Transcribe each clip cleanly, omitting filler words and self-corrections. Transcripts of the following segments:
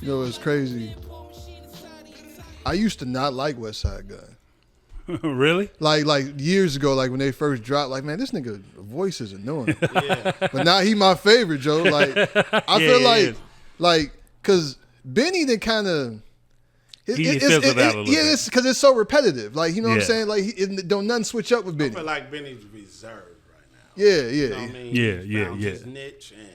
You know, it's crazy. I used to not like West Side Gun. Really? Like years ago, like when they first dropped, like, man, this nigga voice is annoying. Yeah. But now he my favorite, Joe. Like, I feel like, cause Benny then kind of he fizzled out a little bit. it's because it's so repetitive. Like, you know what I'm saying? Like, don't nothing switch up with Benny. I feel like Benny's reserved right now. Yeah, You know what I mean? Yeah. Found his niche and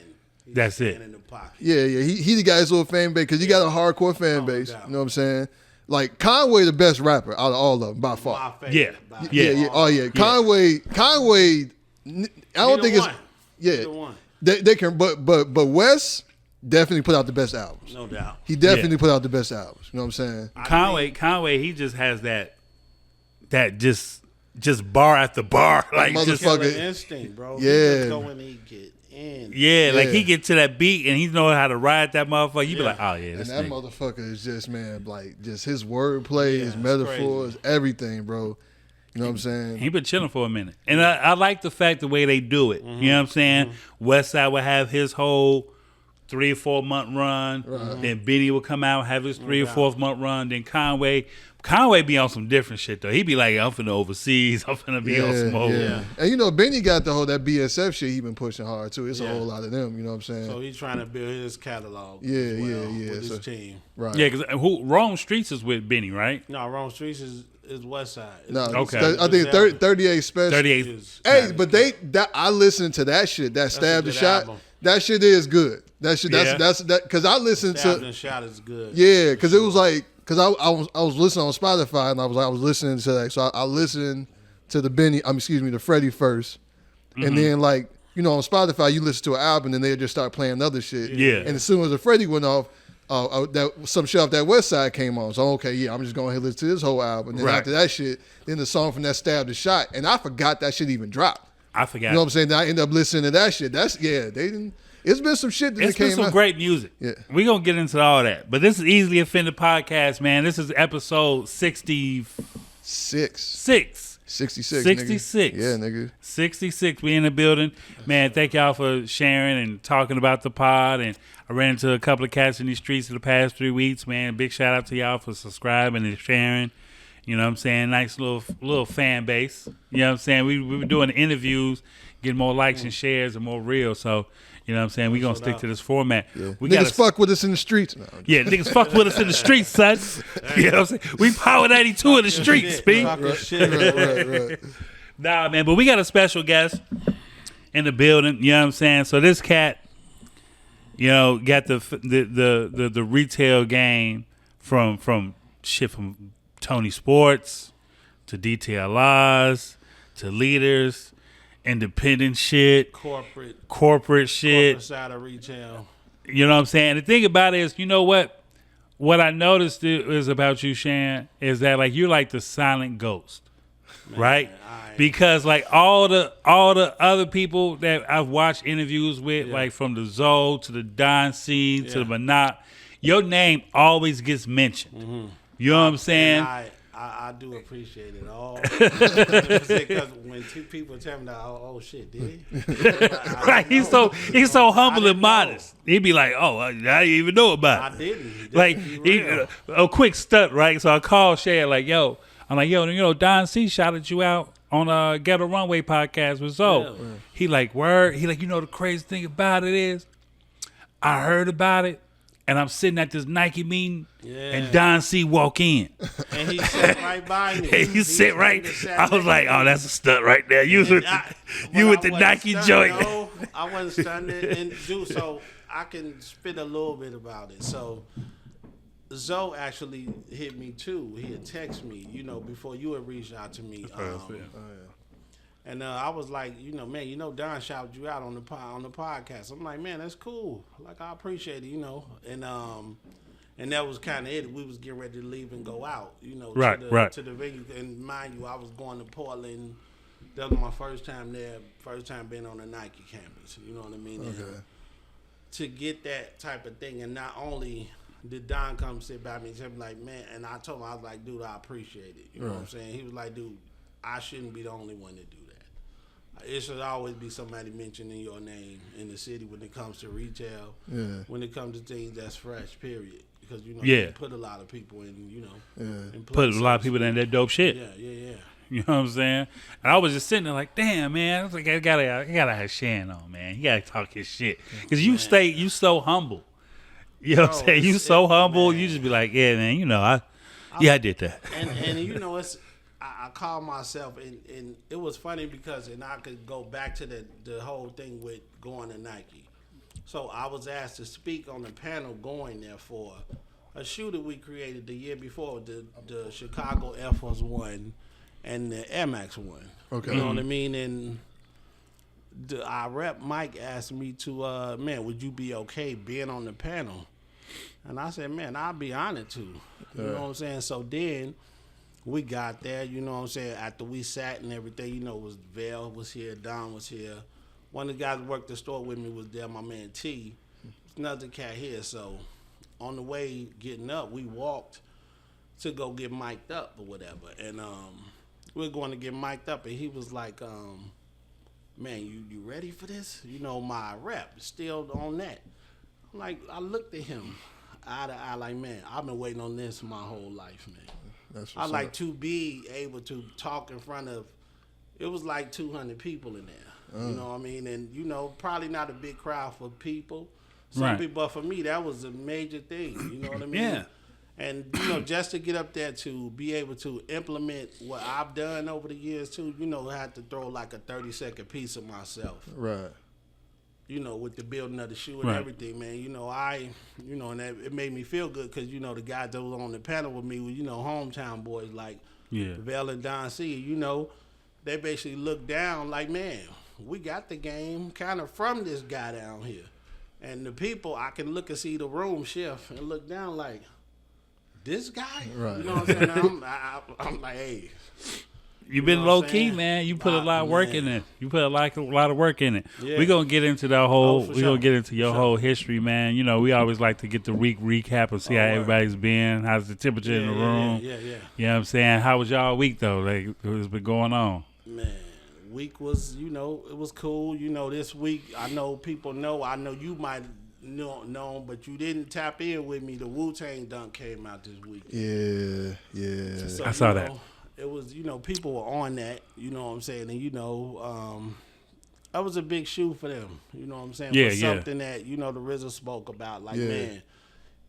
he's That's it. in the pocket. Yeah. He the guy's little fan base because he got a hardcore fan base. doubt. You know what I'm saying? Like, Conway the best rapper out of all of them by far. My favorite. Yeah. Oh yeah. Conway. I don't think it's. Yeah. Either one. They can, but Wes definitely put out the best albums. No doubt. He definitely put out the best albums. You know what I'm saying? Conway, he just has that just bar after bar, like just motherfucker. Instinct, bro. Yeah. He just go when he get in. Yeah, like he get to that beat and he know how to ride that motherfucker. You be like, oh yeah, And this that nigga. motherfucker is just, man, like, just his wordplay, his metaphors, everything, bro. You know what I'm saying? He been chilling for a minute. And I like the fact the way they do it. You know what I'm saying? Westside would have his whole 3 or 4 month run. Then Benny would come out, have his 3 or 4 month run. Then Conway be on some different shit though. He be like, I'm finna overseas. I'm finna be on some old. Yeah. And you know, Benny got the whole that BSF shit he been pushing hard too. It's a whole lot of them. You know what I'm saying? So he's trying to build his catalog. Yeah, with so- his team. Right. Yeah, because Rome Streets is with Benny, right? No, Wrong Streets is West Side. No, Okay. I think 38 special. 38. Hey, but I listened to that shit. That Stab the good Shot. album. That shit is good. That shit. Yeah. That's because I listened Stab to. and Shot is good. Yeah, because it was like because I was listening on Spotify and I was listening to that. So I listened to the the Freddie first, and then like you know on Spotify you listen to an album and they just start playing other shit. Yeah. And as soon as the Freddie went off. That some shit off that West Side came on. So okay, yeah, I'm just going to listen to this whole album. Then after that shit, then the song from that Stab the Shot, and I forgot that shit even dropped. I forgot. You know what I'm saying? Then I ended up listening to that shit. They didn't. It's been some shit that It's came been some out. great music. Yeah. We're going to get into all that. But this is Easily Offended Podcast, man. This is episode 66. 66. 66. Nigga. Yeah, nigga. 66. We in the building. Man, thank y'all for sharing and talking about the pod. And I ran into a couple of cats in these streets in the past 3 weeks, man. Big shout out to y'all for subscribing and sharing. You know what I'm saying? Nice little fan base. You know what I'm saying? We were doing interviews, getting more likes and shares and more real. So, you know what I'm saying? We're going to stick to this format. Yeah. We Niggas fuck with us in the streets. No, yeah, niggas fuck with us in the streets, son. You know what I'm saying? We Power 92 in the streets, B. right. Nah, man, but we got a special guest in the building. You know what I'm saying? So this cat, you know, got the retail game from Tony Sports to DTLRs to Leaders, independent shit, corporate shit, corporate side of retail. You know what I'm saying? The thing about it is, you know what? What I noticed is about you, Shan, is that like you're like the silent ghost, right? Because like all the other people that I've watched interviews with, like from the Zoe to the Don C to the Monat, your name always gets mentioned. You know what I'm saying? I do appreciate it all. Because when two people tell me that, oh shit, did he? Right? He's so humble and modest. He'd be like, oh, I didn't even know about it. I didn't. Like a quick stunt, right? So I called Shay like, yo, you know, Don C shouted you out on a Ghetto Runway podcast with Zoe. Yeah. He like, word. He like, you know, the crazy thing about it is, I heard about it, and I'm sitting at this Nike meeting, and Don C walk in. And he sat right by me. He sit right. I was like, oh, that's a stunt right there. You with the Nike joint. No, I wasn't stunning and do so. I can spit a little bit about it. So Zoe actually hit me too. He had texted me, you know, before you had reached out to me. And I was like, you know, man, you know, Don shouted you out on the podcast. I'm like, man, that's cool. Like, I appreciate it, you know. And that was kind of it. We was getting ready to leave and go out, you know, to the venue. And mind you, I was going to Portland. That was my first time there, first time being on the Nike campus. You know what I mean? Okay. And to get that type of thing, and not only did Don come sit by me and say, like, man, and I told him, I was like, dude, I appreciate it. You know what I'm saying? He was like, dude, I shouldn't be the only one to do that. It should always be somebody mentioning your name in the city when it comes to retail, when it comes to things that's fresh, period. because Yeah. you put a lot of people in, in Put a lot of people in that dope shit. Yeah. You know what I'm saying? And I was just sitting there like, damn, man. I was like, I gotta have Shannon on, man. He gotta talk his shit. Because you so humble. You know what I'm saying? You so humble. Man. You just be like, yeah, man, I did that. And I call myself, and it was funny because, and I could go back to the whole thing with going to Nike. So I was asked to speak on the panel going there for a shoe that we created the year before, the Chicago Air Force One and the Air Max One. Okay. You know what I mean? And our rep Mike asked me to, man, would you be okay being on the panel? And I said, man, I'll be honored to. You know what I'm saying? So then we got there, you know what I'm saying, after we sat and everything, it was Rell was here, Don was here. One of the guys who worked the store with me was there, my man T. Another cat here. So on the way getting up, we walked to go get mic'd up or whatever. And we were going to get mic'd up, and he was like, man, you ready for this? My rep still on that. I'm like, I looked at him eye to eye like, man, I've been waiting on this my whole life, man. I like to be able to talk in front of, it was like 200 people in there. You know what I mean? And, probably not a big crowd for people. Some people, but for me, that was a major thing. You know what I mean? Yeah. And, just to get up there to be able to implement what I've done over the years, too, I had to throw like a 30-second piece of myself. Right. With the building of the shoe and everything, man. And it made me feel good because, the guys that was on the panel with me were, hometown boys like Rell and Don C. They basically looked down like, man, we got the game kind of from this guy down here. And the people, I can look and see the room shift and look down like, this guy? Right. You know what I'm saying? I'm like, hey. You've been low key, man. You put a lot of work in it. You put a lot of work in it. Yeah. We're gonna get into that whole. We're gonna get into your whole history, man. We always like to get the week recap and see how everybody's been. How's the temperature in the room? Yeah. You know what I'm saying? How was y'all week though? Like, what's been going on? Man, week was, it was cool. This week, I know people know. I know you might known, but you didn't tap in with me. The Wu-Tang dunk came out this week. Yeah. So, I saw that. It was, people were on that, you know what I'm saying? And, that was a big shoe for them, you know what I'm saying? Yeah, something that, the RZA spoke about, like, man,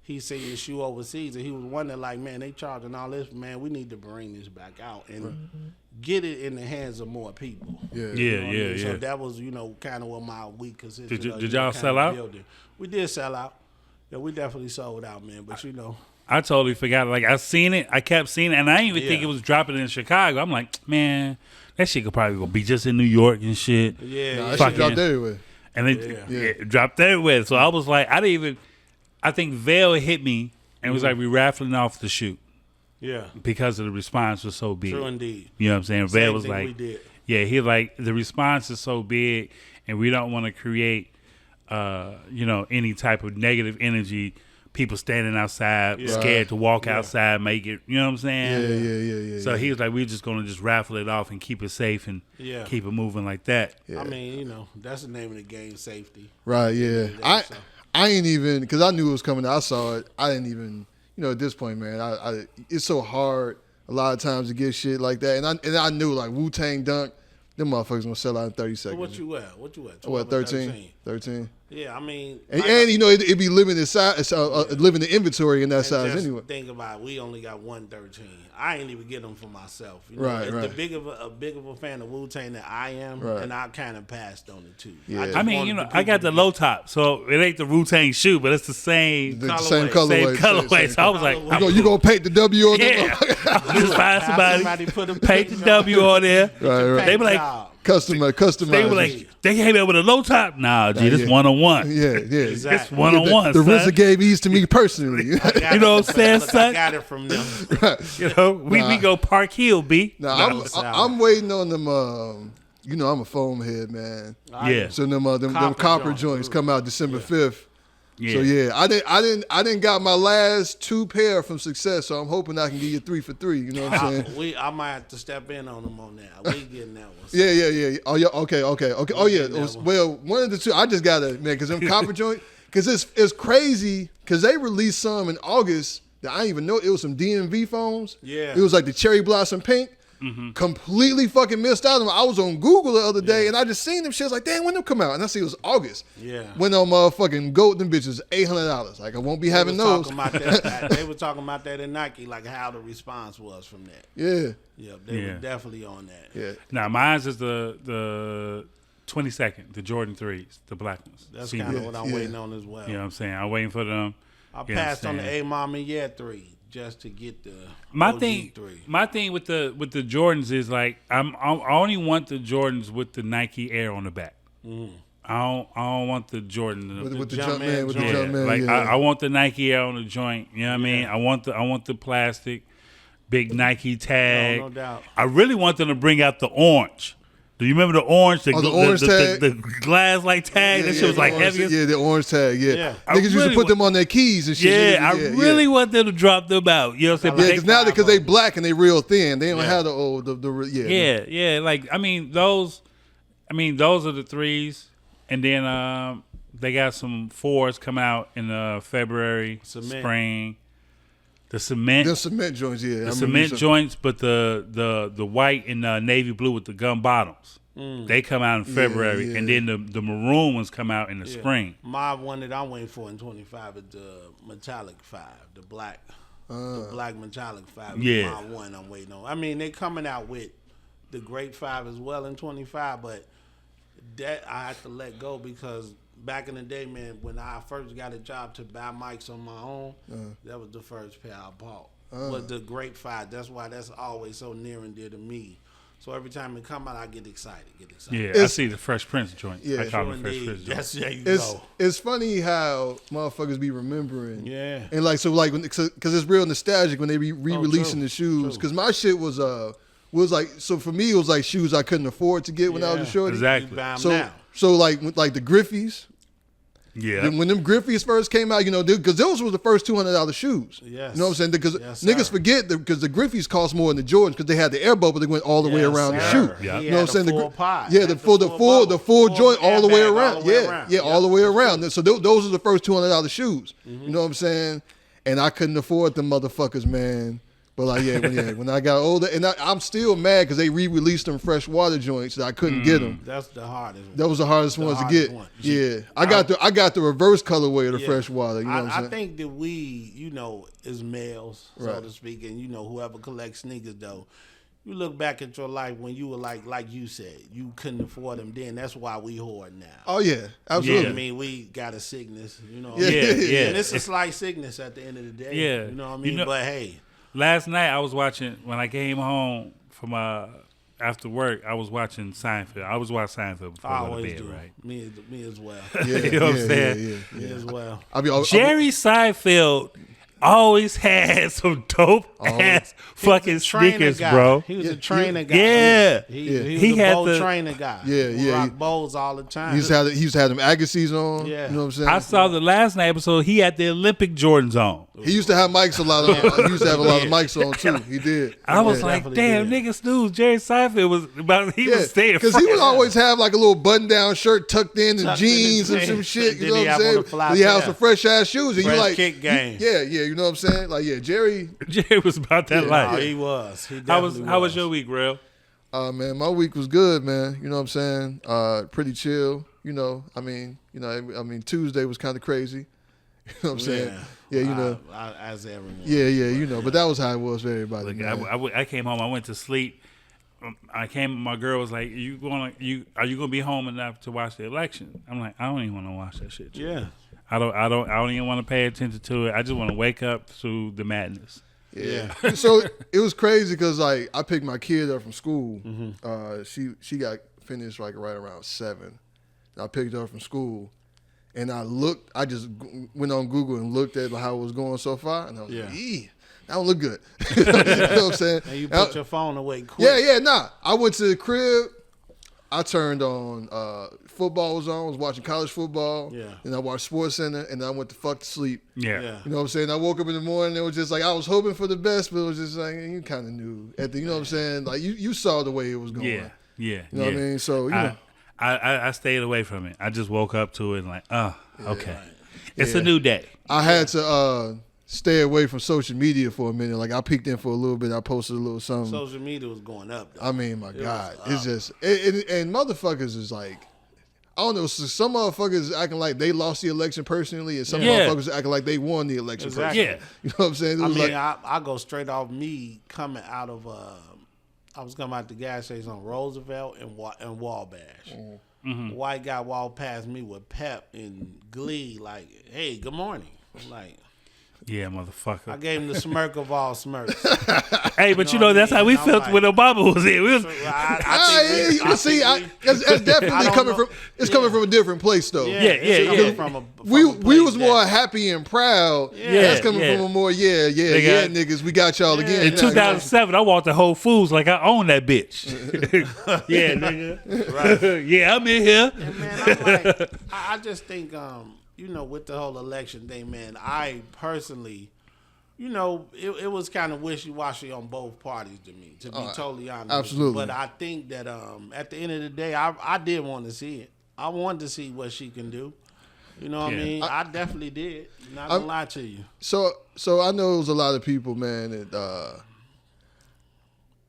he seen the shoe overseas, and he was wondering, like, man, they charging all this, man, we need to bring this back out and get it in the hands of more people. Yeah. So that was, kind of what my week consisted of. Did y'all sell out? Building. We did sell out. Yeah, we definitely sold out, man, but, I totally forgot. Like, I seen it. I kept seeing it. And I didn't even think it was dropping in Chicago. I'm like, man, that shit could probably go be just in New York and shit. Yeah. That shit dropped everywhere. And it dropped everywhere. So I was like, I think Vail hit me and was like, we raffling off the shoot. Yeah. Because of the response was so big. True indeed. You know what I'm saying? Vail was like, we did. Yeah, he like, the response is so big and we don't want to create, any type of negative energy. People standing outside, scared to walk outside, make it. You know what I'm saying? Yeah. So he was like, we're just going to just raffle it off and keep it safe and keep it moving like that. Yeah. I mean, that's the name of the game, safety. Right, yeah. I ain't even, because I knew it was coming. I saw it. I didn't even, at this point, man, I it's so hard a lot of times to get shit like that. And I knew, like, Wu-Tang dunk, them motherfuckers going to sell out in 30 seconds. So what you at? What, 13? 13. Yeah, I mean, and it'd be limited size, limited inventory in that size anyway. Think about it, we only got 113. I ain't even get them for myself. Right. The big of a fan of Wu-Tang that I am, and I kind of passed on it too. Yeah. I mean, I got the low top, so it ain't the Wu-Tang shoe, but it's the same colorway. Same colorway. So I was like, you gonna paint the W on there? Yeah, just find somebody paint the W on there. Right. They be like. Customize. They were like, they came out with a low top. Nah, G, this one-on-one. Yeah. Exactly. It's one-on-one. The RZA gave these to me personally. You know what I'm saying, son? I got it from them. We go Park Hill, B. I'm waiting on them. I'm a foam head, man. Yeah. So them copper joints come out December 5th. Yeah. So I didn't got my last 2 pair from Success, so I'm hoping I can get you 3 for 3. You know what I'm saying? I might have to step in on them on that. We getting that one. Yeah. Oh yeah. Okay. Oh yeah. Well, one of the two. I just gotta, man, because them copper joint. Because it's crazy. because they released some in August that I didn't even know. It was some DMV phones. Yeah. It was like the cherry blossom pink. Completely fucking missed out on them. I was on Google the other day and I just seen them shit. Like, damn, when them come out? And I see it was August. Yeah. When them motherfucking gold, them bitches $800. Like, I won't be having those. They were talking about that in Nike, like how the response was from that. Yeah. Yeah, they were definitely on that. Yeah. Now, mine's is the 22nd, the Jordan 3s, the black ones. That's kind of what I'm waiting on as well. You know what I'm saying? I'm waiting for them. I passed on the A Mom and Yeah 3 just to get the My OG thing, 3. my thing with the Jordans is like I only want the Jordans with the Nike Air on the back. I don't want the Jordan With the jump jump man man, with the joint. jump man. like yeah. I want the Nike Air on the joint. You know what I mean? I want the plastic, big Nike tag. No doubt. I really want them to bring out the orange. Do you remember the orange? The orange tag? The glass like tag. That shit was like heavy. Yeah, the orange tag. Yeah, Yeah. niggas used to put them on their keys and shit. Yeah, I really want them to drop them out. You know what I'm saying? Yeah, because they black and they real thin. They don't have the old Yeah. Like I mean those are the 3s, and then they got some 4s coming out in February, spring. The cement joints, yeah. The cement joints, but the white and navy blue with the gum bottoms. They come out in February, and then the maroon ones come out in the spring. My one that I'm waiting for in 25 is the metallic 5, the black metallic 5. Yeah. My one I'm waiting on. I mean, they coming out with the great 5 as well in 25, but that I have to let go because back in the day, man, when I first got a job to buy mics on my own, that was the first pair I bought. Was the Great 5. That's why that's always so near and dear to me. So every time it come out, I get excited. Yeah, I see the Fresh Prince joint. Yeah, I call them Fresh Prince joint. There you go. It's funny how motherfuckers be remembering. Yeah. And like, so like, because it's real nostalgic when they be re-releasing the shoes. Because my shit was like, so for me, it was like shoes I couldn't afford to get when I was a shorty. Exactly. So like the Griffies. Yeah. When them Griffies first came out, because those were the first $200 shoes. Yes. You know what I'm saying? Because niggas sir. forget because the Griffies cost more than the Jordans because they had the air bubble that went all the way around the shoe. Yeah. You know what I'm saying? The full full joint all the way around. All All the way around. So those are the first $200 shoes. You know what I'm saying? And I couldn't afford them motherfuckers, man. But like, when I got older, and I'm still mad because they re-released them freshwater joints that I couldn't get them. That's the hardest one. That was the hardest ones to get. Yeah, I got the reverse colorway of the freshwater. You know what I'm saying? I think that we, as males, so to speak, and whoever collects sneakers though, you look back at your life when you were like you said, you couldn't afford them then. That's why we hoard now. Oh yeah, absolutely. I mean, we got a sickness, Yeah. And it's a slight sickness at the end of the day. Yeah. You know what I mean? But hey. Last night I was watching, when I came home from after work, I was watching Seinfeld. I always watch Seinfeld before I go to bed, right? Me as well. You know what I'm saying? Me as well. Jerry Seinfeld always had some dope ass fucking sneakers, bro. He was a trainer guy. Yeah. He was a bowl trainer guy. Yeah. Rock bowls all the time. He used to have them Agassiz on. Yeah. You know what I'm saying? I saw the last night episode, he had the Olympic Jordans on. He used to have mics a lot on. He used to have a lot of mics on too. He did. I was like, damn, niggas knew Jerry Seinfeld was staying because he would always have like a little button-down shirt tucked in and jeans and some shit. You know what I'm saying? He had some fresh ass shoes, and you like, kick game. You know what I'm saying? Like, Jerry was about that life. He was. How was your week, Rell? Man, my week was good, man. You know what I'm saying? Pretty chill. I mean, Tuesday was kind of crazy. You know what I'm saying? Yeah, as everyone. Yeah, but that was how it was for everybody. Look, I came home. I went to sleep. My girl was like, are you gonna be home enough to watch the election? I'm like, I don't even want to watch that shit. Yeah. I don't even want to pay attention to it. I just want to wake up to the madness. Yeah. So it was crazy because like I picked my kid up from school. Mm-hmm. She got finished like right around 7. I picked her up from school, and I just went on Google and looked at how it was going so far, and I was like, that don't look good. You know what I'm saying? And you put your phone away quick. Nah. I went to the crib. I turned on football was on. I was watching college football. Yeah. And I watched Sports Center, and I went to sleep. Yeah. You know what I'm saying? I woke up in the morning. It was just like I was hoping for the best, but it was just like you kind of knew. You know what I'm saying? Like you saw the way it was going. Yeah. You know what I mean? So I stayed away from it. I just woke up to it and like, okay. Right. It's a new day. I had to stay away from social media for a minute. Like I peeked in for a little bit. I posted a little something. Social media was going up, though. I mean, my God. It's just, and motherfuckers is like, I don't know, some motherfuckers acting like they lost the election personally, and some motherfuckers acting like they won the election personally. Yeah. You know what I'm saying? I mean, I go straight off me coming out of, I was coming out the gas station on Roosevelt and Wabash. Mm-hmm. White guy walked past me with pep and glee, like, hey, good morning. I'm like, yeah, motherfucker. I gave him the smirk of all smirks. Hey, but you know that's how we felt when Obama was here. We was, that's definitely coming from a different place though. Yeah. We was more happy and proud. Yeah, that's coming from a more niggas. We got y'all again. In 2007, I walked to Whole Foods like I own that bitch. Yeah, nigga. Right. Yeah, I'm in here. Yeah, man, I'm like, I just think you know, with the whole election thing, man, I personally, you know, it was kind of wishy-washy on both parties to me, to be totally honest. Absolutely. But I think that at the end of the day, I did want to see it. I wanted to see what she can do. You know what I mean? I definitely did. Not gonna lie to you. So I know there's a lot of people, man, that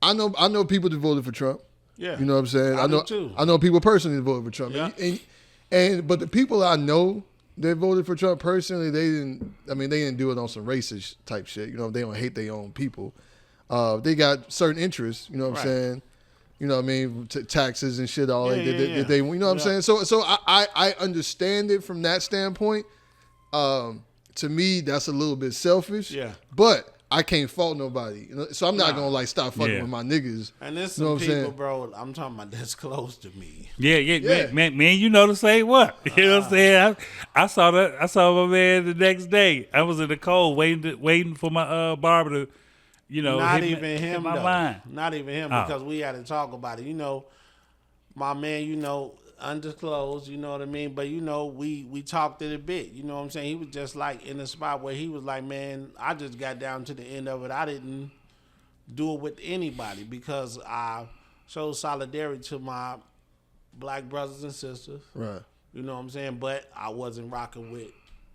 I know people that voted for Trump. Yeah. You know what I'm saying? I do too. I know people personally that voted for Trump. Yeah. But the people I know that voted for Trump personally, they didn't do it on some racist type shit. You know, they don't hate their own people. They got certain interests, you know what I'm saying? You know what I mean? Taxes and shit, all they you know what I'm saying? So I understand it from that standpoint. To me, that's a little bit selfish. Yeah. But I can't fault nobody. You know? So I'm not gonna stop fucking with my niggas. And there's some people, bro, I'm talking about that's close to me. Yeah. Man, you know the same what? You know what I'm saying? I saw my man the next day. I was in the cold waiting for my barber to, you know, not even him though. Line. Not even him because we had to talk about it. You know, my man, you know, undisclosed, you know what I mean? But, you know, we talked it a bit, you know what I'm saying? He was just like in a spot where he was like, man, I just got down to the end of it. I didn't do it with anybody because I showed solidarity to my black brothers and sisters. Right. You know what I'm saying? But I wasn't rocking with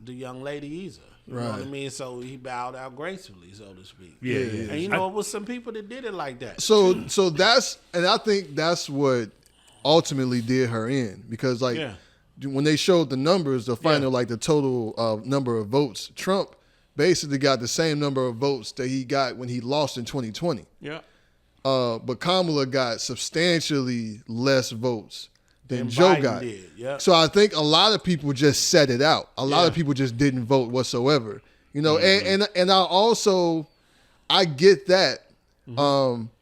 the young lady either. You know what I mean? So he bowed out gracefully, so to speak. Yeah. And, you know, it was some people that did it like that. So that's, and I think that's what ultimately did her in, because when they showed the numbers, the final like the total number of votes, Trump basically got the same number of votes that he got when he lost in 2020. Yeah. But Kamala got substantially less votes than Joe got. Yep. So I think a lot of people just set it out. A lot of people just didn't vote whatsoever. You know, and I get that.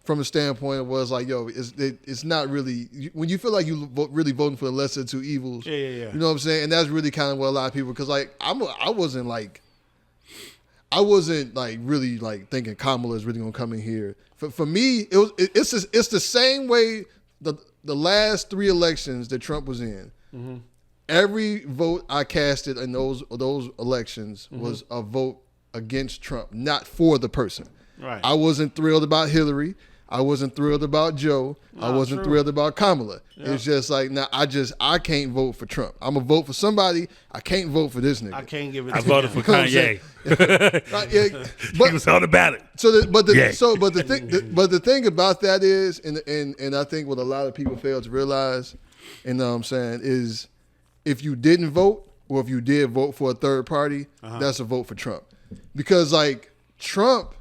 From a standpoint of was like, yo, it's not really, when you feel like you really voting for the lesser of two evils, you know what I'm saying? And that's really kind of what a lot of people, because like I wasn't really like thinking Kamala is really gonna come in here. For me, it's the same way the last 3 elections that Trump was in. Mm-hmm. Every vote I casted in those elections was a vote against Trump, not for the person. Right. I wasn't thrilled about Hillary. I wasn't thrilled about Joe. I wasn't thrilled about Kamala. Yeah. It's just like, now I can't vote for Trump. I'm going to vote for somebody. I can't vote for this nigga. I can't give it I voted for Kanye. But, he was all about it. But the thing about that is, and I think what a lot of people fail to realize, and know what I'm saying, is if you didn't vote, or if you did vote for a third party, that's a vote for Trump. Because like Trump,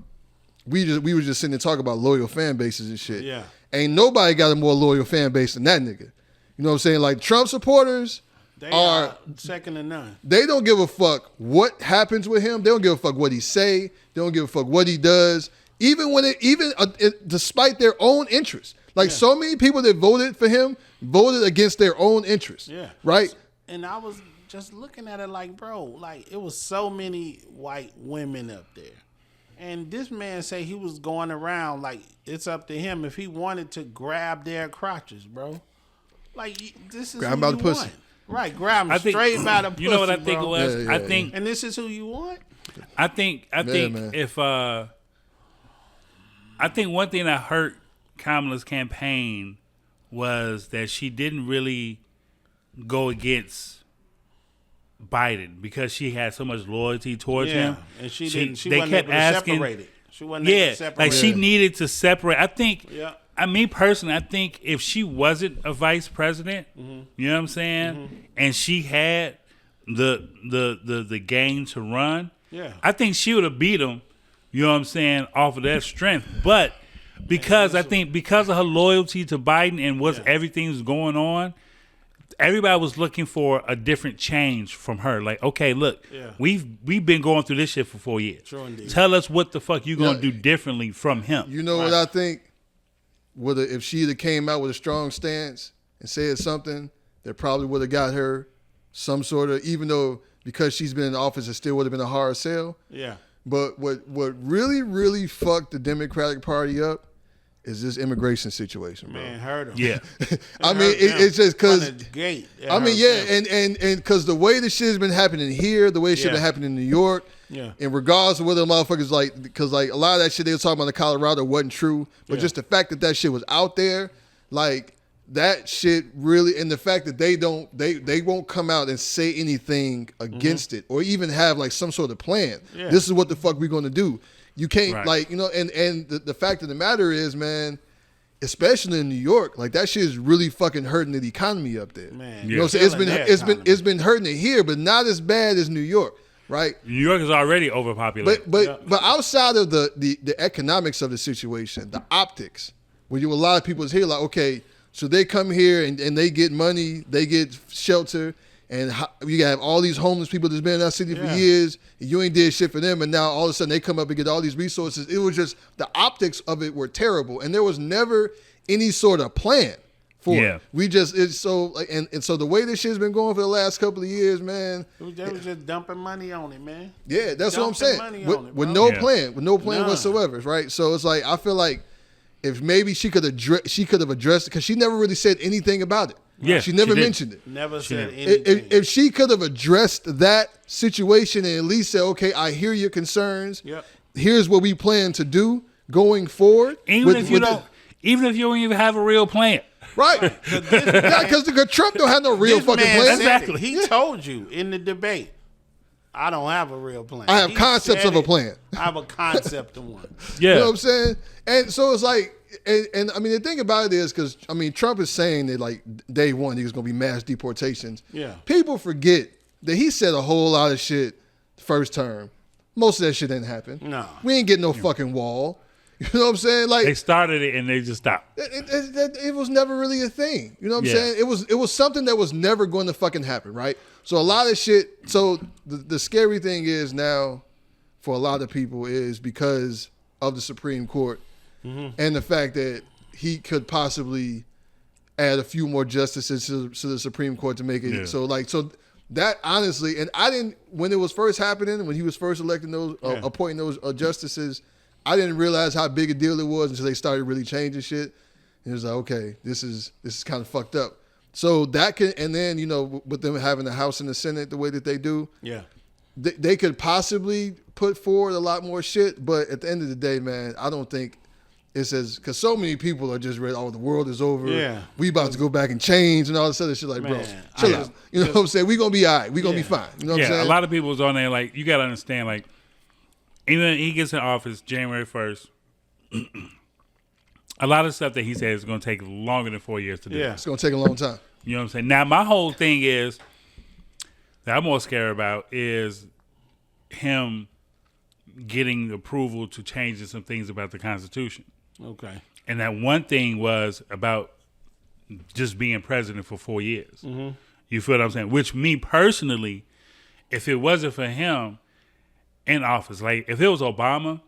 we were just sitting there talking about loyal fan bases and shit. Yeah. Ain't nobody got a more loyal fan base than that nigga. You know what I'm saying? Like Trump supporters are second to none. They don't give a fuck what happens with him. They don't give a fuck what he say. They don't give a fuck what he does. Despite their own interests. Like so many people that voted for him voted against their own interests. Yeah. Right? And I was just looking at it like, bro, like it was so many white women up there. And this man say he was going around like it's up to him if he wanted to grab their crotches, bro. Like this is grab who you want. Pussy. Right, grab him straight by the pussy. You know what I think it was? I think, and this is who you want. I think if I think one thing that hurt Kamala's campaign was that she didn't really go against Biden because she had so much loyalty towards him. And she wasn't kept able to asking, separate it. She wasn't able to separate like she it. needed to separate. I think. Yeah. I mean, personally, I think if she wasn't a vice president, you know what I'm saying, and she had the game to run, I think she would have beat him. You know what I'm saying, off of that strength, but. Because I think because of her loyalty to Biden and everything's going on, everybody was looking for a different change from her. Like, okay, look, we've been going through this shit for 4 years. True indeed. Tell us what the fuck you gonna do differently from him. You know what I think? If she had came out with a strong stance and said something, that probably would have got her some sort of, even though because she's been in office, it still would have been a hard sell. Yeah. But what really, really fucked the Democratic Party up is this immigration situation, bro. Man, hurt him. Yeah. I mean, it's just because. I mean, and because the way the shit has been happening here, the way shit been happening in New York, and regardless of whether the motherfuckers because like a lot of that shit they were talking about in Colorado wasn't true, but just the fact that shit was out there, like that shit really, and the fact that they won't come out and say anything against it or even have like some sort of plan. Yeah. This is what the fuck we're going to do. You can't like, you know, and the fact of the matter is, man, especially in New York, like that shit is really fucking hurting the economy up there. Man, you know what I'm saying? It's been hurting it here, but not as bad as New York, right? New York is already overpopulated. But outside of the economics of the situation, the optics, where a lot of people is here like, okay, so they come here and they get money, they get shelter, and you have all these homeless people that's been in that city for years, and you ain't did shit for them, and now all of a sudden they come up and get all these resources. It was just, the optics of it were terrible, and there was never any sort of plan for it. We just, it's so, like, and so the way this shit's been going for the last couple of years, man. They was just dumping money on it, man. Yeah, that's what I'm saying. With no plan whatsoever, right? So it's like, I feel like if maybe she could have addressed it, because she never really said anything about it. Yeah, she never mentioned it. Never said anything. If she could have addressed that situation and at least said, okay, I hear your concerns. Yep. Here's what we plan to do going forward. Even if you don't even have a real plan. Right. Because Trump don't have no real fucking plan. Exactly. He told you in the debate, I don't have a real plan. I have concepts of a plan. I have a concept of one. Yeah. You know what I'm saying? And so it's like, and I mean, the thing about it is, because, I mean, Trump is saying that, like, day one, he was going to be mass deportations. Yeah. People forget that he said a whole lot of shit the first term. Most of that shit didn't happen. No. We ain't getting no fucking wall. You know what I'm saying? Like, they started it and they just stopped. It was never really a thing. You know what I'm saying? It was something that was never going to fucking happen, right? So a lot of shit. So the scary thing is now, for a lot of people, is because of the Supreme Court and the fact that he could possibly add a few more justices to the Supreme Court to make it so that honestly, and I didn't, when it was first happening, when he was first electing those appointing those justices, I didn't realize how big a deal it was until they started really changing shit. And it was like, okay, this is kind of fucked up. So that can, and then, you know, with them having the House and the Senate the way that they do, they could possibly put forward a lot more shit. But at the end of the day, man, I don't think it says, because so many people are just ready, oh, the world is over. Yeah. We about to go back and change and all this other shit. Like, bro, chill out. You know what I'm saying? We going to be all right. We going to be fine. You know what I'm saying? A lot of people was on there, like, you got to understand, like, even he gets in office January 1st, a lot of stuff that he says is going to take longer than 4 years to do. Yeah, it's going to take a long time. You know what I'm saying? Now, my whole thing is, that I'm more scared about is him getting approval to change some things about the Constitution. Okay. And that one thing was about just being president for 4 years. Mm-hmm. You feel what I'm saying? Which, me personally, if it wasn't for him in office, like if it was Obama,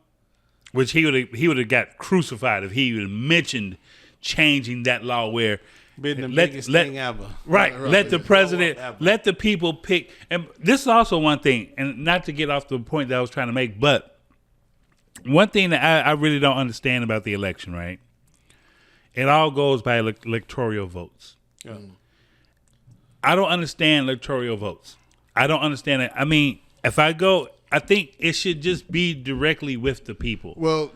which he would have got crucified if he would have mentioned changing that law where been the biggest thing ever. Right. Let the president, let the people pick. And this is also one thing, and not to get off the point that I was trying to make, but one thing that I really don't understand about the election, right? It all goes by electoral votes. Yeah. I don't understand electoral votes. I don't understand it. I mean, if I go, I think it should just be directly with the people. Well.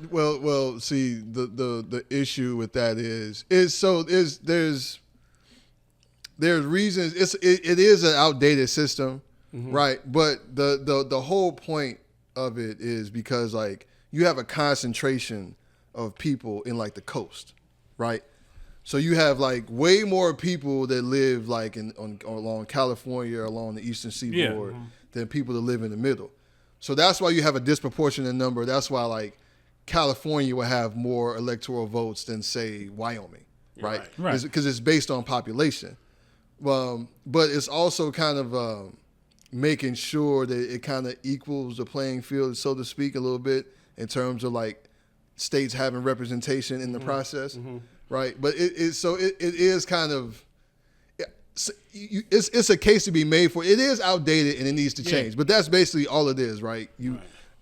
See, the issue with that is there's reasons. It is an outdated system, right? But the whole point of it is because like you have a concentration of people in like the coast, right? So you have like way more people that live like along California, along the Eastern Seaboard, than people that live in the middle. So that's why you have a disproportionate number. That's why like California will have more electoral votes than say Wyoming, right? Because it's based on population. But it's also kind of making sure that it kind of equals the playing field, so to speak, a little bit in terms of like states having representation in the process. Right, but it is kind of it's a case to be made for. It is outdated and it needs to change. But that's basically all it is, right?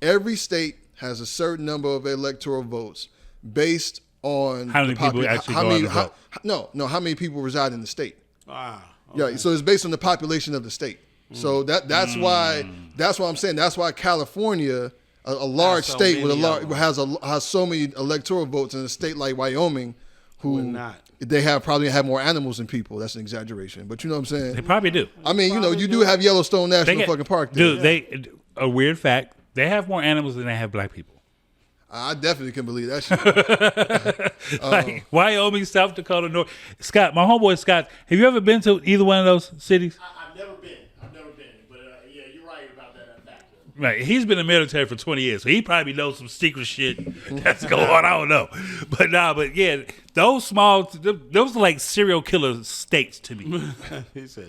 Every state has a certain number of electoral votes based on how many people actually go out to vote. How many people reside in the state? Okay. Yeah, so it's based on the population of the state. So that's why I'm saying that's why California, a large state with has so many electoral votes, in a state like Wyoming, who they probably have more animals than people. That's an exaggeration, but you know what I'm saying. They probably do. I mean, you do have Yellowstone National fucking Park there. Dude, a weird fact: they have more animals than they have black people. I definitely can believe that shit. Like Wyoming, South Dakota, North. Scott, my homeboy Scott. Have you ever been to either one of those cities? I've never been, but yeah, you're right about that factor. Right, he's been in the military for 20 years, so he probably knows some secret shit that's going on. I don't know, but yeah, those are like serial killer states to me.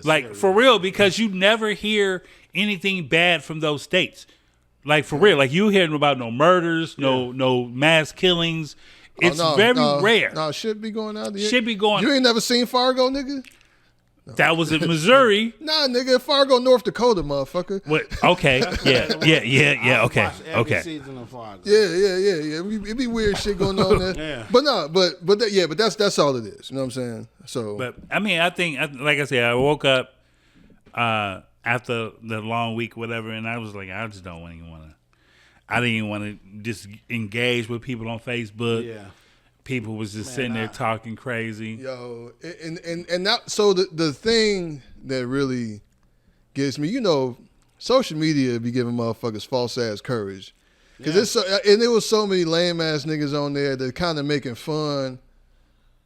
Like for real, because you never hear anything bad from those states. Like for real, like you hearing about no murders, no mass killings. It's very rare. No, shit be going on. Shit be going. You ain't never seen Fargo, nigga? No. That was in Missouri. Nah, nigga, Fargo, North Dakota, motherfucker. What? Okay, yeah. Okay. Season of Fargo. Yeah. It be weird shit going on there. But that's all it is. You know what I'm saying? So, but I mean, I think, like I said, I woke up after the long week, whatever, and I was like, I just don't even want to. I didn't even want to just engage with people on Facebook. Yeah. People was just sitting there talking crazy. Yo, and that, so the thing that really gets me, social media be giving motherfuckers false ass courage. Because there was so many lame ass niggas on there that kind of making fun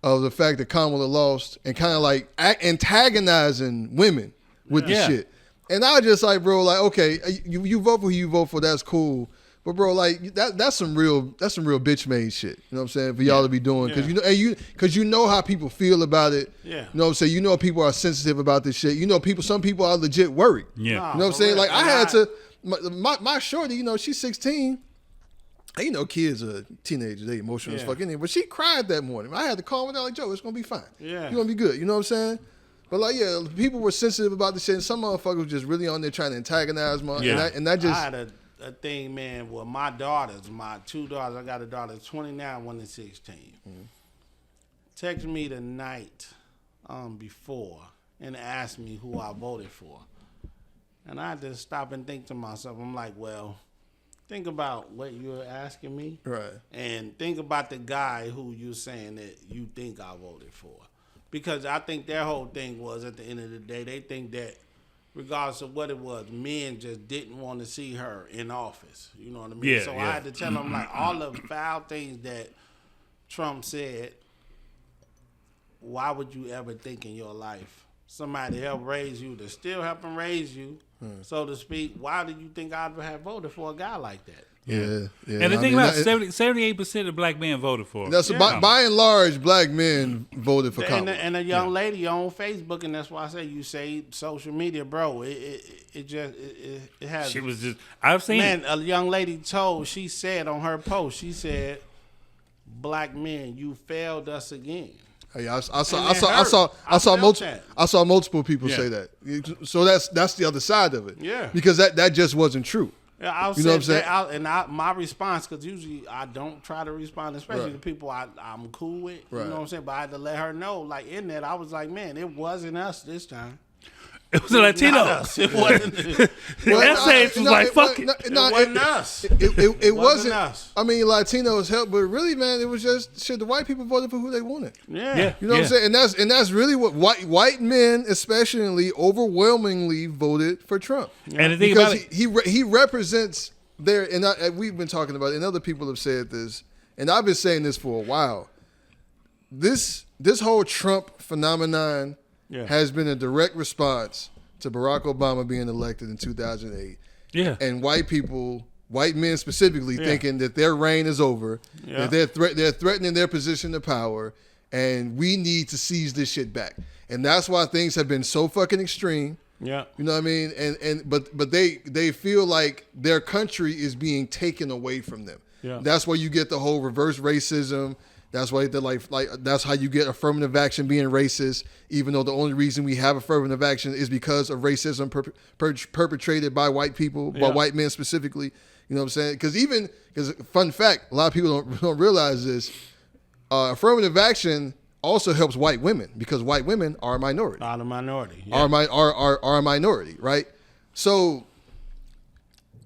of the fact that Kamala lost and kind of like antagonizing women with the shit. And I was just like, bro, like, okay, you vote for who you vote for, that's cool. But bro, like that's some real bitch made shit. You know what I'm saying? For y'all to be doing, because you know how people feel about it. Yeah. You know what I'm saying? You know people are sensitive about this shit. Some people are legit worried. Yeah. You know what I'm saying? Like I had to my shorty, she's 16. Kids are teenagers, they emotional as fuck anyway. But she cried that morning. I had to calm her down like, Joe, it's gonna be fine. Yeah. You're gonna be good. You know what I'm saying? But like, people were sensitive about this shit, and some motherfuckers were just really on there trying to antagonize and that just I had a thing, man, with my daughters, my two daughters. I got a daughter 29, one is 16. Text me the night before and asked me who I voted for. And I just stop and think to myself, I'm like, well, think about what you're asking me. Right. And think about the guy who you're saying that you think I voted for. Because I think their whole thing was, at the end of the day, they think that regardless of what it was, men just didn't want to see her in office. You know what I mean? Yeah, so I had to tell them, like, all the foul things that Trump said, why would you ever think in your life somebody helped raise you, to still helping raise you, so to speak, why do you think I'd have voted for a guy like that? Yeah. And the thing about 78% of black men voted for him. That's by and large, black men voted for Kamala. And a young lady on Facebook, and that's why I say you say social media, bro. It has. She was just. I've seen. Man, a young lady she said on her post, she said, "Black men, you failed us again." Hey, I saw multiple people say that. So that's the other side of it. Yeah. Because that just wasn't true. Yeah, you know what I'm saying? My response, because usually I don't try to respond, especially to people I'm cool with. You know what I'm saying? But I had to let her know, like, in that, I was like, man, it wasn't us this time. It was the Latinos. It wasn't. The essays was like, fuck it. It wasn't us. It wasn't us. I mean, Latinos helped, but really, man, it was just shit. The white people voted for who they wanted. Yeah. You know what I'm saying? And that's really what white men, especially, overwhelmingly voted for Trump. And the thing Because about it, he represents their, and we've been talking about it, and other people have said this, and I've been saying this for a while. This whole Trump phenomenon has been a direct response to Barack Obama being elected in 2008. Yeah. And white men specifically, thinking that their reign is over, that they're threatening their position of power, and we need to seize this shit back. And that's why things have been so fucking extreme. Yeah. You know what I mean? But they feel like their country is being taken away from them. Yeah. That's why you get the whole reverse racism. That's why they're like that's how you get affirmative action being racist, even though the only reason we have affirmative action is because of racism perpetrated by white people, by white men specifically. You know what I'm saying? Because fun fact, a lot of people don't realize this. Affirmative action also helps white women because white women are a minority. Not a minority. Are a minority, right? So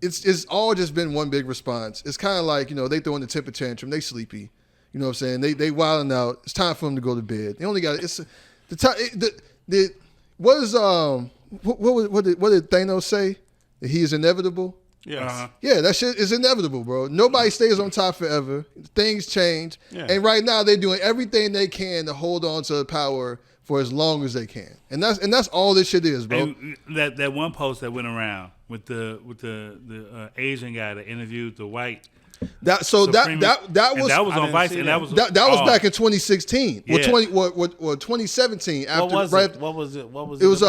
it's all just been one big response. It's kind of like, they throwing the temper tantrum, they sleepy. You know what I'm saying? They wilding out. It's time for them to go to bed. They only got it's the time. What did Thanos say? That he is inevitable. Yes. Yeah, that shit is inevitable, bro. Nobody stays on top forever. Things change, and right now they're doing everything they can to hold on to power for as long as they can, and that's all this shit is, bro. And that one post that went around with the Asian guy that interviewed the white. That was on Vice, and that was back in 2016. Yeah. 2017. After What was it? It was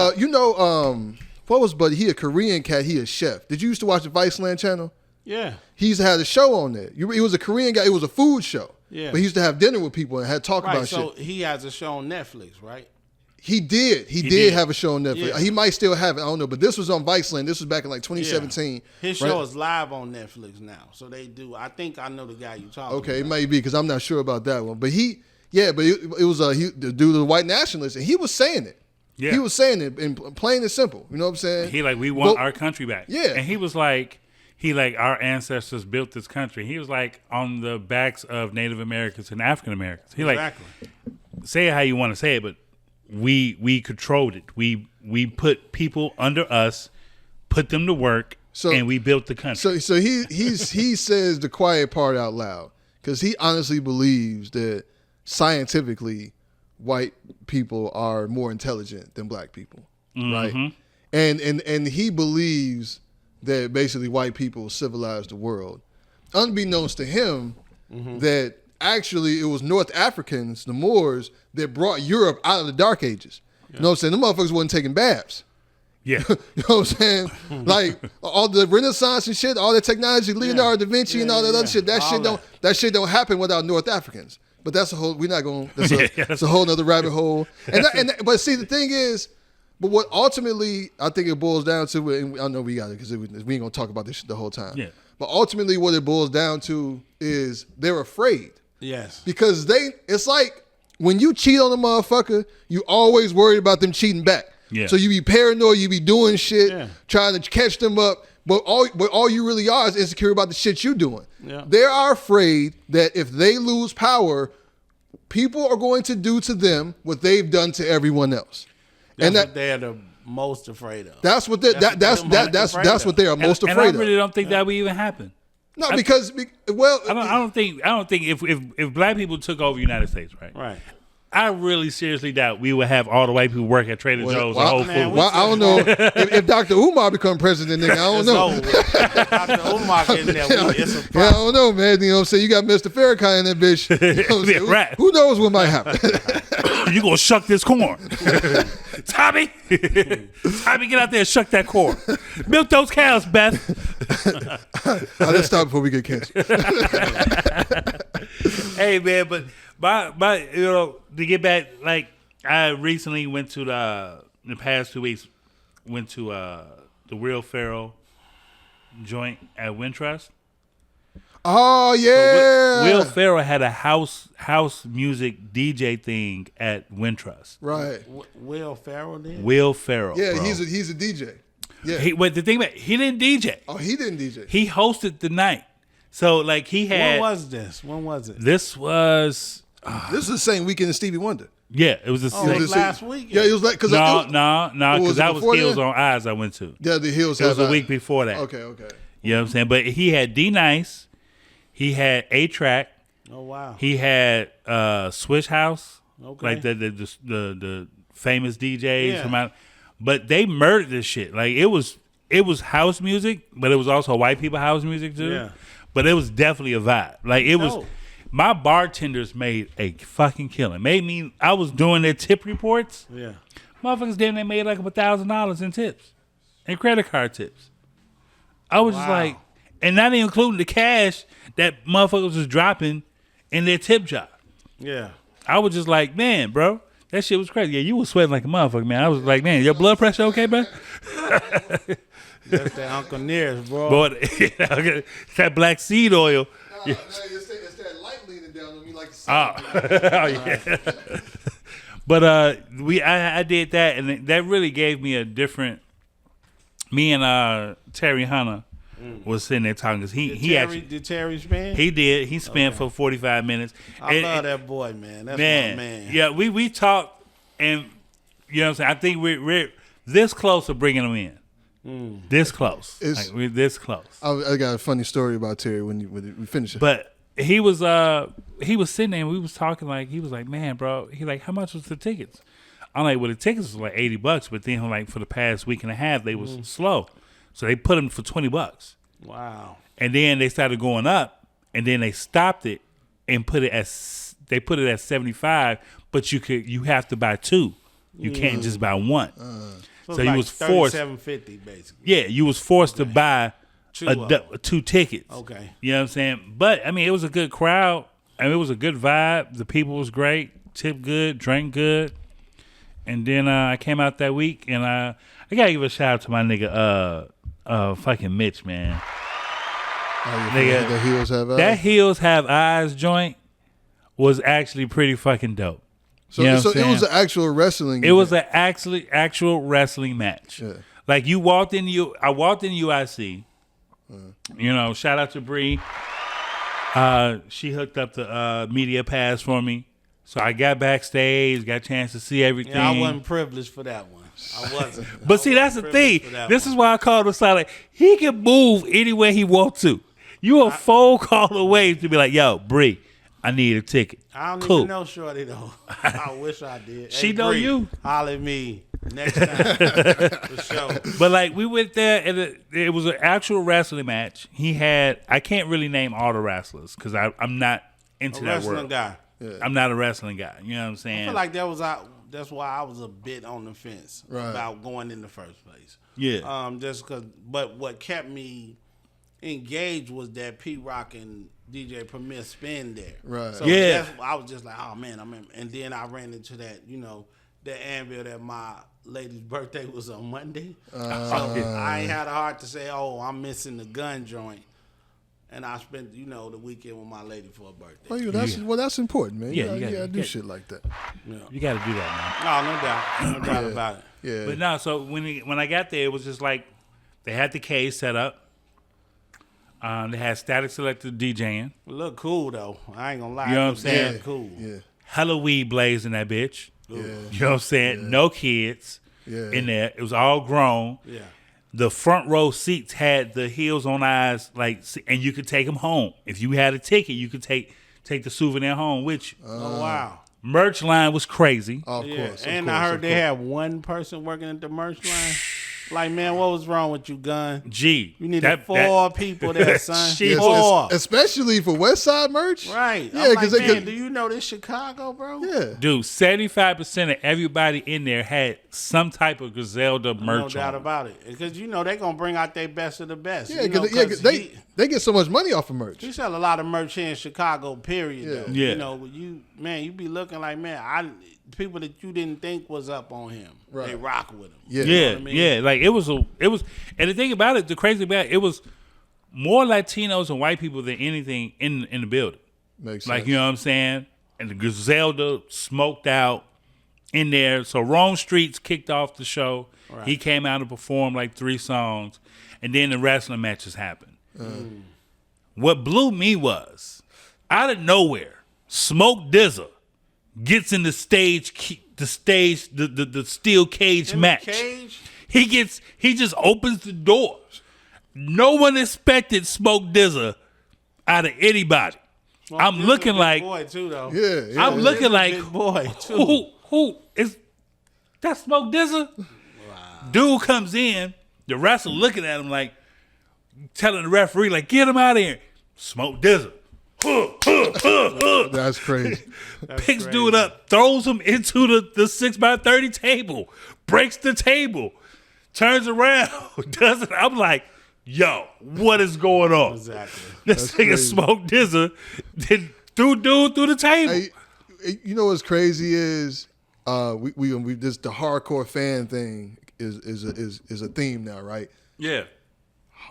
what was Buddy? He a Korean cat. He a chef. Did you used to watch the Viceland channel? Yeah. He used to have a show on there. He was a Korean guy. It was a food show. Yeah. But he used to have dinner with people and had talk about so shit. he has a show on Netflix, right? He did. He did have a show on Netflix. Yeah. He might still have it. I don't know. But this was on Viceland. This was back in like 2017. Yeah. His show is live on Netflix now. So they do. I think I know the guy you talking about. Okay, it may be because I'm not sure about that one. But it was the dude, the white nationalist, and he was saying it. Yeah. He was saying it in plain and simple. You know what I'm saying? He we want our country back. Yeah. And he was like, our ancestors built this country. He was like on the backs of Native Americans and African Americans. He say it how you want to say it, but we controlled it. We put people under us, put them to work, and we built the country. So he says the quiet part out loud because he honestly believes that scientifically white people are more intelligent than black people, right? And he believes that basically white people civilized the world, unbeknownst to him that actually it was North Africans, the Moors, that brought Europe out of the Dark Ages. You know what I'm saying? Them motherfuckers wasn't taking baths. Yeah. You know what I'm saying? Like all the Renaissance and shit, all the technology, Leonardo da Vinci and all that other shit, that shit don't happen without North Africans. But that's a whole, we're not going, that's a whole nother rabbit hole. But see, the thing is, but what ultimately I think it boils down to, and I know we got it because we ain't going to talk about this shit the whole time. Yeah. But ultimately what it boils down to is they're afraid. Yes. Because it's like when you cheat on a motherfucker, you always worried about them cheating back. Yeah. So you be paranoid, you be doing shit, trying to catch them up. But all you really are is insecure about the shit you doing. Yeah. They are afraid that if they lose power, people are going to do to them what they've done to everyone else. That's what they're the most afraid of. That's what what they are most afraid of. And I really don't think that would even happen. No, I don't think if black people took over the United States, right? Right. I really seriously doubt we would have all the white people work at Trader Joe's and Whole Foods. Well, I don't know if Dr. Umar become president, nigga. I don't know. Dr. Umar getting there. It's a problem. I don't know, man. You know what I'm saying? You got Mr. Farrakhan in that bitch. You know what who knows what might happen? You gonna shuck this corn. Tommy, get out there and shuck that corn. Milk those cows, Beth. Let's stop before we get canceled. Hey, man, but my to get back, like I recently went to in the past 2 weeks, went to the Real Ferrell joint at Wintrust. Oh yeah. Will Ferrell had a house music DJ thing at Wintrust. Right. Will Ferrell did? Will Ferrell. Yeah, bro. he's a DJ. Yeah. But the thing about it, he didn't DJ. Oh, he didn't DJ. He hosted the night. So like he had. When was this? When was it? This was. This is the same weekend as Stevie Wonder. Yeah, it was the Oh, same. it was last week. Yeah, it was like because No, was because it that was before Hills then? on Eyes I went to. Yeah, the Hills. It was Have a week before that. Okay. You know what I'm saying? But he had D Nice, he had A-Track, Oh wow. he had Swish House, Okay. like the famous DJs Yeah. from out. But they murdered this shit. Like it was house music, but it was also white people house music too. Yeah. But it was definitely a vibe. Like it was. Dope. My bartenders made a fucking killing. I was doing their tip reports. Yeah. Motherfuckers damn they made like $1,000 in tips and credit card tips. I was just Wow. like, and not even including the cash that motherfuckers was dropping in their tip job. Yeah. I was just like, man, bro, that shit was crazy. Yeah, you was sweating like a motherfucker, man. I was like, man, your blood pressure okay, bro? That's that Uncle Nearest, bro. Boy, that black seed oil. Nah, it's that light leaning down on me like. Oh yeah. But I did that, and that really gave me a different. Me and Terry Hunter was sitting there talking because Did Terry spin? he did. He spent for 45 minutes. I love that boy, man. That's my man. Yeah, we talked, and you know what I'm saying. I think we're this close to bringing him in. This close. It's- Like, we're this close. I got a funny story about Terry when we finish it. But he was sitting there and we was talking like he was like, man, bro, he like, how much was the tickets? I'm like, well, the tickets was like $80, but then like for the past week and a half they was slow, so they put them for $20. Wow. And then they started going up, and then they stopped it and put it at 75, but you have to buy two. You can't just buy one. So you was forced. $37.50 basically. Yeah, you was forced to buy two tickets. Okay. You know what I'm saying? But I mean, it was a good crowd. I mean, it was a good vibe. The people was great. Tip good, drank good. And then I came out that week, and I gotta give a shout out to my nigga, fucking Mitch, man. Nigga, the Hills Have Eyes. that Hills Have Eyes joint was actually pretty fucking dope. So, You know what so I'm it saying? was an actual wrestling. It was event. an actual wrestling match. Yeah. Like I walked in UIC. You know, shout out to Bree. She hooked up the media pass for me, so I got backstage, got a chance to see everything. Yeah, I wasn't privileged for that one. I wasn't. But see, that's the thing. This is why I called him Silent. He can move anywhere he wants to. You a phone call away to be like, yo, Bree, I need a ticket. I don't Cool. even know Shorty though. I wish I did. She Hey, know Bree, you. Holler at me next time for sure. But like we went there and it was an actual wrestling match. I can't really name all the wrestlers because I'm not into A that wrestling world. guy. I'm not a wrestling guy. You know what I'm saying? I feel like that's why I was a bit on the fence about going in the first place. Yeah. Just cause, but what kept me engaged was that P Rock and DJ Premier spin there. Right. So Yeah. I was just like, oh man, I'm in. And then I ran into that, that anvil that my lady's birthday was on Monday. So I ain't had a heart to say, oh, I'm missing the gun joint. And I spent, the weekend with my lady for her birthday. Well, that's important, man. Yeah, you you gotta do gotta- shit like that. You got to do that, No doubt. No doubt about it. Yeah. man. But no, so when I got there, it was just like they had the cage set up. They had Static Selector DJing. It looked cool though. I ain't gonna lie. You know what I'm It was saying? damn cool. Yeah. Hella weed blazing that bitch. Yeah. You know what I'm saying? No kids Yeah. in there. It was all grown. Yeah. The front row seats had the Heels on Eyes, and you could take them home. If you had a ticket, you could take the souvenir home with you. Oh wow. Merch line was crazy. Of Yeah. course. And I heard they had one person working at the merch line. Like, man, what was wrong with you, Gun? Gee, You needed four people there, son. Shit. Four. Especially for West Side merch. Right. Yeah, I'm like, because they man, could. do you know this Chicago, bro? Yeah. Dude, 75% of everybody in there had some type of Griselda No merch doubt on. about it. Because, they're going to bring out their best of the best. Yeah, You know, because they get so much money off of merch. he sell a lot of merch here in Chicago, period, though. Yeah. You be looking like, man, people that you didn't think was up on him, Right. they rock with him. Yeah. You know Yeah, what I mean? yeah. Like it was, and the thing about it, the crazy about it was more Latinos and white people than anything in the building. Makes sense. Like, you know what I'm saying? And the Griselda smoked out in there. So Rome Streets kicked off the show. Right. He came out and performed like 3 songs. And then the wrestling matches happened. What blew me was, out of nowhere, Smoke DZA gets in the steel cage match. Cage? He just opens the door. No one expected Smoke DZA out of anybody. Smoke I'm DZA looking big like boy too, though. Yeah. I'm looking like big boy too. who is that? Smoke DZA? Wow. Dude comes in, the wrestler looking at him like telling the referee like, get him out of here. Smoke DZA. That's crazy. Picks dude up, throws him into the 6x30 table, breaks the table, turns around, does it. I'm like, yo, what is going on? Exactly. This nigga Smoke DZA then threw dude through the table. Hey, you know what's crazy is we just the hardcore fan thing is a theme now, right? Yeah.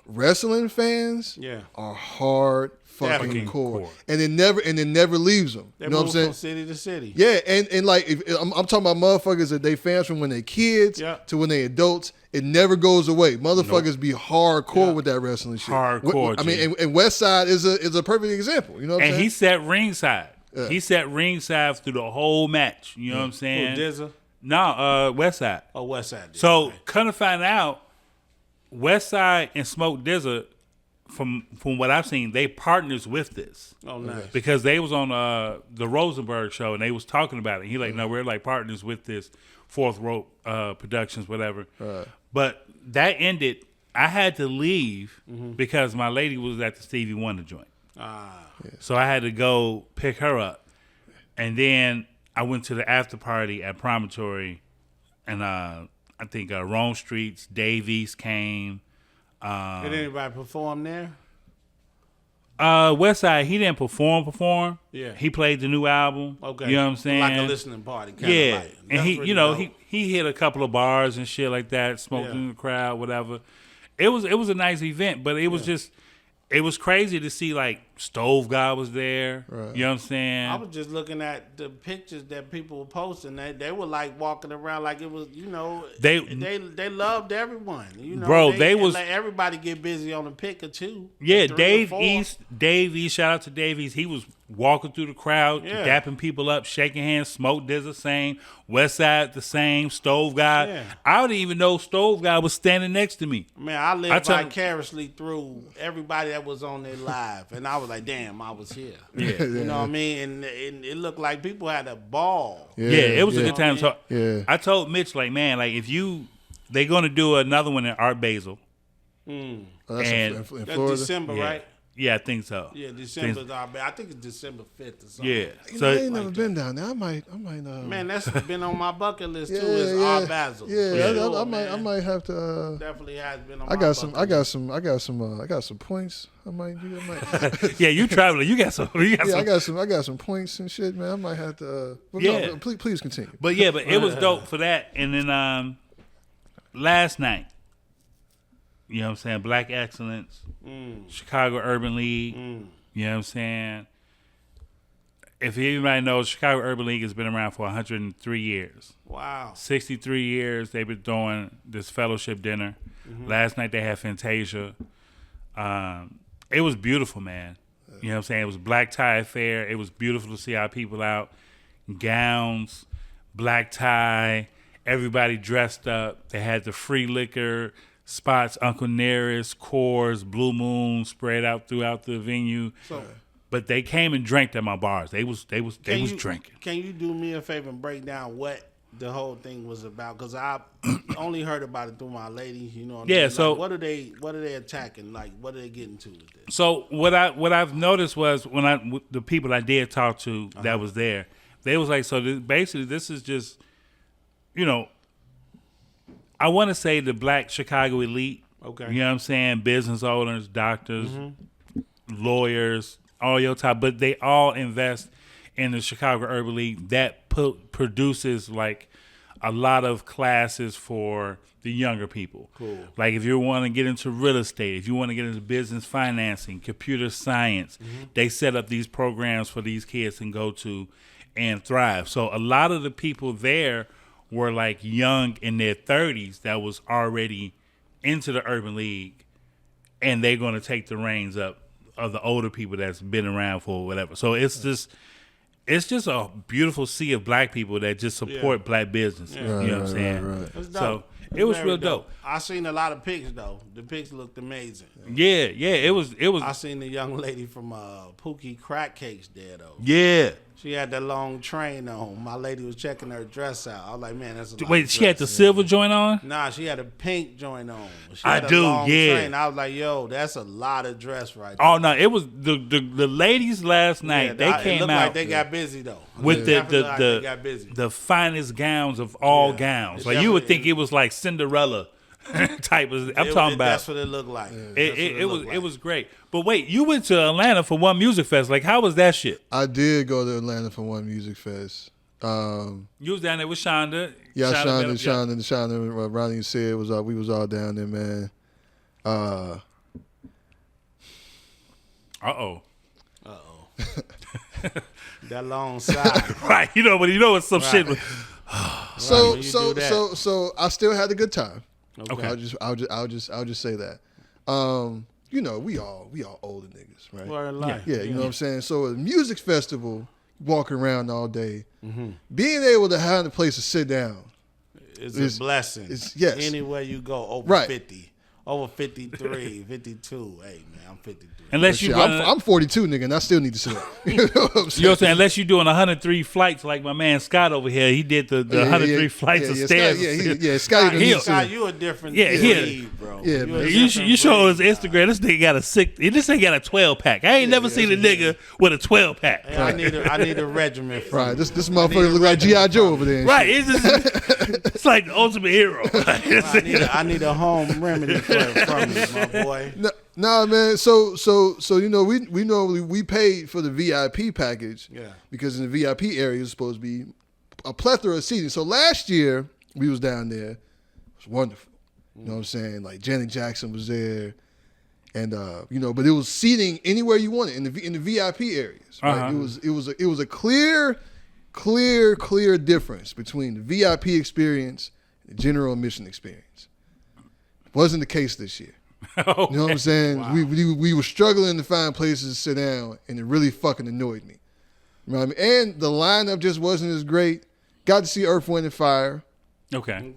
Wrestling fans are hard fucking core. And it never leaves them. They you know what I'm saying? From city to city. Yeah, and like if, I'm talking about motherfuckers that they fans from when they're kids to when they adults. It never goes away. Motherfuckers be hardcore with that wrestling shit. Hardcore. I mean, and West Side is a perfect example. You know what I'm saying? And he sat ringside. Yeah. He sat ringside through the whole match. You know what I'm saying? Who, DZA? No, West Side. Oh, West Side. So, come to find out, West Side and Smoke DZA, from what I've seen, they partners with this. Oh, nice. Because they was on the Rosenberg show and they was talking about it. He like, no, we're like partners with this Fourth Rope Productions, whatever. But that ended. I had to leave because my lady was at the Stevie Wonder joint. So I had to go pick her up. And then I went to the after party at Promontory, and I think Rome Streets, Davies came. Did anybody perform there? Westside, he didn't perform. Yeah. He played the new album. Okay. You know what I'm saying? Like a listening party. Yeah. And he, dope. he hit a couple of bars and shit like that, smoked in the crowd, whatever. It was a nice event, but it was just, it was crazy to see like Stove God was there. Right. You know what I'm saying? I was just looking at the pictures that people were posting. They were like walking around like it was, they loved everyone. Bro, they was let everybody get busy on the picker too. Yeah, Dave East, shout out to Dave East. He was walking through the crowd, dapping people up, shaking hands. Smoke DZA the same, Westside the same, Stove God. Yeah. I didn't even know Stove God was standing next to me. Man, I lived vicariously through everybody that was on there live, and I was like, damn, I was here. Yeah. You know what I mean? And it looked like people had a ball. Yeah, it was a good time. So I told Mitch, like, man, like they're gonna do another one in Art Basel. That's in Florida? Florida? December, right? Yeah, I think so. Yeah, December. I think it's December 5th or something. Yeah. So I ain't never been down there. I might. Man, that's been on my bucket list too. Is Art Basel. Yeah, I might have to. Definitely has been on. I got some points. I might do. Yeah, you traveling. You got some. I got some points and shit, man. I might have to. No, please continue. But it was dope for that. And then last night. You know what I'm saying? Black Excellence, Chicago Urban League. You know what I'm saying? If anybody knows, Chicago Urban League has been around for 103 years. Wow. 63 years they've been doing this fellowship dinner. Last night they had Fantasia. It was beautiful, man. You know what I'm saying? It was black tie affair. It was beautiful to see our people out. Gowns, black tie, everybody dressed up. They had the free liquor spots, Uncle Nearest, Coors, Blue Moon spread out throughout the venue. But they came and drank at my bars. They was drinking. Can you do me a favor and break down what the whole thing was about? Because I only heard about it through my lady. You know what I mean? So what are they attacking? Like, what are they getting to with this? So what I've noticed was when the people I did talk to that was there, they was like, so basically this is just, I want to say the black Chicago elite. Okay. You know what I'm saying? Business owners, doctors, lawyers, all your type. But they all invest in the Chicago Urban League that produces like a lot of classes for the younger people. Cool. Like if you want to get into real estate, if you want to get into business financing, computer science, they set up these programs for these kids to go to and thrive. So a lot of the people there were like young in their 30s that was already into the Urban League, and they're going to take the reins up of the older people that's been around for whatever. So it's just a beautiful sea of black people that just support black business. Yeah. You know what I'm saying? Right. It's So dope. it was Very real dope. I seen a lot of pics though. The pics looked amazing. Yeah, it was. I seen the young lady from Pookie Crack Cakes there though. Yeah. She had that long train on. My lady was checking her dress out. I was like, man, that's a lot Wait, of she had the dress. silver joint on? Nah, she had a pink joint on. She I had a do, long yeah. train. I was like, yo, that's a lot of dress right there. Oh no, it was the ladies last night. Yeah, they came it looked out like they got busy though. with It definitely looked like they got the busy. the finest gowns of all Yeah, gowns. it Like you would definitely think it was like Cinderella type of. I'm talking about. That's what it looked like. It was great. But wait, you went to Atlanta for one music fest. Like, how was that shit? I did go to Atlanta for one music fest. You was down there with Shonda. Yeah, Shonda, Shannon, what Ronnie said was we was all down there, man. Uh-oh. That long side. Right. You know, but you know what some shit was. So when you do that. so I still had a good time. Okay. I'll just say that. You know, we all older niggas, right? Word of life. Yeah, you know what I'm saying? So a music festival, walking around all day, being able to have a place to sit down. It's a blessing. Yes. Anywhere you go, over Right. 50, over 53, 52. Hey, man, I'm 53. Unless you Shit, running, I'm 42, nigga, and I still need to sit down. You know what I'm you know what saying? I'm saying? Unless you're doing 103 flights like my man Scott over here. He did the 103 flights of stairs. Scotty He'll- Scott, you a different Yeah, breed, bro. Yeah, You man. a You different show his breed, Instagram. This nigga got a this nigga got a 12 pack. I ain't never seen a nigga with a 12 pack. Hey, I need a regiment from Right, you. this motherfucker look like G.I. Joe over there. and Right. shit. It's like the ultimate hero. I need a home remedy from you, my boy. Nah, man. So you know we normally paid for the VIP package. Yeah. Because in the VIP area is supposed to be a plethora of seating. So last year we was down there. It was wonderful. You know what I'm saying? Like Janet Jackson was there, and you know, but it was seating anywhere you wanted in the VIP areas. Right? It was a clear difference between the VIP experience and the general admission experience. Wasn't the case this year. Okay. You know what I'm saying? Wow. We were struggling to find places to sit down, and it really fucking annoyed me. You know what I mean? And the lineup just wasn't as great. Got to see Earth, Wind, and Fire. Okay.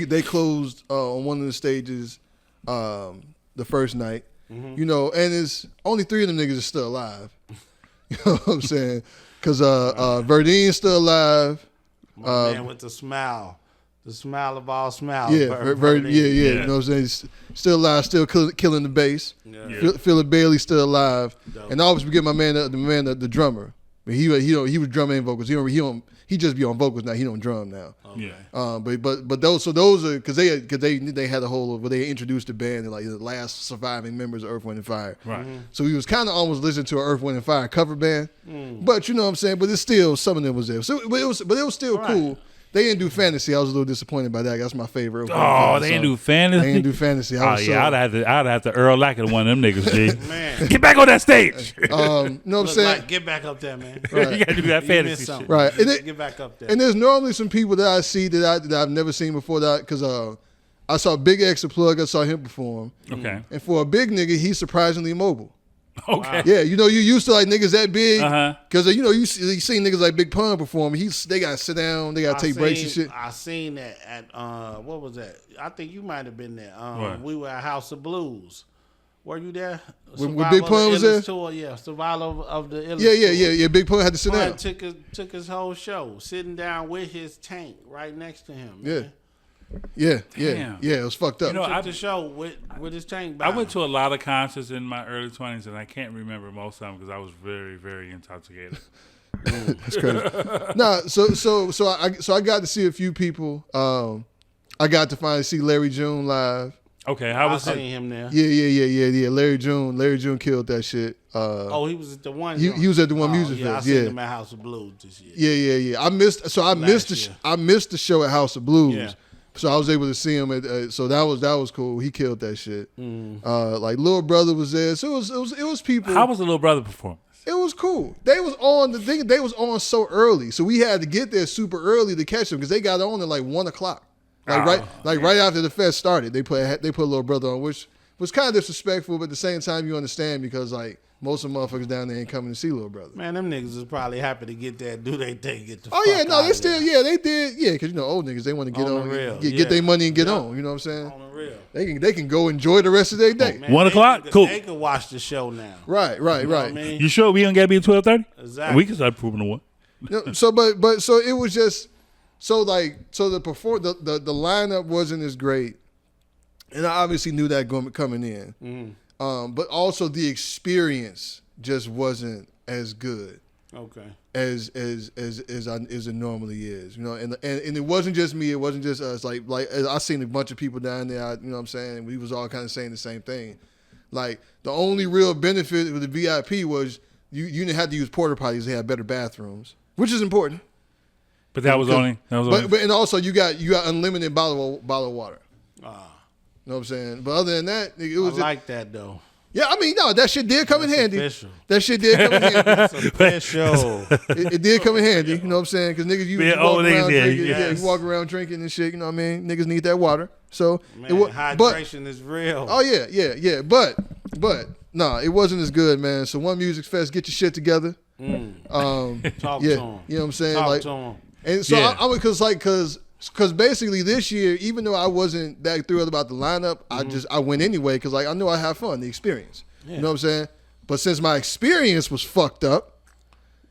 They closed on one of the stages the first night. You know, and it's only 3 of them niggas are still alive. You know what I'm saying? Because Verdine's still alive. My man with the smile. The smile of all smiles. Yeah, Verdine. yeah. You know what I'm saying? He's still alive, still killing the bass. Yeah. Philip Bailey's still alive, Dope. and I always forget my man, the drummer. But he was drumming and vocals. He just be on vocals now. He don't drum now. Okay. But those are because they had a whole where they introduced the band and like the last surviving members of Earth, Wind, and Fire. Right. So he was kind of almost listening to an Earth, Wind, and Fire cover band. But you know what I'm saying. But it's still some of them was there. So but it was still cool. They didn't do Fantasy. I was a little disappointed by that. That's my favorite. Oh, they didn't do Fantasy? They didn't do Fantasy. Oh, yeah. I'd have to Earl Lackett one of them niggas, G. Man. Get back on that stage. You know what I'm Look, saying? like, get back up there, man. You got to do that You fantasy missed shit. something. Right. And Get back up there. And there's normally some people that I see that I've never seen before because I saw Big X the Plug. I saw him perform. Okay. And for a big nigga, he's surprisingly mobile. Okay. Yeah, you know, you used to like niggas that big Uh-huh. because you know you see niggas like Big Pun perform. They gotta sit down, they gotta take breaks and shit. I seen that at what was that? I think you might have been there. What? We were at House of Blues. Were you there? When Survival Big of Pun the was there? Illest Tour, yeah. Survival of the Illest Yeah. Big Pun had to sit Pun down. took his whole show, sitting down with his tank right next to him. Yeah. Man. Yeah. Damn. It was fucked up. You know, Took the show with his tank. I By went to a lot of concerts in my early 20s, and I can't remember most of them because I was very, very intoxicated. That's crazy. Nah, so I got to see a few people. I got to finally see Larry June live. Okay, how was I it? seen him there. Yeah. Larry June killed that shit. He was at the one. He was at the One Music I Fest. seen Yeah. him at House of Blues this year. Yeah. I missed the show at House of Blues. Yeah. So I was able to see him at. So that was cool. He killed that shit. Mm. Like Little Brother was there. So it was people. How was the Little Brother performance? It was cool. They was on the thing. They was on so early, so we had to get there super early to catch them because they got on at like 1 o'clock. Right after the fest started, they put Little Brother on, which was kind of disrespectful, but at the same time you understand because like most of the motherfuckers down there ain't coming to see Little Brother. Man, them niggas is probably happy to get there, do they thing, get the Oh fuck yeah, no, out they of still, there. they did, because old niggas they want to get On the on, real, get their money and get Yeah. on. You know what I'm saying? On the real. They can go enjoy the rest of their day. Man, 1 they o'clock? can- Cool. They can watch the show now. Right. You know what I mean? You sure we don't gotta be at 12:30? Exactly. We can start proving the one. No, so it was just so the lineup wasn't as great, and I obviously knew that coming in. Mm-hmm. But also the experience just wasn't as good Okay. as it normally is, you know. And it wasn't just me. It wasn't just us. Like I seen a bunch of people down there. You know what I'm saying? We was all kind of saying the same thing. Like the only real benefit with the VIP was you didn't have to use porta potties. They had better bathrooms, which is important. But that was only. But and also you got unlimited bottle of water. Ah, You know what I'm saying? But other than that, it I was like that though. yeah. I mean, no, that shit did come in That's handy. official. That shit did come in handy. That's official. It did come in handy. You know what I'm saying? Because niggas you Yeah, walk old niggas, around yeah, drinking, yes. you walk around drinking and shit. You know what I mean? Niggas need that water. So Man, but hydration is real. oh yeah. But no, it wasn't as good, man. So One Music Fest, get your shit together. Talk Yeah, to him. you know what I'm saying? Talk Like, to him. and so Yeah. I would because basically this year, even though I wasn't that thrilled about the lineup, I went anyway because like I knew I'd have fun, the experience. Yeah. You know what I'm saying? But since my experience was fucked up,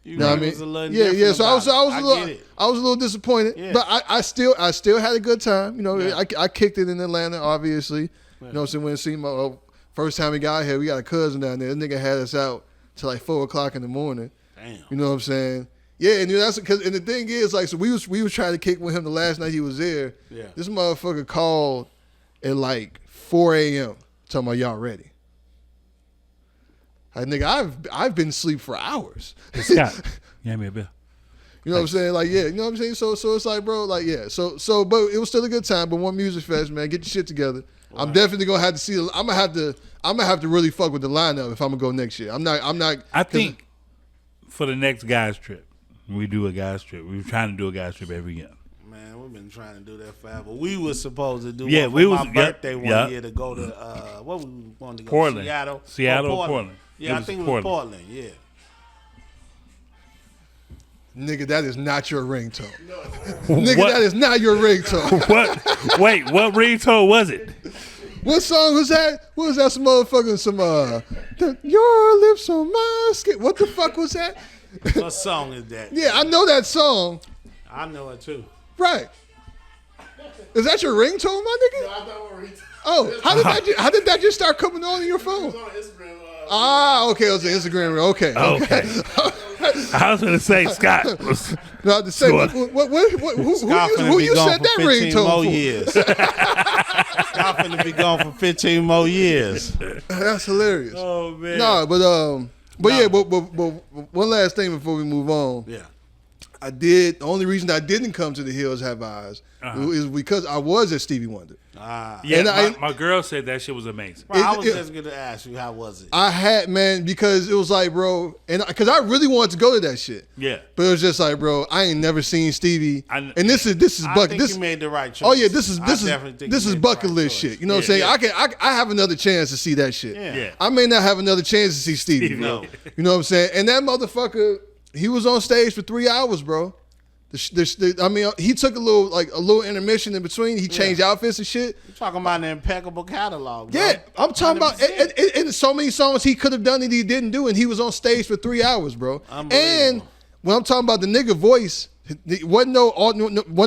You know what I mean? was a little Yeah. different So I was about it. a get it. little disappointed, Yeah. but I still had a good time. You know, Yeah. I kicked it in Atlanta, obviously. You know what I'm saying? When I seen my first time we got here, we got a cousin down there. That nigga had us out till like 4 o'clock in the morning. Damn. You know what I'm saying? Yeah, and that's because and the thing is like so we was trying to kick with him the last night he was there. Yeah. This motherfucker called at like 4 a.m. talking about y'all ready. Like nigga, I've been asleep for hours. Hey, Scott, give me a bill. You know what I'm saying? Like, yeah, you know what I'm saying? So it's like, bro, like, yeah. So but it was still a good time. But One Music Fest, man, get your shit together. Right. I'm definitely gonna have to see. I'm gonna have to really fuck with the lineup if I'm gonna go next year. I'm not. I think for the next guys trip, we do a guys trip. We were trying to do a guys trip every year. Man, we've been trying to do that forever. We were supposed to do Yeah, one we for was- my birthday yep, one yep. year to go to what we wanted to go Portland. to Seattle or Portland. Yeah, It I was think it was Portland. Portland. Yeah. nigga, that is not your ringtone. Nigga, What? that is not your ringtone. What? Wait, what ringtone was it? What song was that? What was that? Some motherfucking your lips on my skin. What the fuck was that? What song is that? Yeah, I know that song. I know it too. Right. Is that your ringtone, my nigga? I thought we were Oh, how did that just start coming on in your phone? on Instagram. Okay, it was an Instagram. Okay. I was gonna say Scott was. No, to say, Sure. who you said that ringtone more for? years. Scott finna be gone for 15 more years. That's hilarious. Oh man. No, but yeah, but one last thing before we move on. Yeah. The only reason I didn't come to the Hills Have Eyes is because I was at Stevie Wonder. Yeah, And my girl said that shit was amazing. Bro, I was It- just gonna ask you, how was it? I had, man, because it was like, bro, and because I really wanted to go to that shit. Yeah. But it was just like, bro, I ain't never seen Stevie. And this is I bucket. think This you made the right choice. Oh yeah, this is I definitely think you made the bucket right list choice. shit. You know what I'm Yeah, saying? yeah. I have another chance to see that shit. Yeah. Yeah. I may not have another chance to see Stevie, Stevie, bro. no. You know what I'm saying? And that motherfucker, he was on stage for 3 hours, bro. I mean, he took a little intermission in between. He changed outfits and shit. I'm talking about an impeccable catalog. Bro. Yeah, I'm talking about 100%. and so many songs he could have done that he didn't do, and he was on stage for 3 hours, bro. And Unbelievable. when I'm talking about the nigga voice, wasn't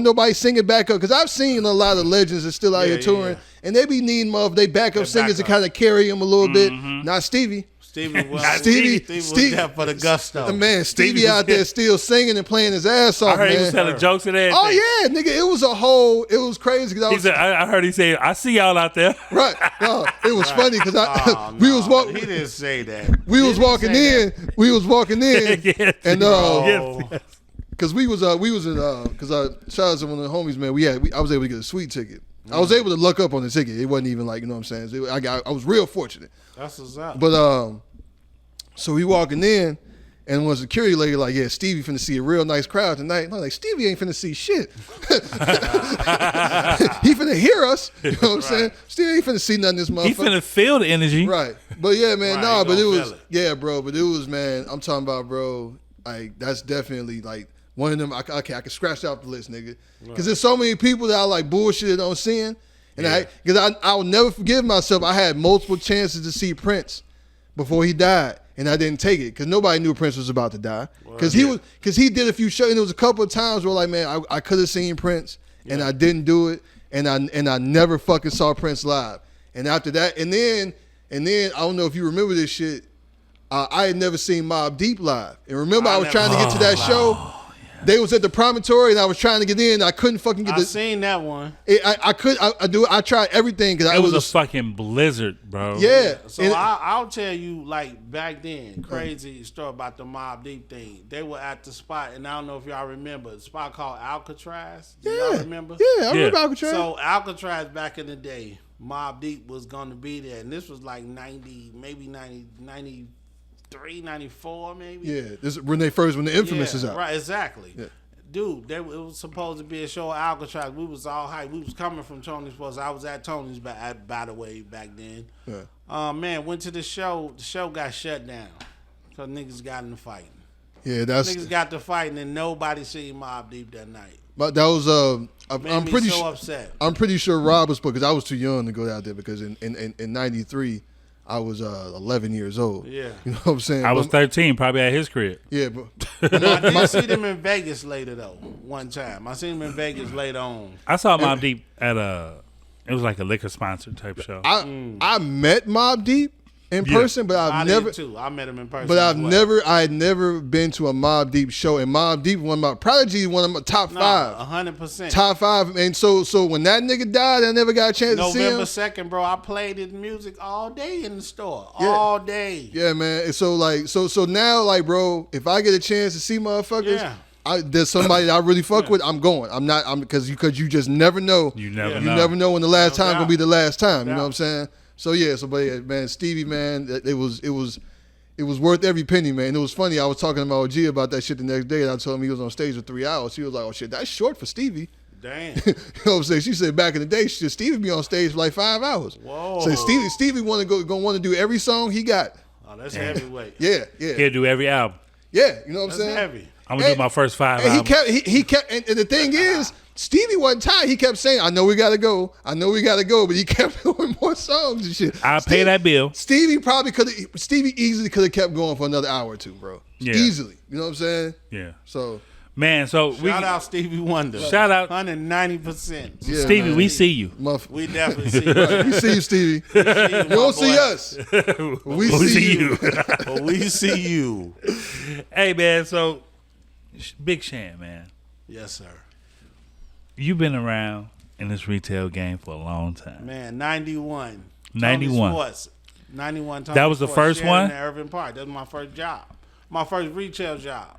nobody singing back up, because I've seen a lot of legends that's still out here touring, and they be needing they backup singers to backup. kind of carry them a little bit. Not Stevie. Stevie was there for the gusto. Man, Stevie out there still singing and playing his ass off, I heard man. he was telling jokes and everything. Oh yeah, nigga, it was crazy. Cause I heard he say, "I see y'all out there." Right. No, it was funny because we was walking. He didn't say that. We was walking in. We was walking in, Yes. and Yes. because we was in because shout out to one of the homies, man. I was able to get a sweet ticket. I was able to luck up on the ticket. It wasn't even like, you know what I'm saying. I was real fortunate. That's what's up. But so we walking in, and one security lady like, yeah, Stevie finna see a real nice crowd tonight. And I'm like, Stevie ain't finna see shit. He finna hear us. You know what I'm saying? Stevie ain't finna see nothing this motherfucker. He finna feel the energy. Right. But yeah, man, Right, but it was feel it. yeah, bro. But it was, man. I'm talking about, bro. Like that's definitely like one of them. I could scratch out the list, nigga. Because there's so many people that I like bullshit on seeing, and because I will never forgive myself. I had multiple chances to see Prince before he died, and I didn't take it because nobody knew Prince was about to die. Because he did a few shows, and there was a couple of times where like, man, I could have seen Prince, and I didn't do it, and I never fucking saw Prince live. And after that, and then I don't know if you remember this shit. I had never seen Mobb Deep live, and remember I was trying to get to that show. They was at the promontory, and I was trying to get in. I couldn't fucking get. I seen that one. I tried everything because It was a fucking blizzard, bro. Yeah. So I'll tell you, like back then, crazy story about the Mobb Deep thing. They were at the spot, and I don't know if y'all remember, a spot called Alcatraz. Do y'all remember? Yeah, I remember Alcatraz. So Alcatraz back in the day, Mobb Deep was gonna be there, and this was like 90, maybe 93, 94, maybe. Yeah, this is when the Infamous is out. Right, exactly. Yeah. Dude, it was supposed to be a show at Alcatraz. We was all hyped. We was coming from Tony's Sports. I was at Tony's, by the way, back then. Yeah. Man, went to the show. The show got shut down because niggas got in the fighting. Yeah, Niggas got to fighting, and nobody seen Mobb Deep that night. But that was I'm Made pretty me so sure. upset. I'm pretty sure Rob was because I was too young to go out there because in '93 I was 11 years old. Yeah. You know what I'm saying? I was 13, probably at his crib. Yeah, but I did see them in Vegas later though. One time, I seen them in Vegas later on. I saw Mobb Deep at it was like a liquor sponsor type show. I met Mobb Deep in person, but I did too. I met him in person. But as well. I had never been to a Mobb Deep show, and Mobb Deep one of my top five. 100%. Top five, and so when that nigga died, I never got a chance to see him. November 2nd, bro. I played his music all day in the store, all day. Yeah, man. And so now, like, bro, if I get a chance to see motherfuckers, there's somebody that I really fuck with, I'm going. I'm because you just never know. You never know. You never know when the last time gonna be the last time. No You know what I'm saying? So yeah, man, Stevie, man, it was worth every penny, man. It was funny. I was talking to my OG about that shit the next day, and I told him he was on stage for 3 hours. He was like, "Oh shit, that's short for Stevie." Damn. You know what I'm saying? She said back in the day, Stevie be on stage for like 5 hours. Whoa. So Stevie want to do every song he got. Oh, that's heavyweight. Yeah. He'll do every album. Yeah, you know what I'm That's saying? heavy. I'm gonna do my first 5 And albums. he kept, and the thing is, Stevie wasn't tired. He kept saying, "I know we gotta go. I know we gotta go," but he kept doing more songs and shit. I'll pay that bill. Stevie easily could have kept going for another hour or two, bro. Yeah. Easily. You know what I'm saying? Yeah. So Man, so Shout out Stevie Wonder. Shout out 190%. yeah, Stevie, man. we see you. We definitely see you. We see you, Stevie. You don't see us. We see you. But we see you. Hey man, so Big Shan, man. Yes, sir. You've been around in this retail game for a long time. Man, 91. 91. Tony Sports. 91 Tony That was the Sports, first Shannon one? in Irving Park. That was my first job. My first retail job.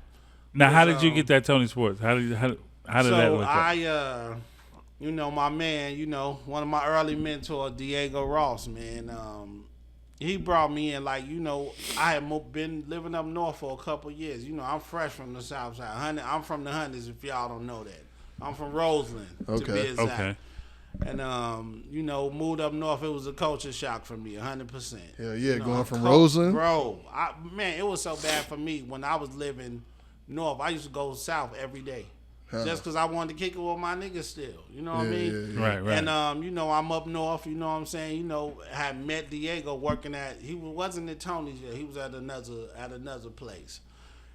Now, how did you get that Tony Sports? How did that look like? My man, one of my early mentors, Diego Ross, man, he brought me in, like, I had been living up north for a couple years. I'm fresh from the south side. I'm from the Hunters, if y'all don't know that. I'm from Roseland, to be exact. Okay. And, moved up north. It was a culture shock for me, 100%. Hell yeah, going from Roseland? Bro, it was so bad for me when I was living north. I used to go south every day. Just because I wanted to kick it with my niggas still. You know what I mean? Yeah. Right. And, I'm up north, you know what I'm saying? Had met Diego working he wasn't at Tony's yet. He was at another place.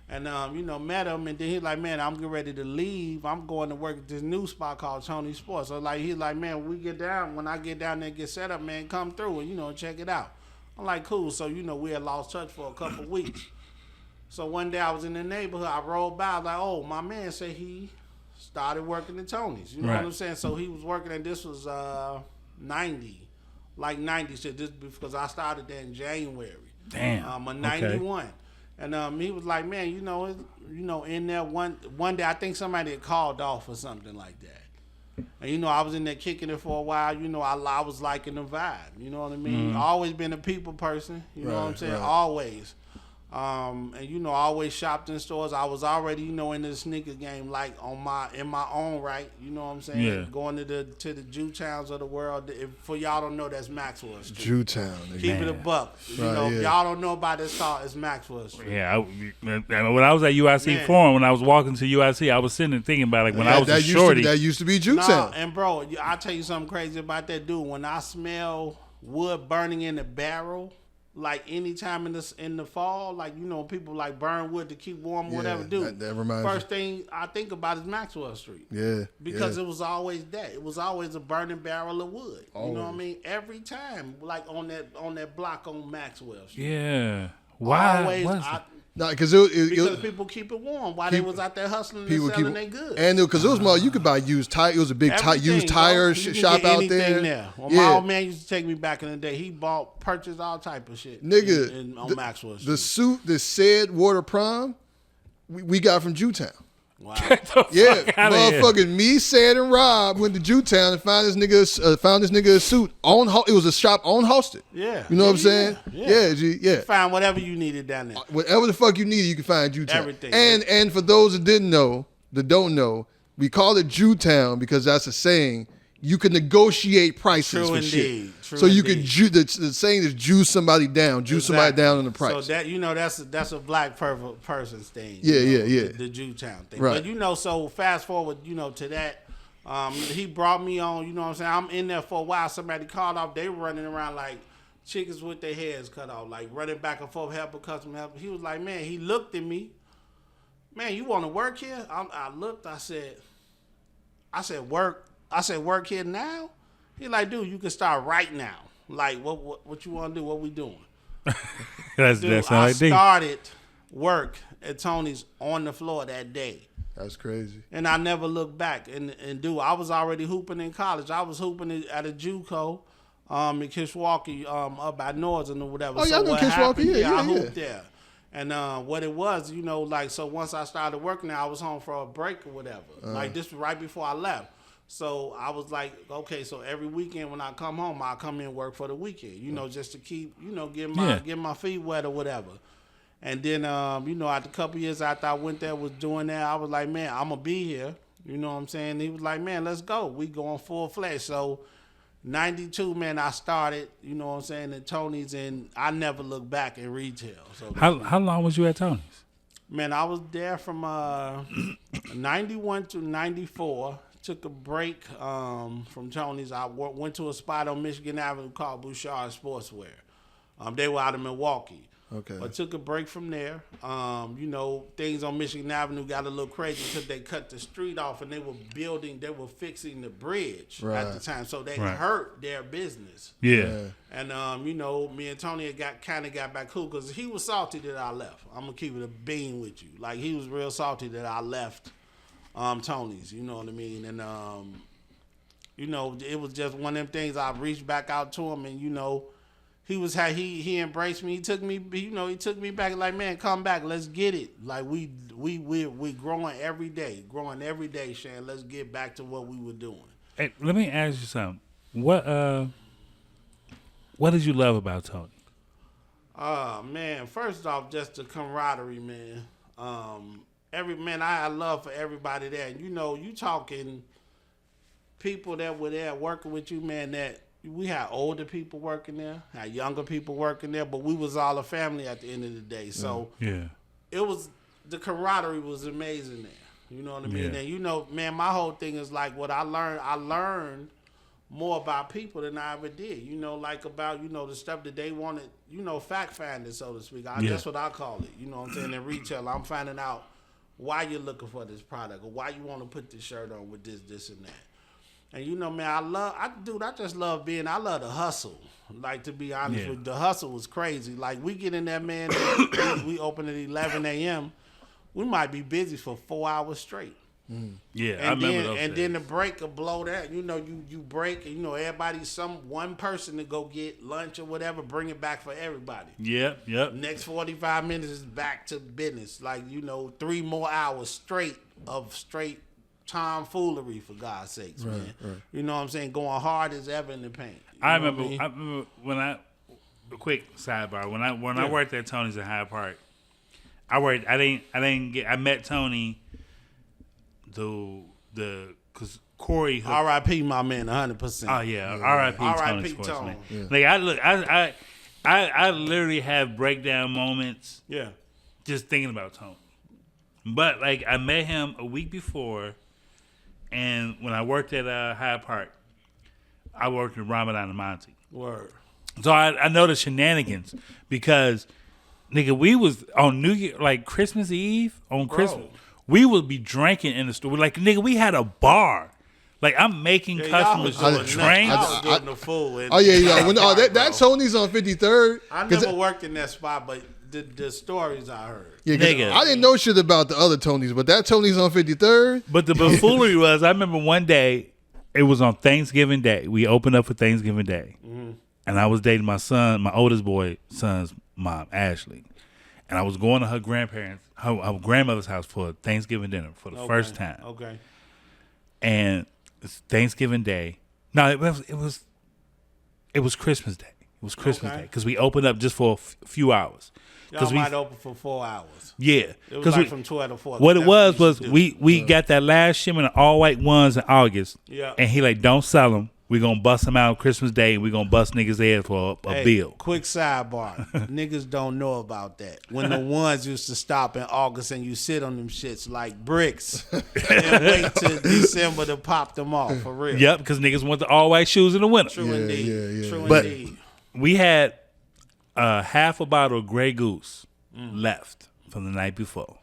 And, met him, and then he's like, man, I'm getting ready to leave. I'm going to work at this new spot called Tony Sports. So, he's like, man, when I get down there and get set up, man, come through and, check it out. I'm like, cool. So, we had lost touch for a couple weeks. So one day I was in the neighborhood. I rolled by. I was like, oh, my man said he started working at Tony's. You know what I'm saying? So he was working, and this was 90. Like 90 shit. This because I started there in January. Damn. 91. Okay. And he was like, man, in there one day, I think somebody had called off or something like that. And, I was in there kicking it for a while. I was liking the vibe. You know what I mean? Always been a people person. You know what I'm saying? Right. Always. And I always shopped in stores. I was already, in the sneaker game, like in my own right. You know what I'm saying? Yeah. Going to the Jewtowns of the world. If for y'all don't know, that's Maxwell Street. Jewtown. Keep it a buck. If y'all don't know about this car, it's Maxwell Street. Yeah. When I was at UIC Forum, when I was walking to UIC, I was sitting and thinking about when I was a shorty. That used to be Jewtown. Nah, and bro, I'll tell you something crazy about that dude. When I smell wood burning in the barrel. Like anytime in the fall, like people like burn wood to keep warm, whatever. Dude, that reminds first thing I think about is Maxwell Street. Yeah, because it was always that. It was always a burning barrel of wood. Always. You know what I mean? Every time, like on that block on Maxwell Street. Yeah. Why? Always. No, because people keep it warm while they was out there hustling and selling their goods. And because it was more, you could buy used tire. It was a big used tire shop out there. Well, my old man used to take me back in the day. He purchased all type of shit. Nigga, on Maxwell Street. The suit that said Water Prime, we got from Jewtown. Wow. Motherfucking me, Sad, and Rob went to Jewtown and found this nigga a suit on. It was a shop on Halsted. Yeah, you know what I'm saying? Yeah. You find whatever you needed down there. Whatever the fuck you needed, you can find Jewtown. Everything. And for those that don't know, we call it Jewtown because that's a saying. You can negotiate prices for shit. So you could the saying is juice somebody down, somebody down on the price. So that that's a black person's thing. Yeah. The Jewtown thing. Right. But so fast forward, to that. He brought me on. You know what I'm saying? I'm in there for a while. Somebody called off. They were running around like chickens with their heads cut off, like running back and forth, help a customer help. He was like, man. He looked at me. Man, you want to work here? I looked. I said, work. I said, work here now? He like, dude, you can start right now. Like, what you want to do? What we doing? I started work at Tony's on the floor that day. That's crazy. And I never looked back. And I was already hooping in college. I was hooping at a JUCO in Kishwaukee up at Northern or whatever. Oh, yeah, I know Kishwaukee. I hooped there. And what it was, so once I started working there, I was home for a break or whatever. Like, this was right before I left. So I was like, okay, so every weekend when I come home, I'll come in and work for the weekend, just to keep, get my feet wet or whatever. And then, after a couple years after I went there, was doing that, I was like, man, I'm going to be here. You know what I'm saying? He was like, man, let's go. We going full fledged. So 92, man, I started, you know what I'm saying, at Tony's, and I never looked back in retail. So how long was you at Tony's? Man, I was there from 91 to 94. Took a break from Tony's. I went to a spot on Michigan Avenue called Bouchard Sportswear. They were out of Milwaukee. Okay. I took a break from there. Things on Michigan Avenue got a little crazy because they cut the street off and they were fixing the bridge at the time. So they hurt their business. Yeah. And, me and Tony got back cool because he was salty that I left. I'm going to keep it a bean with you. Like, he was real salty that I left Tony's, you know what I mean? And, it was just one of them things. I reached back out to him and, he embraced me. He took me back like, man, come back. Let's get it. Like we growing every day, Shan. Let's get back to what we were doing. Hey, let me ask you something. What did you love about Tony? Man, first off, just the camaraderie, man. I had love for everybody there. And you talking people that were there working with you, man, that we had older people working there, had younger people working there, but we was all a family at the end of the day. So it was, the camaraderie was amazing there. You know what I mean? And man, my whole thing is like what I learned more about people than I ever did. Like about, the stuff that they wanted, fact finding, so to speak. That's what I call it. You know what I'm saying? In retail, I'm finding out why you're looking for this product or why you want to put this shirt on with this and that. And you know, man, I just love I love the hustle. Like, to be honest with you, the hustle was crazy. Like, we get in there, man, we open at 11 a.m. We might be busy for 4 hours straight. Yeah, and I remember those And days. then the break will blow that. You know, you break, and, you know, one person to go get lunch or whatever, bring it back for everybody. Yep. Next 45 minutes is back to business. Like, you know, 3 more hours straight of straight tomfoolery, for God's sakes, man. Right. You know what I'm saying? Going hard as ever in the paint. I remember when a quick sidebar, when I worked at Tony's in Hyde Park, I met Tony because Corey R.I.P. my man 100%. Oh yeah, R.I.P. Tony Sports, man. Yeah. Like I literally have breakdown moments just thinking about Tony. But like I met him a week before, and when I worked at Hyde Park, I worked with Ramadan and Monty. Word. So I know the shenanigans because, nigga, we was on New Year, like Christmas Eve, Christmas, we would be drinking in the store. Like, nigga, we had a bar. Like, I'm making customers drink. I was doing the fool. That Tony's on 53rd. I never worked in that spot, but the stories I heard. Yeah, nigga. I didn't know shit about the other Tonys, but that Tony's on 53rd. But the buffoonery was, I remember one day, it was on Thanksgiving Day. We opened up for Thanksgiving Day. Mm-hmm. And I was dating my oldest son's mom, Ashley. And I was going to her grandmother's house for Thanksgiving dinner for the first time. Okay. And it's Thanksgiving Day. No, it was Christmas Day. It was Christmas Day because we opened up just for a few hours. Y'all might open for 4 hours. Yeah. It was like from 12 to 4. What it was we got that last shipment of all white ones in August. Yeah. And he like, don't sell them. We're going to bust them out on Christmas Day, and we're going to bust niggas' heads for a bill. Quick sidebar. Niggas don't know about that. When the ones used to stop in August and you sit on them shits like bricks and wait till December to pop them off, for real. Yep, because niggas want the all-white shoes in the winter. True indeed. Yeah. True but indeed. We had half a bottle of Grey Goose left from the night before.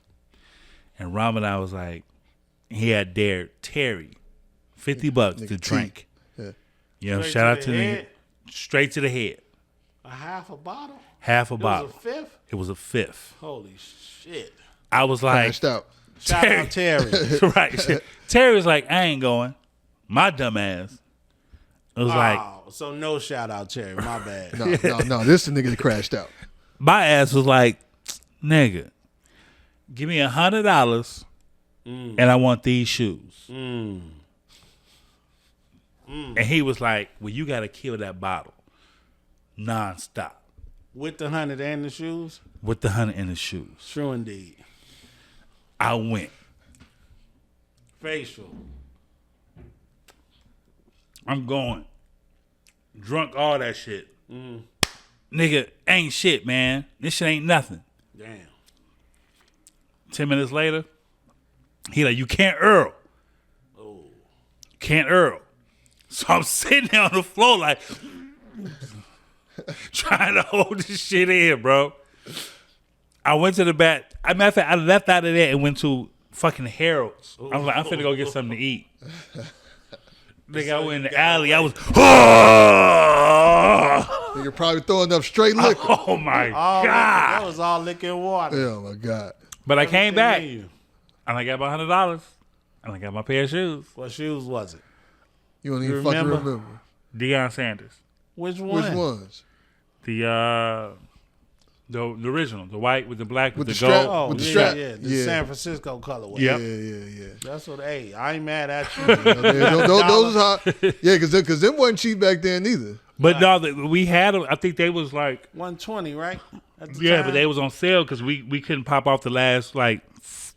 And Ramadan was like, he had dared Terry $50 to drink. You know, shout out to the nigga. Straight to the head. A half a bottle? Half a bottle. It was a fifth? It was a fifth. Holy shit. I was like, out. Shout out Terry. Right. Terry was like, I ain't going. My dumb ass. It was like. So no shout out Terry. My bad. No. This is the nigga that crashed out. My ass was like, nigga, give me $100 and I want these shoes. And he was like, well, you got to kill that bottle nonstop. With the 100 and the shoes? With the 100 and the shoes. True indeed. I went. Facial. I'm going. Drunk all that shit. Nigga, ain't shit, man. This shit ain't nothing. Damn. 10 minutes later, he like, you can't Earl. Oh. Can't Earl. So I'm sitting there on the floor like trying to hold this shit in, bro. I went to the back. Matter of fact, I left out of there and went to fucking Harold's. I was like, I'm finna go get something to eat. Nigga, I went in the alley. I was, You're probably throwing up straight liquor. oh my God. That was all liquor and water. Oh my God. But I came back and I got my $100 and I got my pair of shoes. What shoes was it? You don't even fucking remember. Deion Sanders. Which one? Which ones? The original, the white with the black with the strap. gold. With the strap. Yeah. The San Francisco colorway. Yep. Yeah. That's what. Hey, I ain't mad at you. Those are how. Yeah, because them wasn't cheap back then either. But no, we had them. I think they was like 120, right? Yeah, but they was on sale because we couldn't pop off the last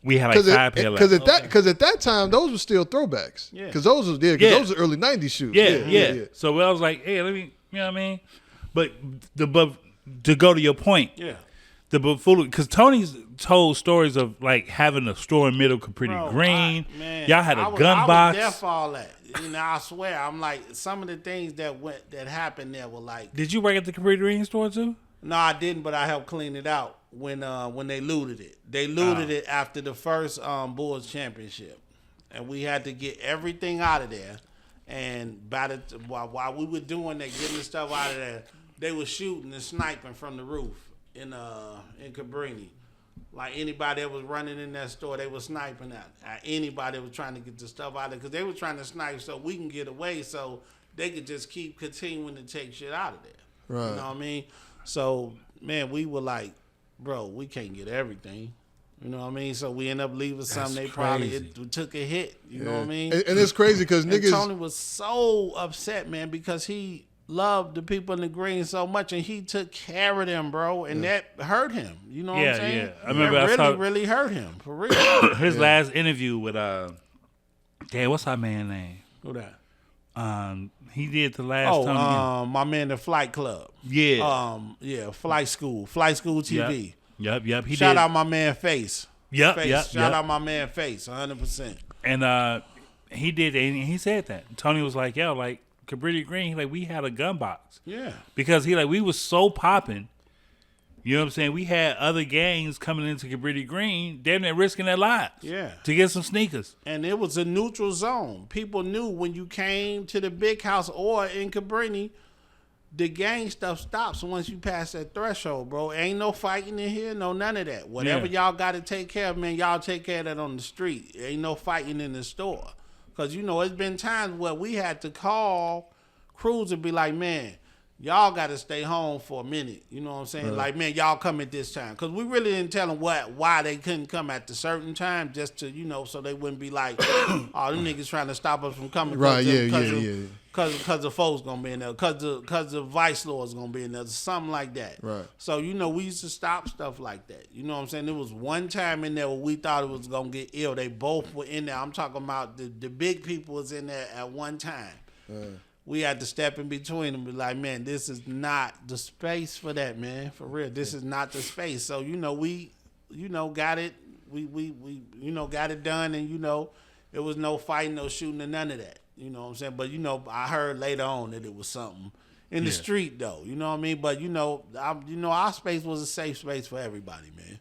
we had like 5 pair left. Because at that time those were still throwbacks. Yeah. Because those was those are early '90s shoes. Yeah. So I was like, hey, let me, you know what I mean? But to go to your point, the buffoonery, because Tony's told stories of like having a store in Middle Capri Green. Y'all had a gun box. I was there for all that. You know, I swear, I'm like, some of the things that happened there were like. Did you work at the Capri Green store too? No, I didn't, but I helped clean it out when they looted it. They looted it after the first Bulls championship, and we had to get everything out of there. And while we were doing that, getting the stuff out of there, they were shooting and sniping from the roof in Cabrini. Like anybody that was running in that store, they were sniping at anybody that was trying to get the stuff out of there, because they were trying to snipe so we can get away, so they could just keep continuing to take shit out of there. Right. You know what I mean? So, man, we were like, bro, we can't get everything. You know what I mean? So we end up leaving something. They probably took a hit. You know what I mean? And it's crazy because niggas. Tony was so upset, man, because he loved the people in the green so much, and he took care of them, bro, and that hurt him. You know what I'm saying? Yeah, I remember that really hurt him for real. His last interview with what's our man name? Who that? He did the last time. My man, the Flight Club. Yeah. Flight School TV. Yep. He Shout did. out my man Face. Yep. Shout out my man Face, 100%. And he did, and he said that. Tony was like, yo, like, Cabrini Green, like, we had a gun box. Yeah. Because we was so popping. You know what I'm saying? We had other gangs coming into Cabrini Green, damn near risking their lives. Yeah. To get some sneakers. And it was a neutral zone. People knew when you came to the big house or in Cabrini, the gang stuff stops once you pass that threshold, bro. Ain't no fighting in here, no none of that. Whatever y'all got to take care of, man, y'all take care of that on the street. Ain't no fighting in the store. Because, you know, it's been times where we had to call crews and be like, man, y'all got to stay home for a minute. You know what I'm saying? Right. Like, man, y'all come at this time. Because we really didn't tell them why they couldn't come at the certain time, just to, you know, so they wouldn't be like, oh, them niggas trying to stop us from coming. Right, Because the folks going to be in there. Because the vice lord's going to be in there. Something like that. Right. So, you know, we used to stop stuff like that. You know what I'm saying? There was one time in there where we thought it was going to get ill. They both were in there. I'm talking about the big people was in there at one time. We had to step in between them and be like, man, this is not the space for that, man. For real. This is not the space. So, you know, we, you know, got it. We you know, got it done, and, you know, it was no fighting, no shooting, and none of that. You know what I'm saying? But, you know, I heard later on that it was something in the street, though. You know what I mean? But, you know, our space was a safe space for everybody, man.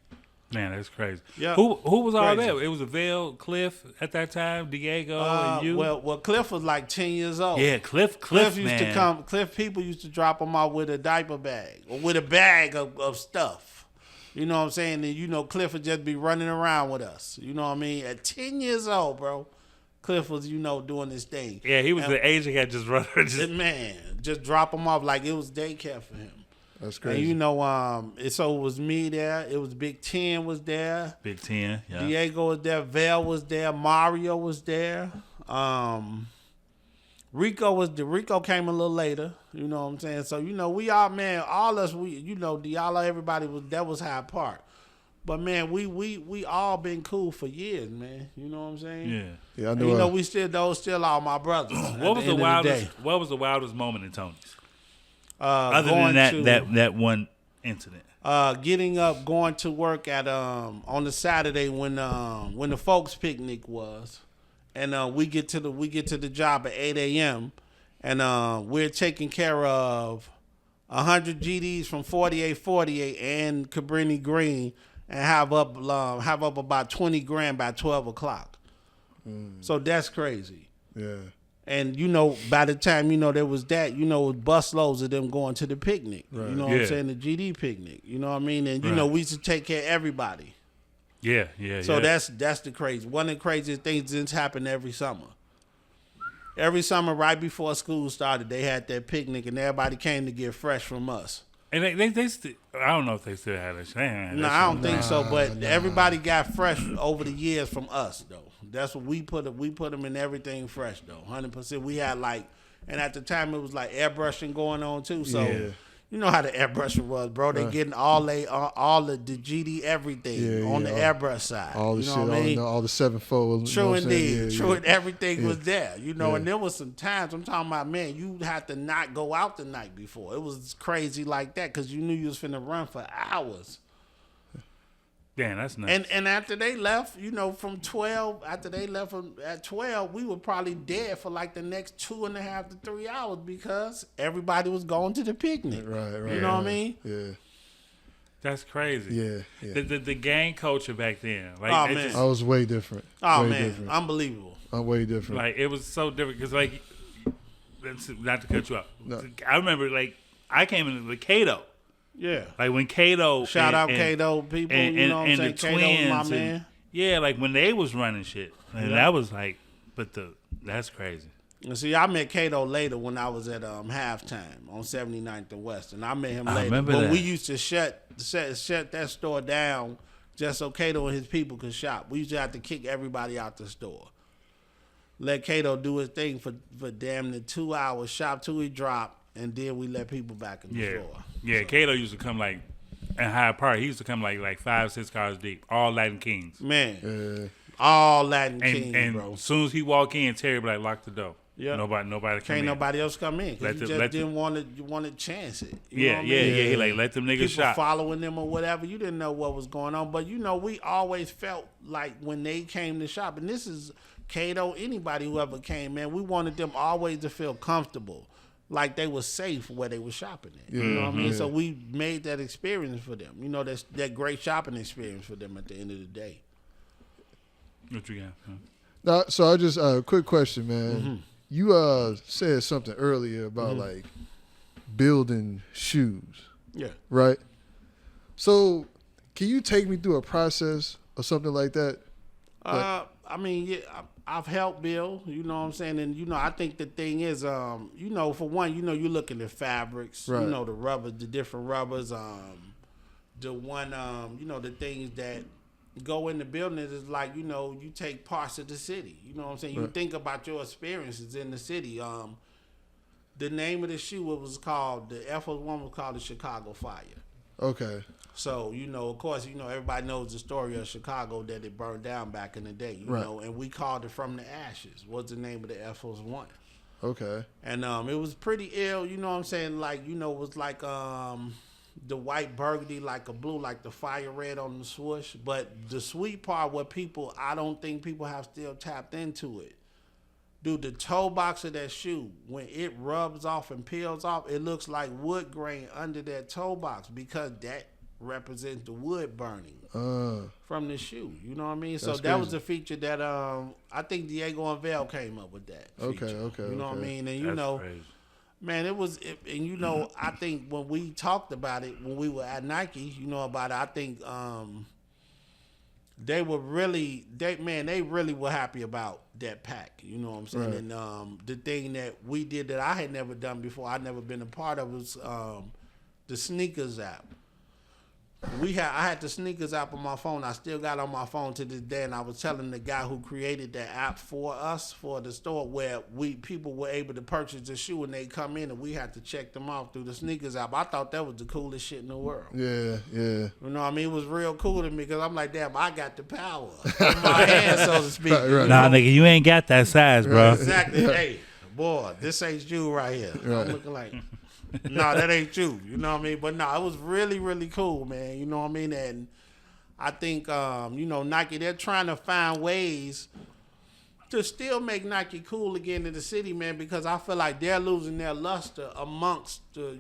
Man, that's crazy. Yep. Who was all there? It was Vell, Cliff at that time, Diego, and you? Well, Cliff was like 10 years old. Yeah, Cliff used man. to come. Cliff people used to drop him out with a diaper bag or with a bag of stuff. You know what I'm saying? And, you know, Cliff would just be running around with us. You know what I mean? At 10 years old, bro. Cliff was, you know, doing this thing. Yeah, he was the Asian guy just running. Just drop him off like it was daycare for him. That's crazy. And, you know, so it was me there. It was Big Ten was there. Big Ten, yeah. Diego was there. Vell was there. Mario was there. Rico came a little later. You know what I'm saying? So, you know, we all, man, all us, you know, Diallo, everybody that was Hyde Park. But, man, we all been cool for years, man. You know what I'm saying? Yeah, I know. And, you know, we still all my brothers. What was the wildest moment in Tony's? Other than that one incident. Getting up, going to work at on the Saturday when the folks picnic was, and we get to the job at 8 a.m. and we're taking care of 100 GDs from 4848 and Cabrini Green, and have up about 20 grand by 12 o'clock. So that's crazy. Yeah. And, you know, by the time, you know, there was that, you know, busloads of them going to the picnic. Right. You know what I'm saying? The GD picnic. You know what I mean? And, you know, we used to take care of everybody. Yeah. So that's the crazy. One of the craziest things that's happened every summer. Every summer, right before school started, they had that picnic, and everybody came to get fresh from us. And they still, I don't know if they still have that. No, I don't think so. But everybody got fresh over the years from us, though. That's what we put them in everything fresh, though. 100%. We had and at the time it was like airbrushing going on too. So you know how the airbrushing was, bro. They getting all the GD everything on the airbrush side. All the you know shit, what I mean? all the 7-fold. True indeed. Everything was there. You know, and there was some times I'm talking about, man, you had to not go out the night before. It was crazy like that because you knew you was finna run for hours. Damn, that's nice. And after they left, you know, from 12, at 12, we were probably dead for like the next 2.5 to 3 hours because everybody was going to the picnic. Right. You know what I mean? Yeah. That's crazy. Yeah. The gang culture back then. Like, I was way different. Oh, man. Unbelievable. I'm way different. Like, it was so different because, like, not to cut you off. No. I remember like I came into the Kato. Yeah. Like when Kato Shout out Kato people, you know what I'm saying? the Kato's twins my man. Yeah, like when they was running shit. And that was like that's crazy. And see, I met Kato later when I was at halftime on 79th and West, and I met him later. remember but that. we used to shut that store down just so Kato and his people could shop. We used to have to kick everybody out the store. Let Kato do his thing for damn near 2 hours, shop till he dropped, and then we let people back in the store. Yeah, Kato used to come like in Hyde Park. He used to come like 5-6 cars deep, all Latin Kings. Man, all Latin Kings, and bro. as soon as he walk in, Terry be like, lock the door. Yeah. Nobody come Can't in. nobody else come in because you just didn't want to chance it. You know what I mean? He like let them niggas People shop. following them or whatever. You didn't know what was going on, but we always felt like when they came to shop, and this is Kato, anybody who ever came, man, we wanted them always to feel comfortable, like they were safe where they were shopping at. You know what I mean? So we made that experience for them. You know, that great shopping experience for them at the end of the day. What you got? Now, so I just quick question, man. You said something earlier about like building shoes, Yeah. right? So can you take me through a process or something like that? I mean, yeah, I've helped build, you know what I'm saying? And, I think the thing is, for one, you're looking at fabrics, Right. the rubbers, the different rubbers, the one, the things that go in the building is like, you take parts of the city, you know what I'm saying? You Right. think about your experiences in the city. The name of the shoe, it was called, the Air Force One was called the Chicago Fire. Okay. So, of course, everybody knows the story of Chicago that it burned down back in the day, Right. and we called it From the Ashes, was the name of the Air Force One. Okay. And it was pretty ill, you know what I'm saying? Like, it was like the white burgundy, like a blue, like the fire red on the swoosh. But the sweet part where I don't think people have still tapped into it. Dude, the toe box of that shoe, when it rubs off and peels off, it looks like wood grain under that toe box because that represents the wood burning from the shoe. You know what I mean? So that was a feature that I think Diego and Vel came up with that feature. Okay. You know what I mean? And That's crazy. man, I think when we talked about it when we were at Nike, about it, I think they really were happy about that pack. You know what I'm saying? Right. And the thing that we did that I had never done before, I'd never been a part of, was the sneakers app. I had the sneakers app on my phone. I still got it on my phone to this day, and I was telling the guy who created that app for us, for the store, where people were able to purchase the shoe and they come in and we had to check them off through the sneakers app. I thought that was the coolest shit in the world. Yeah. You know what I mean? It was real cool to me because I'm like, damn, I got the power in my hand, so to speak. Right. Nah, nigga, you ain't got that size, bro. Exactly. Hey, boy, this ain't you right here. Right. I'm looking like, no, that ain't you. You know what I mean? But no, it was really, really cool, man. You know what I mean? And I think, Nike, they're trying to find ways to still make Nike cool again in the city, man, because I feel like they're losing their luster amongst the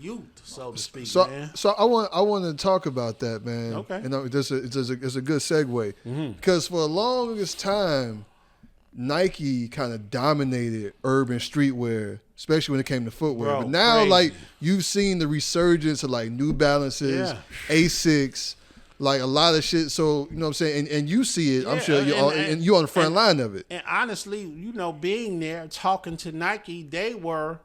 youth, so to speak, man. So I want to talk about that, man. Okay. And it's a good segue because for the longest time, Nike kind of dominated urban streetwear, especially when it came to footwear. Bro, but now, crazy. like, you've seen the resurgence of like New Balances, Asics, like a lot of shit. So you know what I'm saying, and you see it. I'm sure you're on the front line of it. And honestly, being there, talking to Nike, they were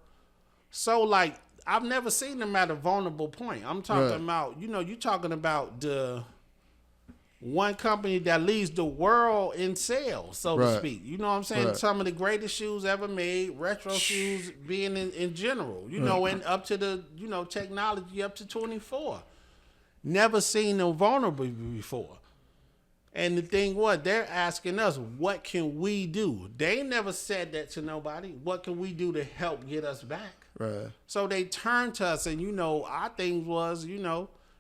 so like I've never seen them at a vulnerable point. I'm talking about, you're talking about the one company that leads the world in sales, so to speak. You know what I'm saying? Right. Some of the greatest shoes ever made, retro shoes being in general, and up to the, technology up to 24. Never seen them vulnerable before. And the thing was, they're asking us, what can we do? They never said that to nobody. What can we do to help get us back? Right. So they turned to us, and, our thing was,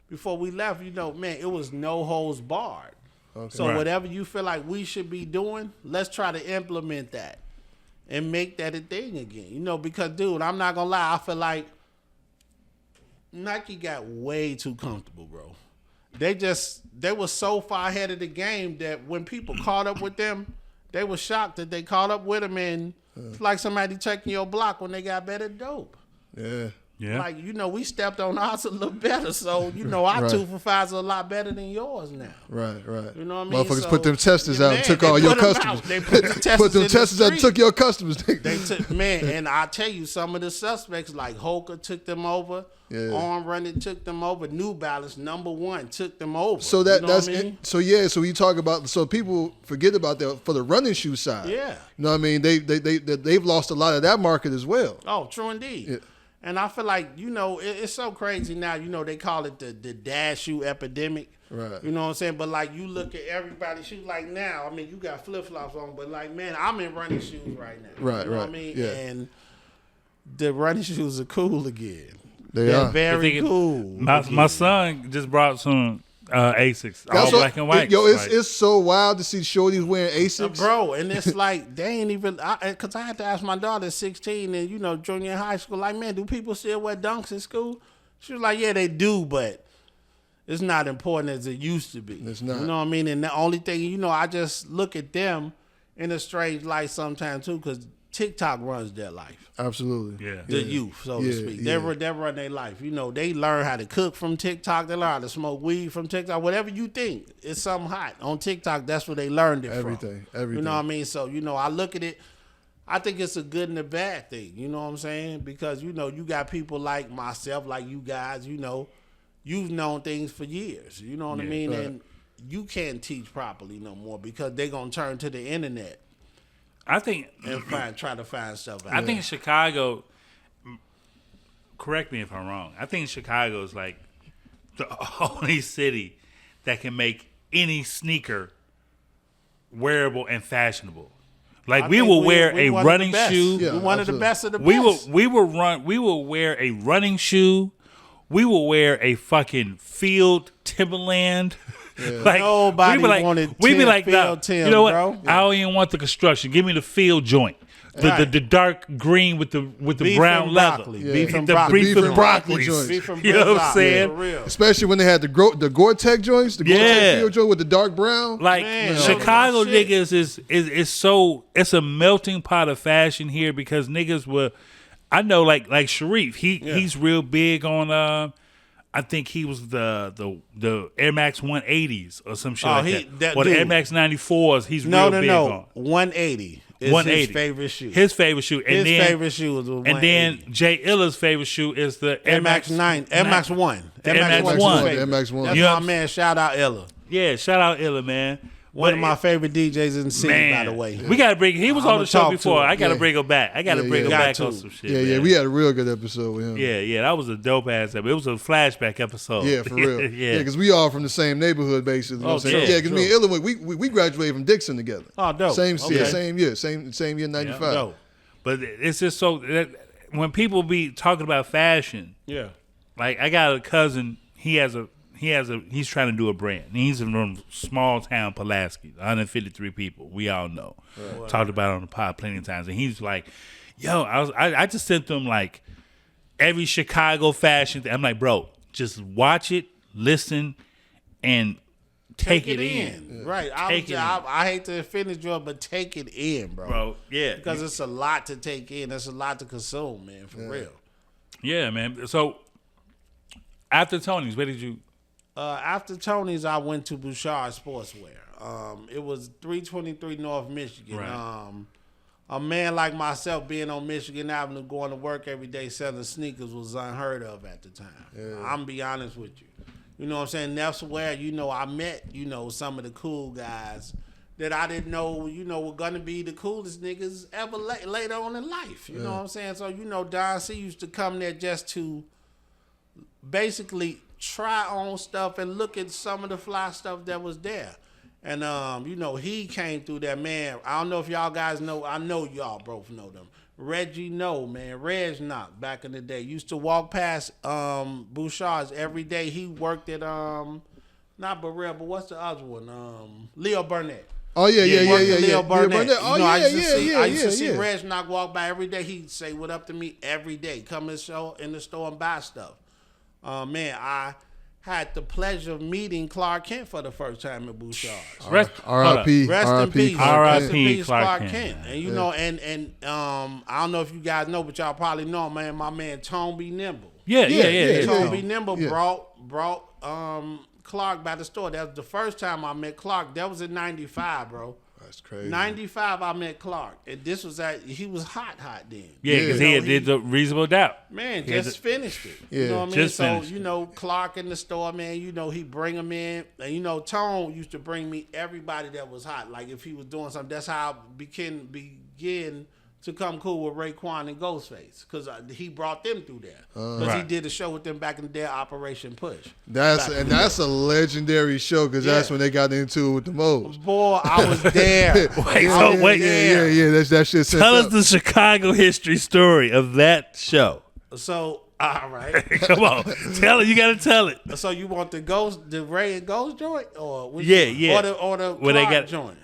before we left, man, it was no holds barred. Okay. So whatever you feel like we should be doing, let's try to implement that and make that a thing again. Because, dude, I'm not going to lie, I feel like Nike got way too comfortable, bro. They were so far ahead of the game that when people caught up with them, they were shocked that they caught up with them, and It's like somebody checking your block when they got better dope. Yeah. Yeah. Like, we stepped on ours a little better. So, our Right. 2 for 5's a lot better than yours now. Right. You know what I mean? Motherfuckers So, put them testers out and took they all your put 'em customers. out. They put the testers Put them in the testers out and street. took your customers. They took, and I tell you, some of the suspects like Hoka took them over, Arm Running took them over, New Balance #1 took them over. So you know that's what I mean? so you talk about, so people forget about that for the running shoe side. Yeah. You know what I mean? They've lost a lot of that market as well. Oh, true indeed. Yeah. And I feel like, it's so crazy now. They call it the dad shoe epidemic. Right. You know what I'm saying? But like, you look at everybody's shoes like now. I mean, you got flip flops on, but like, man, I'm in running shoes right now. Right, you know right. what I mean? Yeah. And the running shoes are cool again. They are. very cool. My son just brought some Asics, all black and white. It's so wild to see shorties wearing Asics. Bro, and it's like, they ain't even, because I had to ask my daughter at 16 and, junior high school, like, man, do people still wear dunks in school? She was like, yeah, they do, but it's not important as it used to be. It's not. You know what I mean? And the only thing, I just look at them in a strange light sometimes, too, because TikTok runs their life. Absolutely. Yeah. The youth, so to speak. They run their life. They learn how to cook from TikTok. They learn how to smoke weed from TikTok. Whatever you think is something hot on TikTok, that's where they learned it from. Everything. You know what I mean? So, I look at it, I think it's a good and a bad thing. You know what I'm saying? Because, you got people like myself, like you guys, you've known things for years. You know what I mean? Right. And you can't teach properly no more because they're going to turn to the internet I think and try to find stuff out. I think Chicago. Correct me if I'm wrong. I think Chicago is like the only city that can make any sneaker wearable and fashionable. Like we will wear a running shoe. Yeah, we're one of the best of the We best. We will wear a running shoe. We will wear a fucking field Timberland. Like Nobody wanted we be Tim like, Field no, Tim, you know what? bro. I don't even want the construction. Give me the field joint. The dark green with the Beef brown and leather. broccoli. Yeah. Beef and The broccoli. beef and broccoli joints. Beef and You know what I'm broccoli, saying? for real. Especially when they had the Gore-Tex joints, the Gore-Tex field joint with the dark brown. Like Man, Chicago shit. niggas is so it's a melting pot of fashion here because niggas were I know like Sharif, he's real big on I think he was the Air Max 180s or some shit like that. Or the Air Max 94s, he's real big on. 180 is 180. his favorite shoe. His favorite shoe. And His then, favorite shoe is the 180. And then Jay Illa's favorite shoe is the Air Max 9, Air Max 1. Air Max 1. Air Max 1. That's You know my what I'm man. Shout out Ella. Yeah, shout out Illa, man. One of my favorite DJs in the city, by the way. We gotta bring. He was on I'ma the show talk to before. him. I gotta Yeah. bring him back. I gotta Yeah, bring yeah. him Got back to. on some shit. Yeah, man. we had a real good episode with him. Yeah, that was a dope ass episode. It was a flashback episode. Yeah, for real. yeah, because we all from the same neighborhood, basically. You know what I'm saying? yeah, Yeah, because me and Illinois, we graduated from Dixon together. Oh, dope. Same Okay. year, same year, 95. Dope. But it's just so that when people be talking about fashion, Yeah. like I got a cousin. He's trying to do a brand. He's from small town Pulaski, 153 people. We all know. Talked about it on the pod plenty of times. And he's like, yo, I just sent them like every Chicago fashion thing. I'm like, bro, just watch it, listen, and take it in. Right. Take it in. I hate to finish you, but take it in, bro. Yeah. Because it's a lot to take in. It's a lot to consume, man, for real. Yeah, man. So after Tony's, where did you? After Tony's, I went to Bouchard Sportswear. It was 323 North Michigan. Right. A man like myself being on Michigan Avenue, going to work every day selling sneakers was unheard of at the time. I'm going to be honest with you. You know what I'm saying? That's where, I met, some of the cool guys that I didn't know, were going to be the coolest niggas ever later on in life. You know what I'm saying? So, Don C used to come there just to basically try on stuff and look at some of the fly stuff that was there. And, he came through that, man. I don't know if y'all guys know. I know y'all both know them. Reggie Reg Knock back in the day. Used to walk past Bouchard's every day. He worked at, not Burrell, but what's the other one? Leo Burnett. Oh, yeah. Leo Burnett. Oh, I used to see yeah. Reg Knock walk by every day. He'd say what up to me every day. Come and show in the store and buy stuff. Man, I had the pleasure of meeting Clark Kent for the first time at Bouchard's. R.I.P. Rest in peace. R.I.P. Rest in peace, Clark Clark Kent. And you know, and I don't know if you guys know, but y'all probably know, man. My man Tone B. Nimble. Yeah. Tone B. Nimble brought Clark by the store. That was the first time I met Clark. That was in '95, bro. That's crazy. 95, I met Clark, and this was he was hot then. Yeah, because he did the Reasonable Doubt. Man, just finished it. Yeah, you know what I mean? just So, finished you know, Clark in the store, man, you know, he bring them in. And, you know, Tone used to bring me everybody that was hot. Like, if he was doing something, that's how I begin to come cool with Raekwon and Ghostface. Because he brought them through there. Because he did a show with them back in the day, Operation Push. That's a legendary show because that's when they got into it with the most. Boy, I was there. Yeah. That shit. Tell us the Chicago history story of that show. So, all right. Come on, tell it. You got to tell it. So you want the Ray and Ghost joint, or or the Clark joint?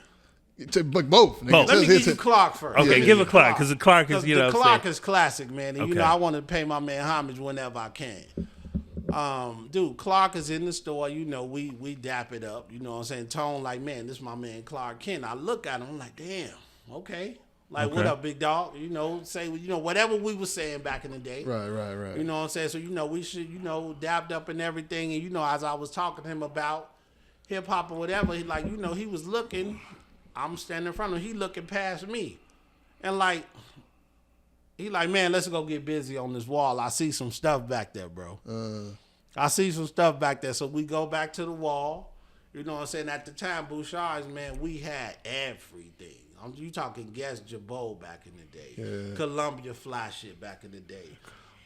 Like both. Let me give you Clark first. Okay, give it Clark because the Clark is the Clark is classic, man. And you know I want to pay my man homage whenever I can. Dude, Clark is in the store. You know we dap it up. You know what I'm saying? Tone like, man, this is my man Clark Kent. I look at him, I'm like, damn, okay. Like, what up, big dog? You know, whatever we were saying back in the day. Right. You know what I'm saying? So, you know, we should, dapped up and everything. And, you know, as I was talking to him about hip hop or whatever, he like, you know, he was looking. I'm standing in front of him. He looking past me. And, like, he like, man, let's go get busy on this wall. I see some stuff back there, bro. I see some stuff back there. So we go back to the wall. You know what I'm saying? At the time, Bouchard's, man, we had everything. You talking Guess Jabot back in the day. Columbia Fly shit back in the day.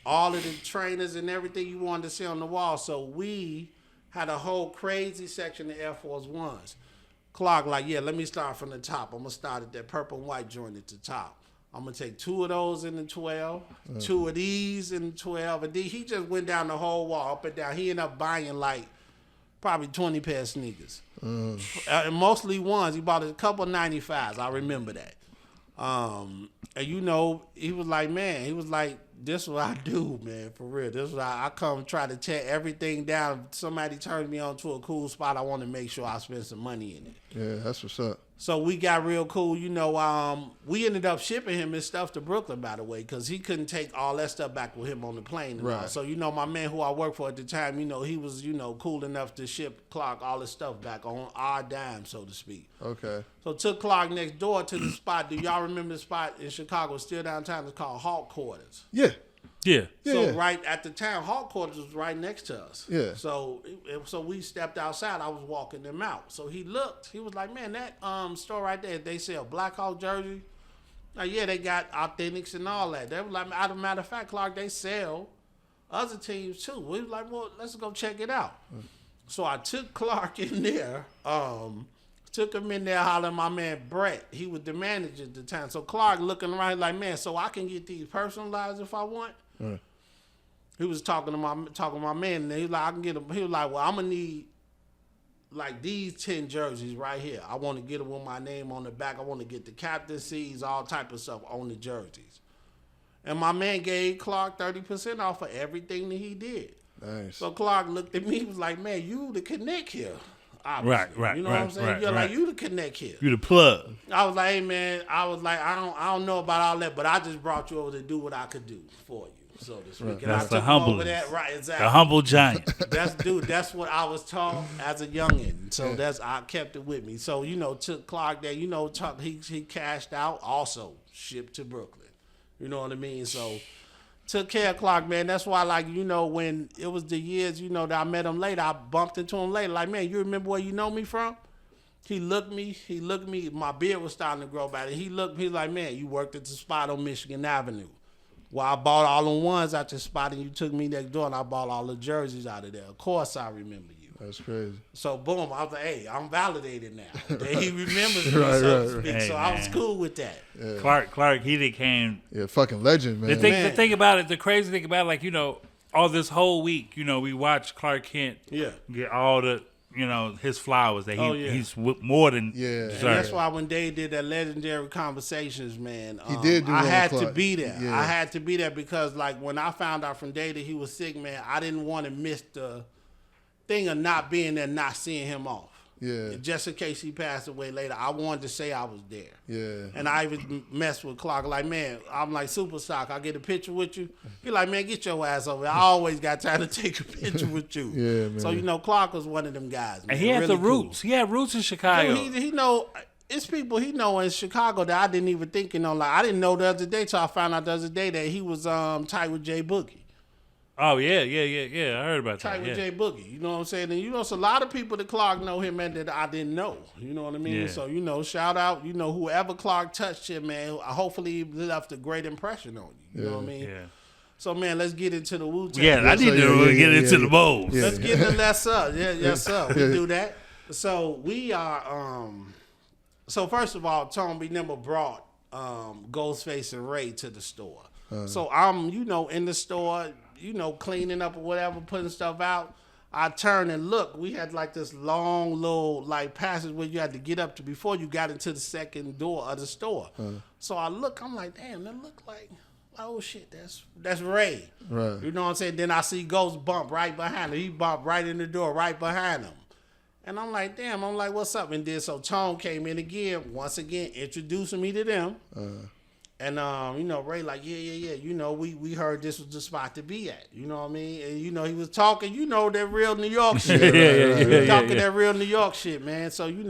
All of the trainers and everything you wanted to see on the wall. So we had a whole crazy section of Air Force Ones. Clark like, yeah, let me start from the top. I'm going to start at that purple and white joint at the top. I'm going to take 2 of those in the 12, 2 of these in the 12. And he just went down the whole wall, up and down. He ended up buying like probably 20 pair of sneakers. Mostly ones. He bought a couple 95s. I remember that. And you know, he was like, this is what I do, man, for real. This is what I come try to tear everything down. If somebody turns me on to a cool spot, I want to make sure I spend some money in it. Yeah, that's what's up. So we got real cool. You know, we ended up shipping him his stuff to Brooklyn, by the way, because he couldn't take all that stuff back with him on the plane. And all. So, you know, my man who I worked for at the time, you know, he was, you know, cool enough to ship Clark all his stuff back on our dime, so to speak. Okay. So took Clark next door to the spot. Do y'all remember the spot in Chicago, still downtown? It's called Hawk Quarters. Yeah. So right at the time, Hawk Quarters was right next to us. Yeah. So we stepped outside. I was walking them out. So he looked. He was like, man, that store right there, they sell Black Hawk jersey. Like, yeah, they got Authentics and all that. They were like, as a matter of fact, Clark, they sell other teams too. We was like, well, let's go check it out. So I took Clark in there. Took him in there, hollering my man Brett. He was the manager at the time. So Clark looking around like, man, so I can get these personalized if I want. He was talking to my man, and he was like, I can get them. He was like, well, I'm gonna need like these 10 jerseys right here. I want to get them with my name on the back. I want to get the captaincies, all type of stuff on the jerseys. And my man gave Clark 30% off for everything that he did. Nice. So Clark looked at me. He was like, man, you the connect here. Obviously. Right. You know what I'm saying? You're like, you the connect here. You the plug. I was like, hey man, I don't know about all that, but I just brought you over to do what I could do for you, so to speak. Right. And That's I the took humble. over that, right? Exactly. The humble giant. That's what I was taught as a youngin. So I kept it with me. So you know, took Clark there. You know, he cashed out, also shipped to Brooklyn. You know what I mean? So. Took care of Clark, man. That's why, like, you know, when it was the years, you know, that I met him later, I bumped into him later. Like, man, you remember where you know me from? He looked me. My beard was starting to grow back. And he was like, man, you worked at the spot on Michigan Avenue. Well, I bought all the ones out the spot, and you took me next door, and I bought all the jerseys out of there. Of course, I remember you. That's crazy. So, boom, I was like, hey, I'm validated now. That he remembers me, so to speak. Hey, so, I was cool with that. Yeah. Clark, he became... Yeah, fucking legend, man. The thing about it, the crazy thing about it, like, you know, all this whole week, you know, we watched Clark Kent get all the, you know, his flowers that he's more than deserved. And that's why when they did that legendary Conversations, man, he did do I had to Clark. be there. Yeah. I had to be there because, like, when I found out from Day that he was sick, man, I didn't want to miss the thing of not being there, not seeing him off. Yeah. Just in case he passed away later, I wanted to say I was there. Yeah. And I even messed with Clark. Like, man, I'm like, Super Sock, I get a picture with you. He like, man, get your ass over here. I always got time to take a picture with you. Yeah, man. So, Clark was one of them guys, man. And he had really the roots. Cool. He had roots in Chicago. He know, it's people he know in Chicago that I didn't even think, like, I didn't know the other day till I found out the other day that he was tight with J Boogie. Oh, yeah. I heard about Tight that. with J Boogie. You know what I'm saying? And it's a lot of people that Clark know him, man, that I didn't know. You know what I mean? Yeah. So, shout out, whoever Clark touched him, man, hopefully he left a great impression on you. You know what I mean? Yeah. So, man, let's get into the Wu-Tang. Yeah, I need to get into the bowls. Let's get into Let's Up. Yes, sir. We do that. So, we are, so first of all, Tom, we never brought Ghostface and Ray to the store. So, I'm, in the store, cleaning up or whatever, putting stuff out. I turn and look. We had like this long little like passage where you had to get up to before you got into the second door of the store. So I look. I'm like, damn, that look like, oh shit, that's Ray. Right. You know what I'm saying? Then I see Ghost bump right behind him. He bumped right in the door, right behind him. And I'm like, damn. I'm like, what's up? And then so Tone came in again, once again, introducing me to them. And, Ray like, yeah, we heard this was the spot to be at. You know what I mean? And, he was talking, that real New York shit. That real New York shit, man. So, they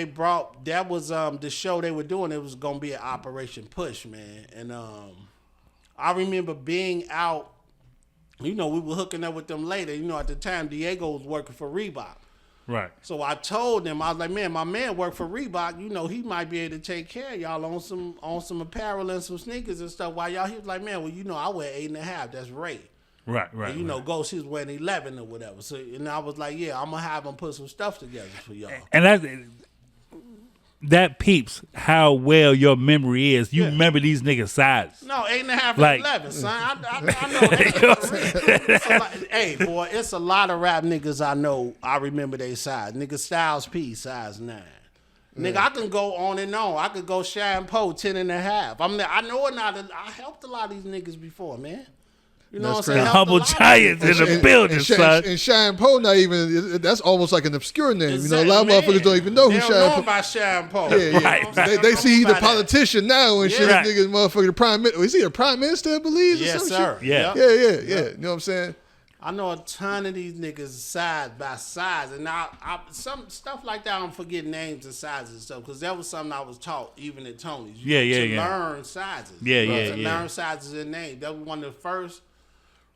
brought, that was the show they were doing. It was going to be an Operation Push, man. And I remember being out, we were hooking up with them later. At the time, Diego was working for Reebok. Right. So I told him, I was like, man, my man worked for Reebok. He might be able to take care of y'all on some apparel and some sneakers and stuff. While y'all, he was like, man, well, I wear 8.5. That's Ray. Right. And, Ghost, he was wearing 11 or whatever. So, and I was like, yeah, I'm going to have him put some stuff together for y'all. And that peeps how well your memory is. You remember these niggas' sizes. No, 8.5 like, and 11, son. I know that. Hey, boy, it's a lot of rap niggas I know. I remember their size. Nigga Styles P, size 9. Nigga, I can go on and on. I could go Shine Po, 10.5. I know I helped a lot of these niggas before, man. You know That's what I'm saying? Humble giants in the building, son. And Shine Po, not even, that's almost like an obscure name. Exactly, a lot of motherfuckers don't even know who Shine Po. They Shine don't know Po. about Shine Po. Yeah. Right. They see the politician now and shit. Right. Niggas, motherfucker, the prime minister. Is he a prime minister, I believe? Yes, or some sir. shit? Yeah. Yeah. You know what I'm saying? I know a ton of these niggas side by size, and I some stuff like that. I'm forgetting names and sizes and stuff because that was something I was taught even at Tony's. To learn sizes. To learn sizes and names. That was one of the first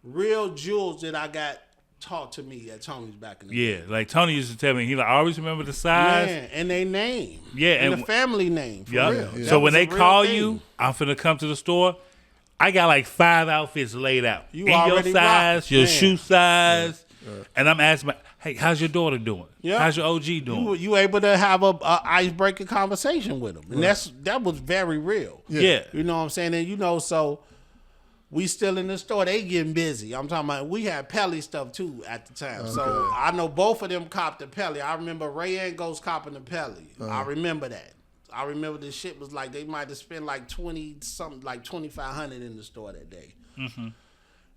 real jewels that I got taught to me at Tony's back in the day. Yeah, like Tony used to tell me, he like, I always remember the size. Yeah, and they name. Yeah, and the family name. For real. Yeah. So when they call thing. you, I'm finna come to the store. I got like 5 outfits laid out. You in your already size, rock, your man. shoe size. And I'm asking, hey, how's your daughter doing? Yeah. How's your OG doing? You able to have a icebreaker conversation with them. And that was very real. Yeah. You know what I'm saying? And so we still in the store. They getting busy. I'm talking about we had Pelly stuff too at the time. Okay. So I know both of them copped the Pelly. I remember Ray and Ghost copping the Pelly. I remember that. I remember this shit was like they might have spent like 20 something, like 2,500 in the store that day. Mm-hmm.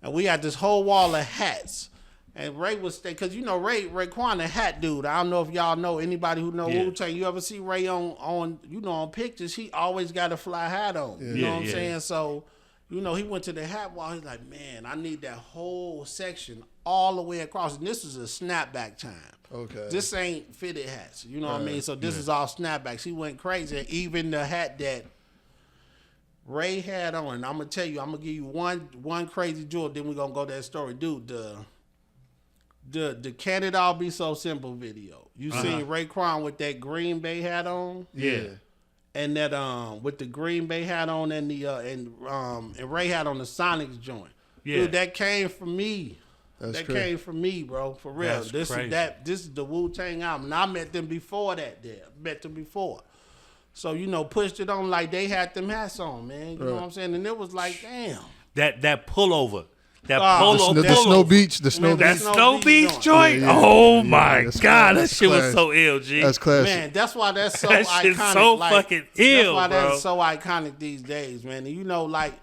And we had this whole wall of hats. And Ray was because Raekwon a hat dude. I don't know if y'all know anybody who know Wu-Tang. You ever see Ray on pictures? He always got a fly hat on. You know what I'm saying? So he went to the hat wall. He's like, man, I need that whole section all the way across. And this is a snapback time. Okay. This ain't fitted hats. You know what I mean? So this is all snapbacks. He went crazy. And even the hat that Ray had on, and I'm going to tell you, I'm going to give you one crazy jewel, then we're going to go to that story. Dude, the Can It All Be So Simple video. You seen Raekwon with that Green Bay hat on? Yeah. And that with the Green Bay hat on and the and Ray had on the Sonics joint. Yeah. Dude, that came from me. That came from me, bro. For real. That's crazy. This is the Wu-Tang album. And I met them before that there. Met them before. So, pushed it on like they had them hats on, man. You know what I'm saying? And it was like, damn. That pullover. That The Snow Beach. The Snow That Beach. Snow Beach joint? Yeah. Oh my That's God. class. That shit was That's so ill, G. That's classic. Man, that's why that's so That iconic. shit's so fucking ill, That's why bro. that's so iconic these days, man. And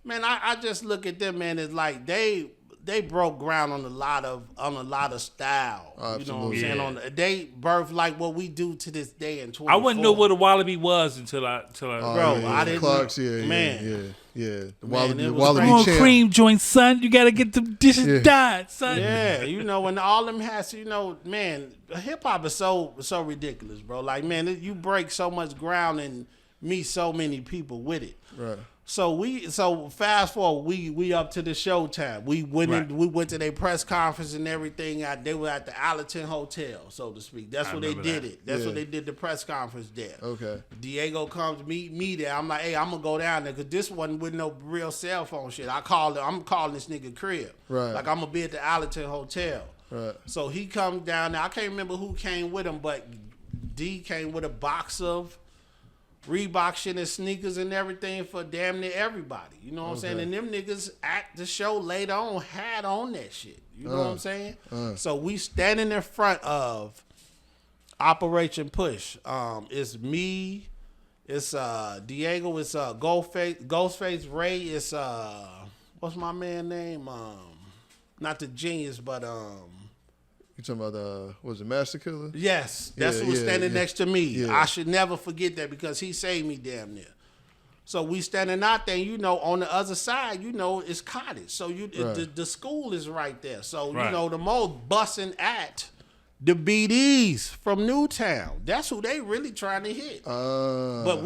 man, I just look at them, man, as like they they broke ground on a lot of style. Absolutely. You know what I'm saying? They birthed like what we do to this day in 24. I wouldn't know what a wallaby was until I Bro, I didn't. Clark's, man. The Man, it was Wallaby Come on, champ. cream joint, son. You gotta get the dishes done, son. Yeah, you know, when all them hats, you know, man, hip hop is so ridiculous, bro. Like, man, you break so much ground and meet so many people with it. Right. So fast forward, we up to the showtime. We went to their press conference and everything. They were at the Allerton Hotel, so to speak. That's where they did it. That's where they did the press conference there. Okay. Diego comes to meet me there. I'm like, hey, I'm gonna go down there because this wasn't with no real cell phone shit. I'm calling this nigga crib. Right. Like I'm gonna be at the Allerton Hotel. Right. So he comes down there. I can't remember who came with him, but D came with a box of Reebok shit and sneakers and everything for damn near everybody. You know what I'm saying? And them niggas at the show later on had on that shit. You know what I'm saying? So we standing in front of Operation Push. It's me, it's Diego, it's Ghostface, Ray, it's what's my man name? Not the Genius, but You talking about was it Master Killer? yes, that's who was standing next to me. Yeah. I should never forget that because he saved me damn near. So we standing out there, you know, on the other side, you know, it's cottage. So the school is right there. So you know, the most busting at the BDs from Newtown. That's who they really trying to hit. But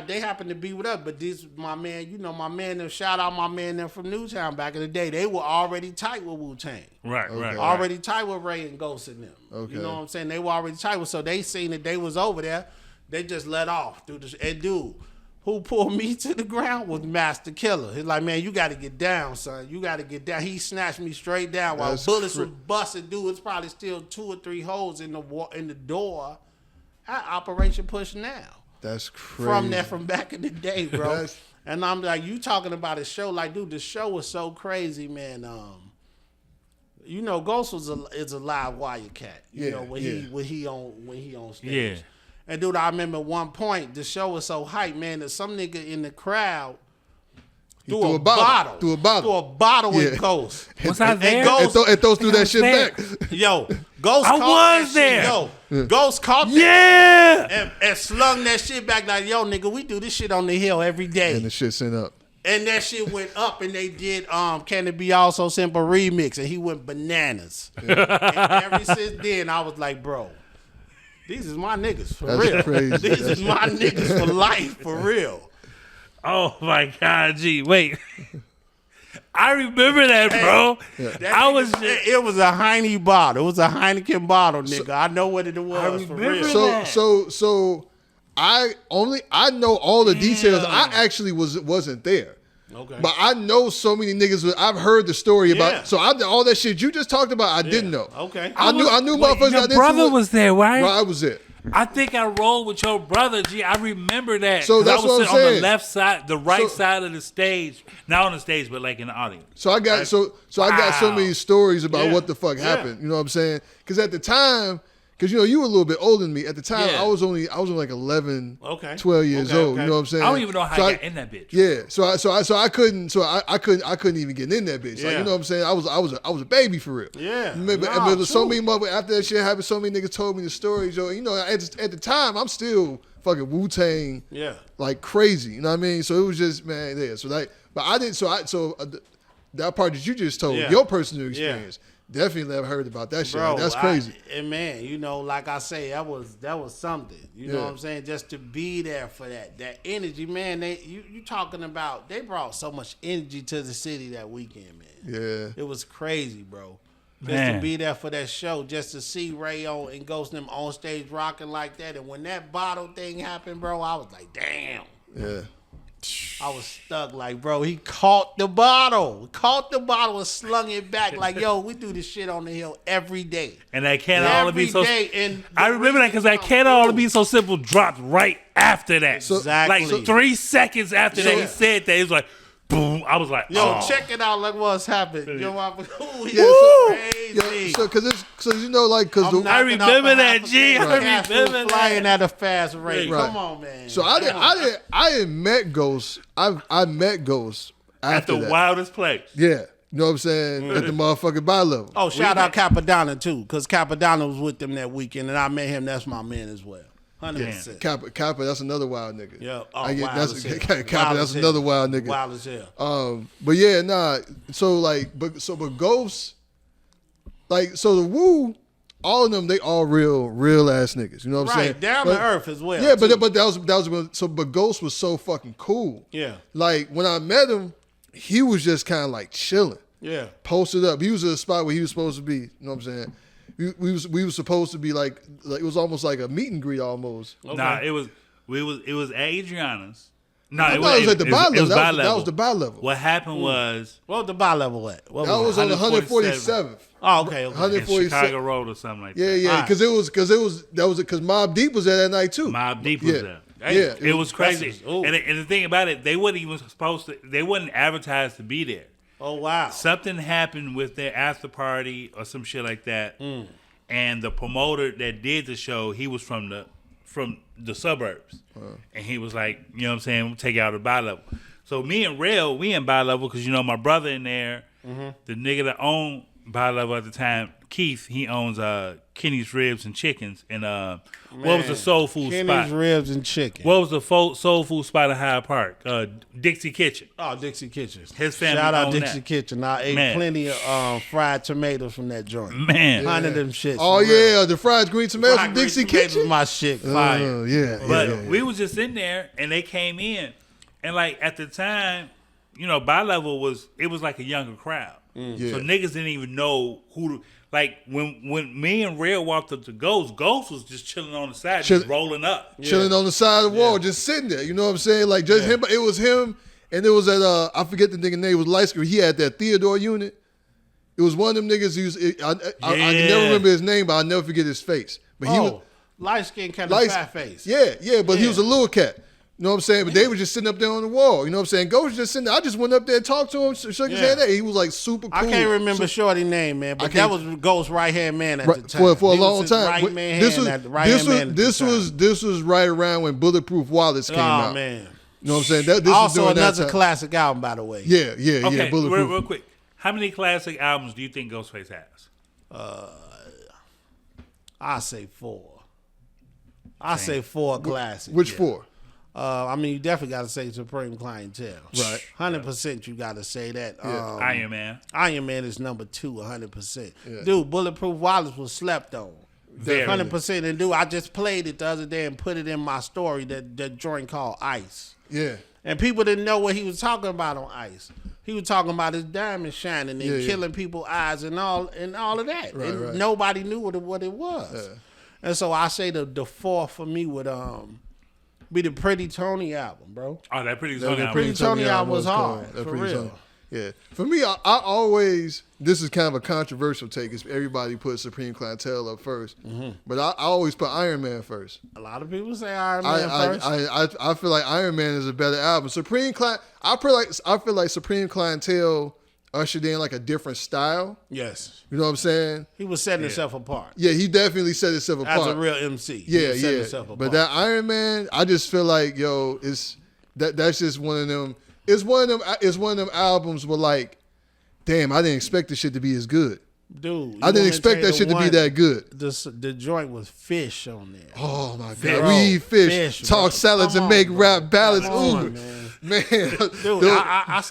they happen to be with us. But this my man, you know, my man them, shout out my man them from Newtown back in the day. They were already tight with Wu-Tang. Right. Already tight with Ray and Ghost and them. Okay. You know what I'm saying? They were already tight with, so they seen that they was over there. They just let off through this. And dude, who pulled me to the ground was Master Killer. He's like, man, you got to get down, son. You got to get down. He snatched me straight down while bullets was busting. Dude, it's probably still 2 or 3 holes in the door at Operation Push now. That's crazy. From back in the day, bro. And I'm like, you talking about a show? Like, dude, the show was so crazy, man. You know, Ghost is a live wire cat. You know, when he on stage. Yeah. And dude, I remember at one point the show was so hyped, man, that some nigga in the crowd threw a bottle with Ghost. Was I there? And throws through that shit back. Yo, Ghost I caught was that there. Shit. Yo, Ghost caught that and slung that shit back like, yo, nigga, we do this shit on the hill every day. And the shit sent up. And that shit went up, and they did Can It Be Also Simple remix, and he went bananas. And ever since then, I was like, bro, these is my niggas for real. Crazy. These is my niggas for life, for real. Oh my God, G, wait. I remember that, bro. It was a Heine bottle. It was a Heineken bottle, nigga. I know what it was for real. So I know all the details. I actually wasn't there. Okay. But I know so many niggas. I've heard the story about. So all that shit you just talked about, I didn't know. Okay. I knew motherfuckers. Your brother was there, right? Right, I was there. I think I rolled with your brother, G. I remember that. So that's I was what I'm sitting on saying. the left side, the right side of the stage. Not on the stage, but like in the audience. So I got I got so many stories about what the fuck happened. You know what I'm saying? Because at the time, because you know you were a little bit older than me. At the time, I was only like 11, 12 years old. You know what I'm saying? I don't even know how I got in that bitch. Yeah. I couldn't even get in that bitch. Like, you know what I'm saying? I was a baby for real. Yeah. But there was so many mother after that shit happened. So many niggas told me the stories. Yo, you know, at the time, I'm still fucking Wu-Tang. Yeah. Like crazy. You know what I mean? So it was just So but I didn't. That part that you just told, your personal experience. Definitely never heard about that shit. Bro, like, that's crazy. And man, you know, like I say, that was something. You know what I'm saying? Just to be there for that energy, man. You talking about? They brought so much energy to the city that weekend, man. Yeah, it was crazy, bro. Just Man. to be there for that show, just to see Ray and Ghost them on stage rocking like that, and when that bottle thing happened, bro, I was like, damn. Yeah. I was stuck like, bro, he caught the bottle and slung it back like, yo, we do this shit on the hill every day. And that can't all be so. And I remember that because that can't all be so simple dropped right after that. Exactly. Like 3 seconds after that, he said that. It was like, boom. I was like, yo, check it out. Like what's happened. Yo, crazy. So you know, like, cause I remember that, G. I remember that. Flying at a fast rate. Right. Come on, man. So I didn't met Ghost. I met Ghost after At the that. wildest place. Yeah. You know what I'm saying? At the motherfucking bar level. Oh, shout out Capadonna too, because Capadonna was with them that weekend, and I met him. That's my man as well. 100%. Kappa, that's another wild nigga. Yeah. Kappa, that's another wild nigga. Wild as hell. But yeah, nah. So like, but Ghost, like, so the Wu, all of them, they all real ass niggas. You know what I'm saying? Right, down to earth as well. Yeah, too. but that was so. But Ghost was so fucking cool. Yeah. Like when I met him, he was just kind of like chilling. Yeah. Posted up. He was at a spot where he was supposed to be. You know what I'm saying? We was supposed to be like it was almost like a meet and greet almost. Okay. Nah, it was at Adriana's. No, it was at the bar level. That was the bar level. What happened was what was the bar level at? That was on the 147th. Oh, okay. 147th. Chicago Road or something like that. Yeah, because Mobb Deep was there that night too. Mobb Deep was there. Yeah, it was crazy. And the thing about it, they wasn't even supposed to. They wasn't advertised to be there. Oh wow! Something happened with their after party or some shit like that, and the promoter that did the show, he was from the suburbs, and he was like, you know what I'm saying, we'll take you out to bi level. So me and Rell, we in bi level because my brother in there, the nigga that owned bi level at the time, Keith, he owns Kenny's Ribs and Chickens, and what was the soul food spot? Kenny's Ribs and Chicken. What was the soul food spot at Hyde Park? Dixie Kitchen. Oh, Dixie Kitchen. His family Shout out owned Dixie that. Kitchen. I ate plenty of fried tomatoes from that joint. Man. 100 of them shits. Oh yeah, the fried green tomatoes from Dixie Kitchen. Was my shit. Fire. But we was just in there, and they came in, and like at the time, bi level was like a younger crowd, so niggas didn't even know who. Like when me and Rell walked up to Ghost was just chilling on the side, just rolling up, chilling on the side of the wall, just sitting there. You know what I'm saying? Like just him. It was him, and it was at I forget the nigga name. It was light skin. He had that Theodore unit. It was one of them niggas. I can never remember his name, but I'll never forget his face. But he was light skin, kind of fat face. Yeah, but he was a little cat. You know what I'm saying? But they were just sitting up there on the wall. You know what I'm saying? Ghost was just sitting there. I just went up there and talked to him, shook his hand. He was like super cool. I can't remember Shorty name, man, but that was Ghost's right hand man at the time. For a long time. This was right around when Bulletproof Wallets came out. Oh man. You know what I'm saying? This also was another classic album, by the way. Yeah. Okay, Bulletproof. real quick. How many classic albums do you think Ghostface has? I say 4. I say 4 classics. Which 4? You definitely got to say Supreme Clientele. Right. 100% you got to say that. Iron Man. Iron Man is number 2, 100%. Yeah. Dude, Bulletproof Wallace was slept on. 100%. And dude, I just played it the other day and put it in my story, that joint called Ice. Yeah. And people didn't know what he was talking about on Ice. He was talking about his diamond shining and killing people's eyes and all of that. Right. Nobody knew what it was. Yeah. And so I say the 4 for me would be the Pretty Tony album, bro. Oh, that Pretty Tony album. Pretty Tony album was hard, for real. Yeah. For me, I always, this is kind of a controversial take, because everybody puts Supreme Clientele up first. Mm-hmm. But I always put Iron Man first. A lot of people say Iron Man first. I feel like Iron Man is a better album. I feel like Supreme Clientele ushered in like a different style. Yes. You know what I'm saying? He was setting himself apart. Yeah, he definitely set himself apart. As a real MC. Yeah. But that Iron Man, I just feel like, that's just one of them. It's one of them albums where like, damn, I didn't expect this shit to be as good. Dude, I didn't expect that shit to be that good. The joint was Fish on there. Oh my God, we eat fish, talk salads, and make rap ballads. Ooh, man. Dude, I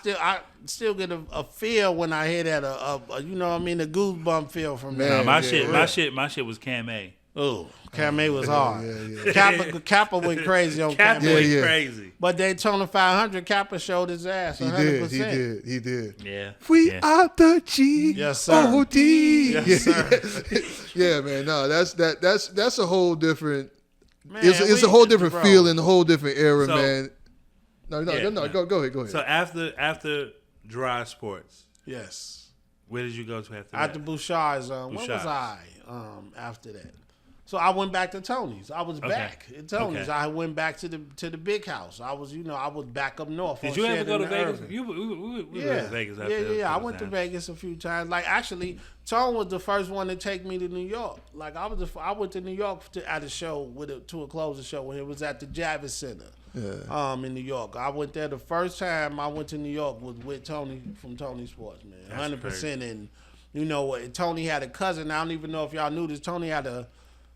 still get a feel when I hear that, a goosebump feel from that. No, my shit was Cam A. Oh, Cam A was hard. Kappa went crazy on Cam A. Kappa went crazy. But Daytona 500, Kappa showed his ass 100%. He did. Yeah. We are the G. Yes, sir. O.D. Yes, sir. Yeah, man. No, that's a whole different. Man, it's a whole different feeling, a whole different era, man. No. Go ahead. So after Dry Sports, yes. Where did you go to after that? After Bouchard's, what was I after that? So I went back to Tony's. I was back at Tony's. Okay. I went back to the big house. I was, I was back up north. Did you ever go to Vegas? We went to Vegas after Yeah. I went to Vegas a few times. Like, actually, Tone was the first one to take me to New York. Like, I went to New York at a show to a closing show when it was at the Javits Center. Yeah. In New York. I went there the first time I went to New York was with Tony from Tony Sports, man. 100%. And Tony had a cousin. I don't even know if y'all knew this. Tony had a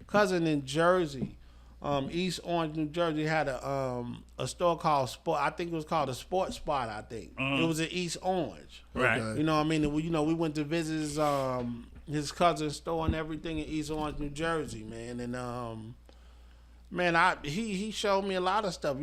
cousin in Jersey, East Orange, New Jersey. Had a store called Sport. I think it was called a Sports Spot. I think it was in East Orange. Right. Okay. You know what I mean? And we went to visit his cousin's store and everything in East Orange, New Jersey, man. And man, he showed me a lot of stuff.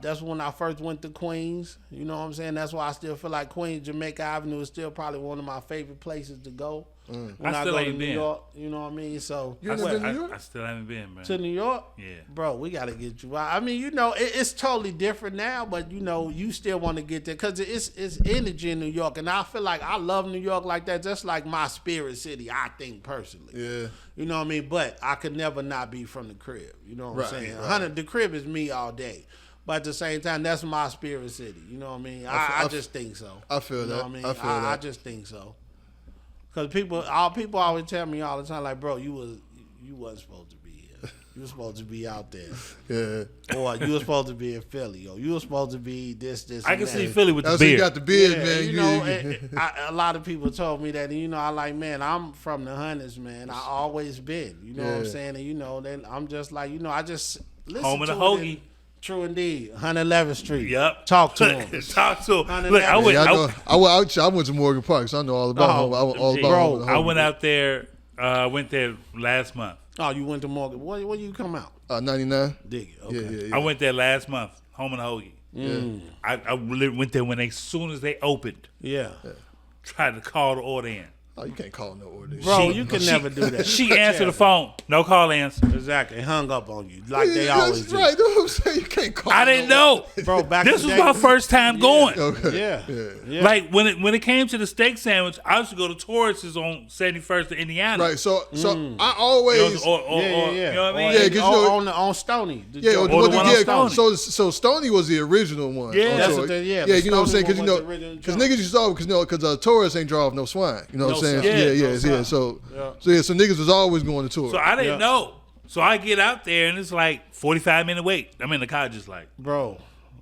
That's when I first went to Queens. You know what I'm saying? That's why I still feel like Queens, Jamaica Avenue is still probably one of my favorite places to go. When I go to New York, you know what I mean? So You ever been to New York? I still haven't been, man. to New York? Yeah. Bro, we got to get you out. I mean, it's totally different now, but, you still want to get there because it's energy in New York. And I feel like I love New York like that, just like my spirit city, I think, personally. Yeah. You know what I mean? But I could never not be from the crib. You know what I'm saying? Right. The crib is me all day. But at the same time, that's my spirit city. You know what I mean? I just think so. I feel you know that. What I mean? I feel that. I just think so. Because people always tell me all the time, like, bro, you wasn't supposed to be here. You were supposed to be out there. Yeah. Or you were supposed to be in Philly. Or you were supposed to be this, I can see Philly with the That's when you beard. got the beard, Yeah, man. a lot of people told me that, and I like, man, I'm from the hundreds, man. I always been, you know what I'm saying, and then I'm just like, I just listen Home of to the it hoagie. and- True indeed, 111th Street. Yep. Talk to him. Talk to him. 111th. Look, I went. I went to Morgan Park, so I know all about home. All about bro, home. I went out there. Went there last month. Oh, you went to Morgan. When you come out? 99. Dig it. Okay. Yeah. I went there last month. Home of the hoagie. I went there when as soon as they opened. Yeah. Tried to call the order in. Oh, you can't call no order. Bro, you can never do that. She answered the phone. No call answer. Exactly. Hung up on you like they always do. Right. That's what I'm saying. You can't call. I didn't know. Bro, back This in was the day, my first time going. Okay. Yeah. Like when it came to the steak sandwich, I used to go to Taurus's on 71st to Indiana. Right. So I always. You know what I mean? Yeah, 'cause on Stony. Yeah, or the one on Stony. So Stony was the original one. Yeah. on That's Troy. what they- yeah, yeah. the You know what I'm saying? Stony Because one was the original because joint. niggas used to always because tourists ain't draw off no swine. You know what I'm saying? swine. Yeah. So niggas was always going to tour. So I didn't know. So I get out there and it's like 45-minute wait. I'm in the car just like, Bro.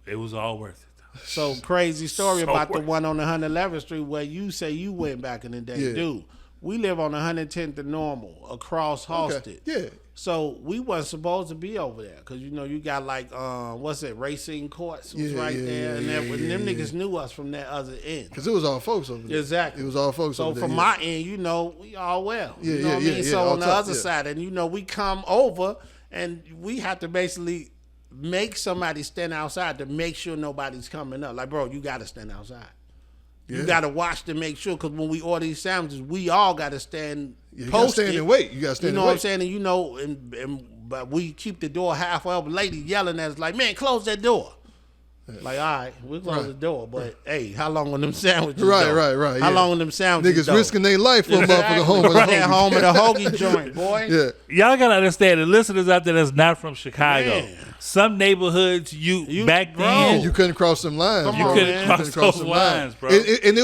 it was all worth it. So crazy story So about the worth it. one on 111th Street where you say you went back in the day. Yeah. Dude, we live on 110th and Normal across Halsted. Okay. Yeah. So we wasn't supposed to be over there because you got like racing courts was Yeah, right yeah, there, and yeah, them yeah. niggas knew us from that other end. Because it was all folks over there. Exactly. It was all folks So over there. from my end, we all well. Yeah, you know what I yeah, mean? yeah, So all on the top, other yeah. side, and we come over and we have to basically make somebody stand outside to make sure nobody's coming up. Like, bro, you got to stand outside. You got to watch to make sure, because when we order these sandwiches, we all got to stand you gotta posted. stand and wait. You got to stand You know and what wait. I'm saying? But we keep the door halfway up. Lady yelling at us like, man, close that door. Like, all right, we'll close the door. But, hey, how long on them sandwiches? Right. How Yeah. long on them sandwiches? Niggas risking their life for a motherfucker home of the That homies. home of the hoagie joint, boy. Yeah. Y'all gotta understand the listeners out there that's not from Chicago. Man. Some neighborhoods you back bro. then You couldn't cross them lines. Come bro. on, couldn't man. cross couldn't those them lines, bro. And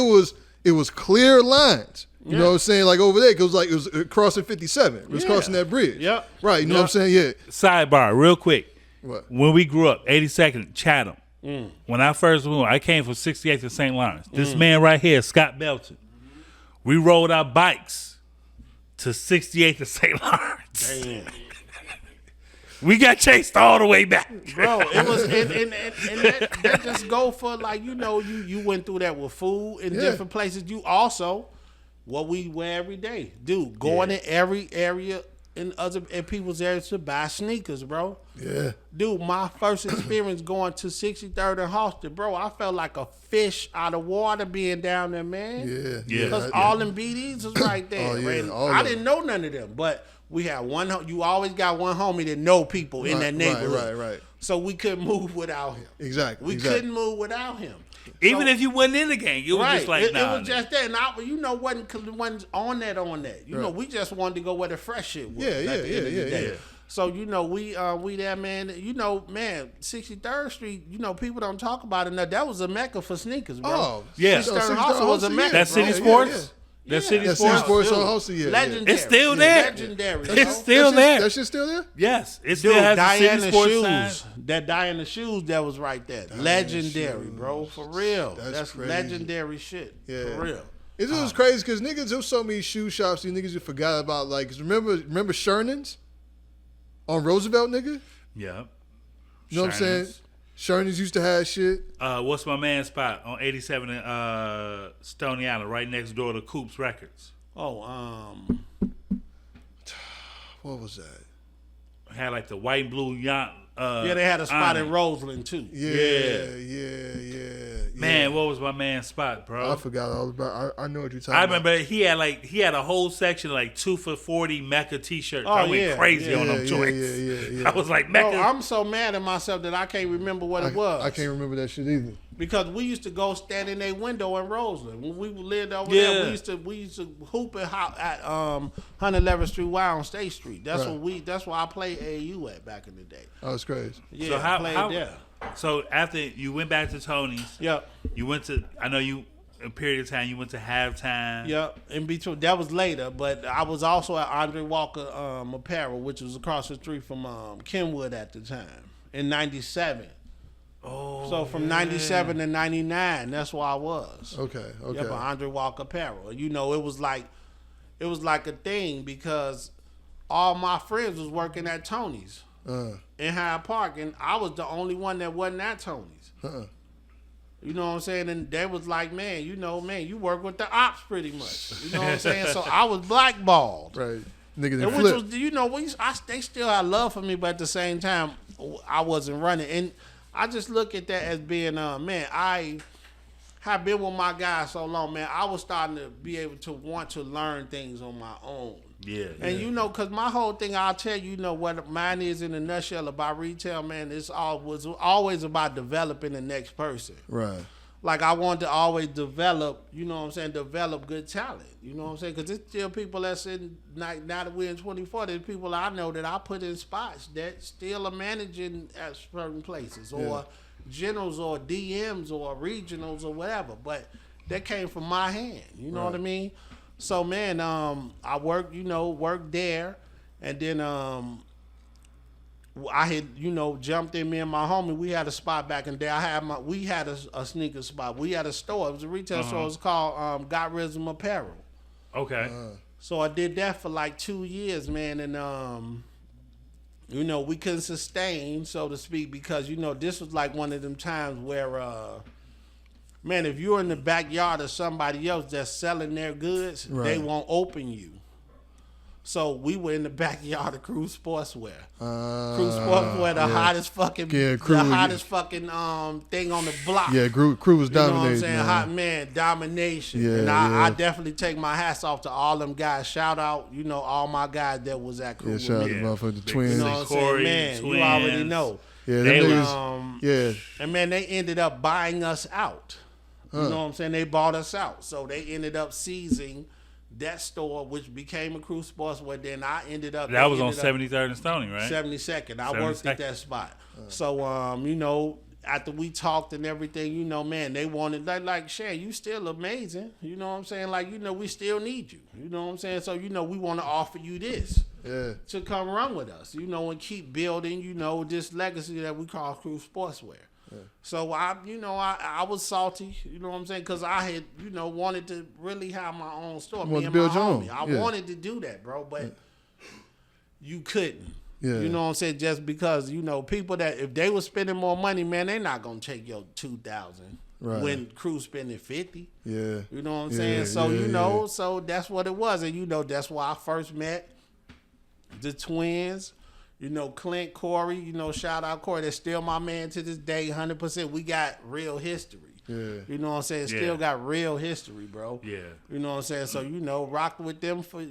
it was clear lines. You know what I'm saying? Like over there, it was crossing 57. It was Yeah. crossing that bridge. Yep. Right. You know what I'm saying? Yeah. Sidebar, real quick. What? When we grew up, 82nd, Chatham. When I first moved, I came from 68th to St. Lawrence. This man right here, Scott Belton. We rode our bikes to 68th to St. Lawrence. Damn. We got chased all the way back. Bro, it was and that just go for like you went through that with food in different places. You also what we wear every day, dude. Going in every area in people's areas to buy sneakers, bro. Yeah. Dude, my first experience going to 63rd and Halsted, bro, I felt like a fish out of water being down there, man. Yeah. Yeah. Because all them BDs was right there. Oh, yeah, man. all I of didn't know none of them, but we had one. You always got one homie that know people in that neighborhood. Right. So we couldn't move without him. Exactly. We couldn't move without him. Even if you wasn't in the gang, it was just like, it nah. was just that, and I, wasn't on that. You know, we just wanted to go where the fresh shit was. Yeah. So we there, man. 63rd Street. People don't talk about it now. That was a mecca for sneakers, bro. Oh, yeah. 63rd Hustle was a mecca. That City Sports. That City Sports on Hustle, legendary. It's still there. Legendary. It's still there. That shit still there? Yes, it still has the City Sports sign. That Diana shoes that was right there. Legendary, bro. For real. That's legendary shit. Yeah. For real. It was crazy because niggas, there was so many shoe shops these niggas just forgot about. Like, 'cause remember Shannons on Roosevelt, nigga? Yeah. You know what I'm saying? Shannons used to have shit. What's my man spot on 87 and Stony Island, right next door to Coop's Records? Oh, what was that? Had like the white and blue yacht. They had a spot in Roseland too. Yeah. Man, what was my man's spot, bro? I forgot all about. I know what you're talking I about. remember he had a whole section of like 2 for $40 Mecca t-shirts. I went crazy on them joints. Yeah. I was like, Mecca. Bro, I'm so mad at myself that I can't remember what it was. I can't remember that shit either. Because we used to go stand in their window in Roseland when we lived over there. We used to hoop and hop at 111th Street Y on State Street. That's where I played AAU at back in the day. Oh, it's crazy. Yeah, so I played there. So after you went back to Tony's, you went to. I know you. A period of time you went to Halftime. Yep, in between that was later, but I was also at Andre Walker Apparel, which was across the street from Kenwood at the time in '97. Oh, so from '97 to '99, that's where I was. Okay. Yep, Andre Walker Apparel. It was like a thing because all my friends was working at Tony's in Hyde Park, and I was the only one that wasn't at Tony's. You know what I'm saying? And they was like, man, you work with the ops pretty much. You know what I'm saying? So I was blackballed. Right. Niggas and which was, they still had love for me, but at the same time, I wasn't running. And I just look at that as being, I have been with my guys so long, man. I was starting to be able to want to learn things on my own. Yeah. And because my whole thing, I'll tell you, what mine is in a nutshell about retail, man, was always about developing the next person. Right. Like I wanted to always develop, develop good talent. You know what I'm saying? Because there's still people that's in, now that we're in 24, there's people I know that I put in spots that still are managing at certain places or generals or DMs or regionals or whatever. But that came from my hand. You know what I mean? So, man, I worked there. And then I had, jumped in, me and my homie. We had a spot back in the day. We had a sneaker spot. We had a store. It was a retail store. It was called Got Rhythm Apparel. Okay. So I did that for like 2 years, man. And, we couldn't sustain, so to speak, because, this was like one of them times where, man, if you're in the backyard of somebody else that's selling their goods, they won't open you. So we were in the backyard of Crew Sportswear. Crew Sportswear, the hottest fucking, thing on the block. Yeah, Crew was dominating. You know what I'm saying? Hot man, domination. Yeah, and I definitely take my hats off to all them guys. Shout out, all my guys that was at Crew. Yeah, shout out to motherfucking Twins. You know what I'm saying? Man, Twins. You already know. Yeah, And man, they ended up buying us out. You know what I'm saying? They bought us out. So they ended up seizing that store, which became a Crew Sportswear. Then I ended up. That was on 73rd and Stony, right? 72nd. I worked at that spot. So, after we talked and everything, man, they wanted, like, Shan, you still amazing. You know what I'm saying? Like, we still need you. You know what I'm saying? So, we want to offer you this. Yeah. To come run with us, and keep building, this legacy that we call Crew Sportswear. Yeah. So I was salty, you know what I'm saying, because I had wanted to really have my own store. Me and my homie. I wanted to do that, bro, but you couldn't. Yeah. You know what I'm saying? Just because people that if they were spending more money, man, they're not gonna take your 2,000 when Crew spending 50. Yeah. You know what I'm saying? So so that's what it was, and that's why I first met the twins. Clint, Corey, shout out Corey. That's still my man to this day, 100%. We got real history. Yeah. You know what I'm saying? Still got real history, bro. Yeah. You know what I'm saying? So, rocked with them for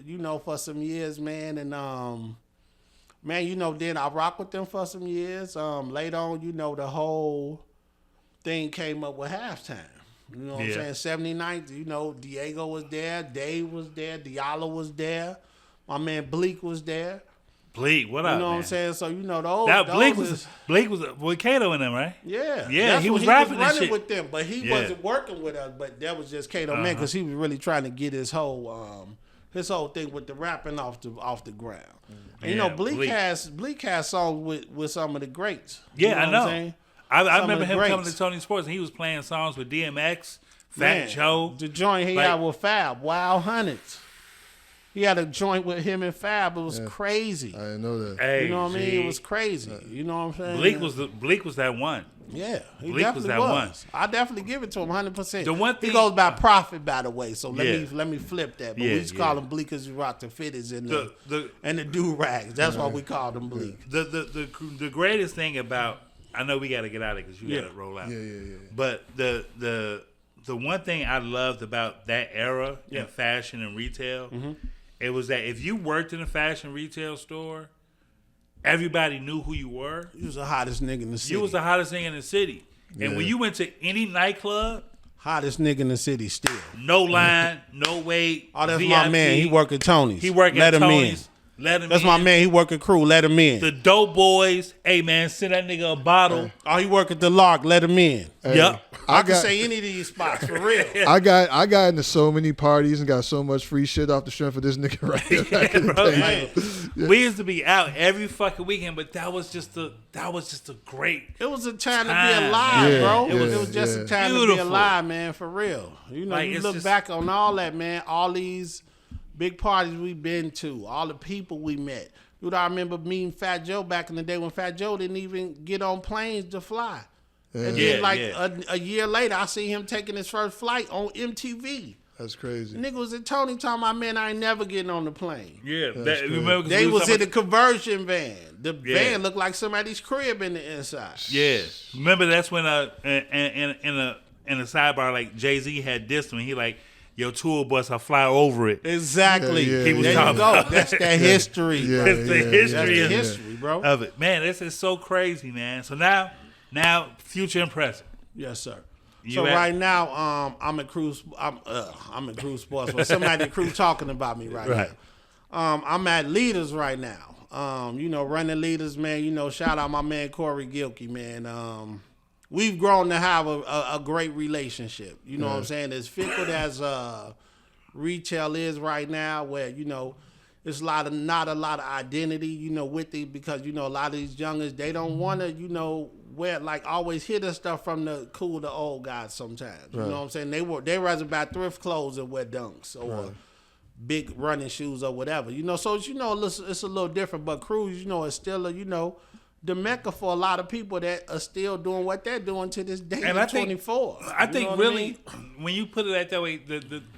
some years, man. And, man, then I rocked with them for some years. Later on, the whole thing came up with halftime. You know what I'm saying? 79, you know, Diego was there, Dave was there, Diallo was there, my man Bleak was there. Bleak, what up, You know what man? I'm saying? So, you know, those. That Bleak was with Kato in them, right? Yeah. Yeah, That's he what was rapping and running shit. with them, but he wasn't working with us. But that was just Kato man, because he was really trying to get his whole thing with the rapping off the ground. And, you know, Bleak has songs with some of the greats. Yeah, you know I what know. I'm saying? I remember of the him coming greats. to Tony Sports and he was playing songs with DMX, Fat Joe. The joint he Like- had with Fab, Wild Hundreds. He had a joint with him and Fab. It was crazy. I didn't know that. Hey, You know what I mean? G. It was crazy. You know what I'm saying? Bleak was that one. Yeah, he Bleak definitely was that was. one. I definitely give it to him 100%. The one thing- he goes by Prophet, by the way. So let Yeah. me flip that. But Yeah, we used to call yeah. him Bleak because he rocked the fitteds and The the do rags. That's why we called him Bleak. the greatest thing about, I know we got to get out of it because you got to roll out. Yeah. But the one thing I loved about that era in fashion and retail, it was that if you worked in a fashion retail store, everybody knew who you were. He was the hottest nigga in the city. You was the hottest thing in the city. And when you went to any nightclub, hottest nigga in the city still. no line, no wait. Oh, that's VIP, my man. He work at Tony's. He work Let at him Tony's. in. Let him That's in. my man. He work at Crew. Let him in. The dope boys, hey man, send that nigga a bottle. Oh, he work at the Leaugue. Let him in. Hey, Yep. I can say any of these spots for real. I got into so many parties and got so much free shit off the strength of this nigga right here. back in the Bro, day. like, we used to be out every fucking weekend, but that was just a great. It was a time to Time, be alive, man. bro. Yeah, It was just yeah. a time to be Beautiful. alive, man, for real. You know, Like, you it's look just- back on all that, man, all these big parties we've been to, all the people we met. Dude, I remember meeting Fat Joe back in the day when Fat Joe didn't even get on planes to fly. And Yeah, then, like, yeah. a year later, I see him taking his first flight on MTV. That's crazy. Nigga was at Tony talking about, man, I ain't never getting on the plane. Yeah, That's good. remember 'cause They we was in talking a conversion van. The Yeah. van looked like somebody's crib in the inside. Yeah, remember that's when in a sidebar like Jay-Z had dissed him. He like, yo, tour bus, I fly over it. Exactly. Yeah, He was there you talking go. about- That's that history. Yeah, bro. It's the yeah, That's history the of, history, bro. of it, man. This is so crazy, man. So now future and present. Yes, sir. You So at- right now, I'm at Cruise. I'm at Cruise Sports. But somebody at Cruise talking about me right now. I'm at Leaders right now. You know, running Leaders, man. You know, shout out my man Corey Gilkey, man. We've grown to have a great relationship. You know what I'm saying? As fickle as retail is right now, where you know. It's not a lot of identity, you know, with it, because, you know, a lot of these youngers, they don't want to, you know, wear, like, always hear the stuff from the cool to old guys sometimes. You know what I'm saying? They rather buy thrift clothes than wear dunks or big running shoes or whatever. You know, so, it's, you know, it's a little different. But Cruise, you know, is still, you know, the mecca for a lot of people that are still doing what they're doing to this day And in I think- 24. I You think know what really, when you put it that way,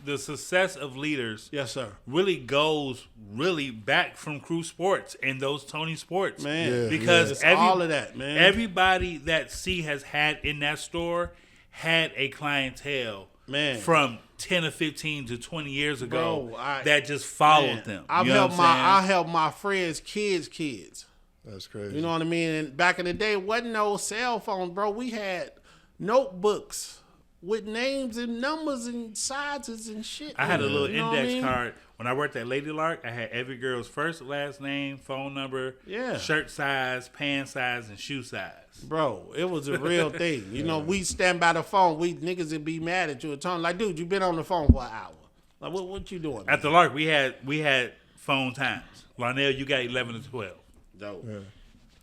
the success of Leaders Yes, sir. really goes really back from Crew Sports and those Tony Sports. Man. Yeah, because It's all of that, man. Everybody that C has had in that store had a clientele Man. from 10 or 15 to 20 years ago Bro, that just followed Man, them. I've You know helped what I'm I helped my friends' kids. That's crazy. You know what I mean? And back in the day, wasn't no cell phones, bro. We had notebooks with names and numbers and sizes and shit. I had a little You know what I index mean? card. When I worked at Leaugue, I had every girl's first, last name, phone number, Yeah. shirt size, pants size, and shoe size. Bro, it was a real thing. You know, we stand by the phone. We niggas would be mad at you and telling like, dude, you been on the phone for an hour. Like, what you doing? At the Lark, we had phone times. Lionel, you got 11 to 12. Dope.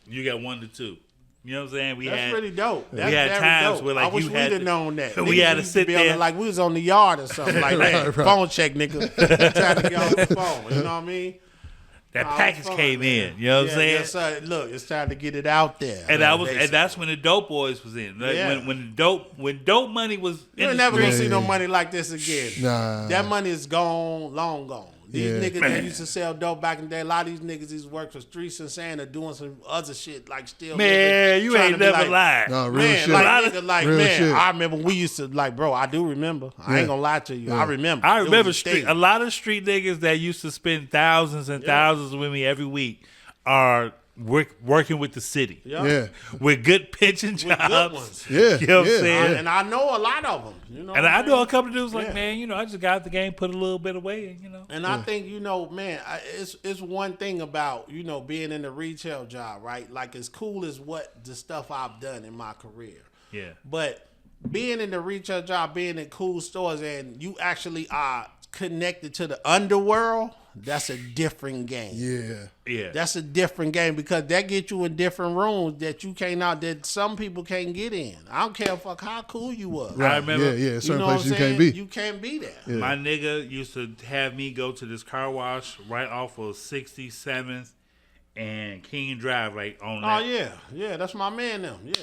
You got 1 to 2. You know what I'm saying? That's pretty dope. That's had very times dope. where, like, I wish you we'd had have to- known that. we Niggas had to used sit be on the- there. like we was on the yard or something like that. right. Phone check, nigga. Trying to get on the phone. You know what I mean? That Oh, package fun, came man. in. You know what I'm Yeah, saying? yes, sir. Look, it's time to get it out there. And Basically. that's when the Dope Boys was in. Like, Yeah. when dope money was in You're the never street. gonna see no Yeah. money like this again. Nah. That money is gone, long gone. These Yeah. niggas that used to sell dope back in the day, a lot of these niggas used to work for Streets and Sand or doing some other shit like still. Man, living, you trying ain't to be never like, lied. No, real Man, shit. like nigga, like Real man, shit. I remember we used to like, bro. I do remember. I ain't gonna lie to you. I remember. I It was remember a street. thing. A lot of street niggas that used to spend thousands and thousands with me every week are working with the city. Yeah. With good pitching jobs. With good ones. Yeah. You know what I'm saying? And I know a lot of them. You know, And I know a couple of dudes like, Yeah. man, you know, I just got out the game, put a little bit away, and you know. And I think, you know, man, it's one thing about, you know, being in the retail job, right? Like, as cool as what the stuff I've done in my career. Yeah. But being in the retail job, being in cool stores, and you actually are connected to the underworld, that's a different game. Yeah. Yeah. That's a different game because that gets you in different rooms that you cannot, that some people can't get in. I don't care how cool you was. I remember. Yeah. Certain know what places I'm you saying? can't be. You can't be there. Yeah. My nigga used to have me go to this car wash right off of 67th and King Drive, like on Oh that. yeah, that's my man. Them, yeah.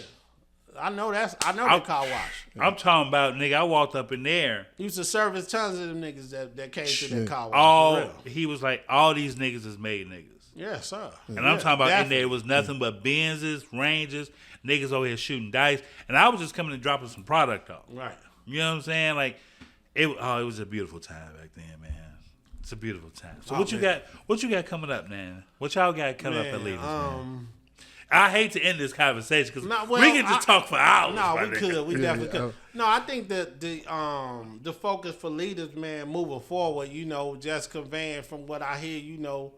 I know the car wash. I'm talking about, nigga, I walked up in there. Used to service tons of them niggas that came to that car wash. He was like, all these niggas is made niggas. Yes, sir. And I'm talking about in there, it was nothing but Benzes, Rangers, niggas over here shooting dice. And I was just coming and dropping some product off. Right. You know what I'm saying? Like, it was a beautiful time back then, man. It's a beautiful time. So what you got coming up, man? What y'all got coming up at Leaders, man? I hate to end this conversation because we can just talk for hours. No, we nigga. could. We definitely could. No, I think that the focus for Leaders, man, moving forward, you know, just conveying from what I hear, you know,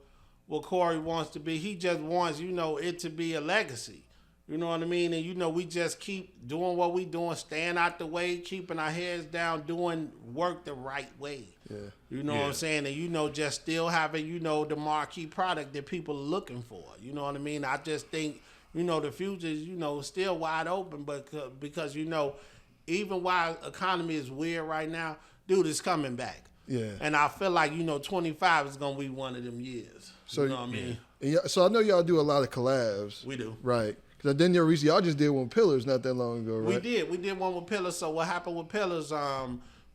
what Corey wants to be. He just wants, you know, it to be a legacy. You know what I mean? And, you know, we just keep doing what we doing, staying out the way, keeping our heads down, doing work the right way. Yeah. You know what I'm saying? And, you know, just still having, you know, the marquee product that people are looking for. You know what I mean? I just think, you know, the future is, you know, still wide open, but because, you know, even while economy is weird right now, dude, it's coming back. Yeah. And I feel like, you know, 25 is going to be one of them years. So, you know what I mean? So I know y'all do a lot of collabs. We do. Right. Because then y'all just did one with Pillars not that long ago, right? We did one with Pillars. So what happened with Pillars,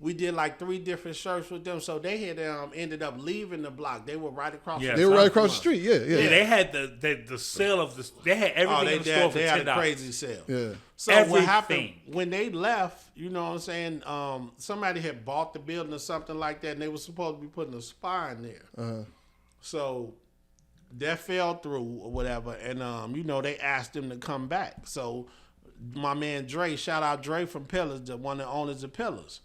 we did like 3 different shirts with them. So they had ended up leaving the block. They were right across They were right across the street, yeah. They had the sale of the. They had everything in the store for $10. They had a crazy sale. Yeah. So Everything. what happened when they left, you know what I'm saying, somebody had bought the building or something like that, and they were supposed to be putting a spa in there. Uh-huh. So that fell through or whatever, and you know, they asked them to come back. So my man Dre, shout out Dre from Pillars, the one of the owners of Pillars,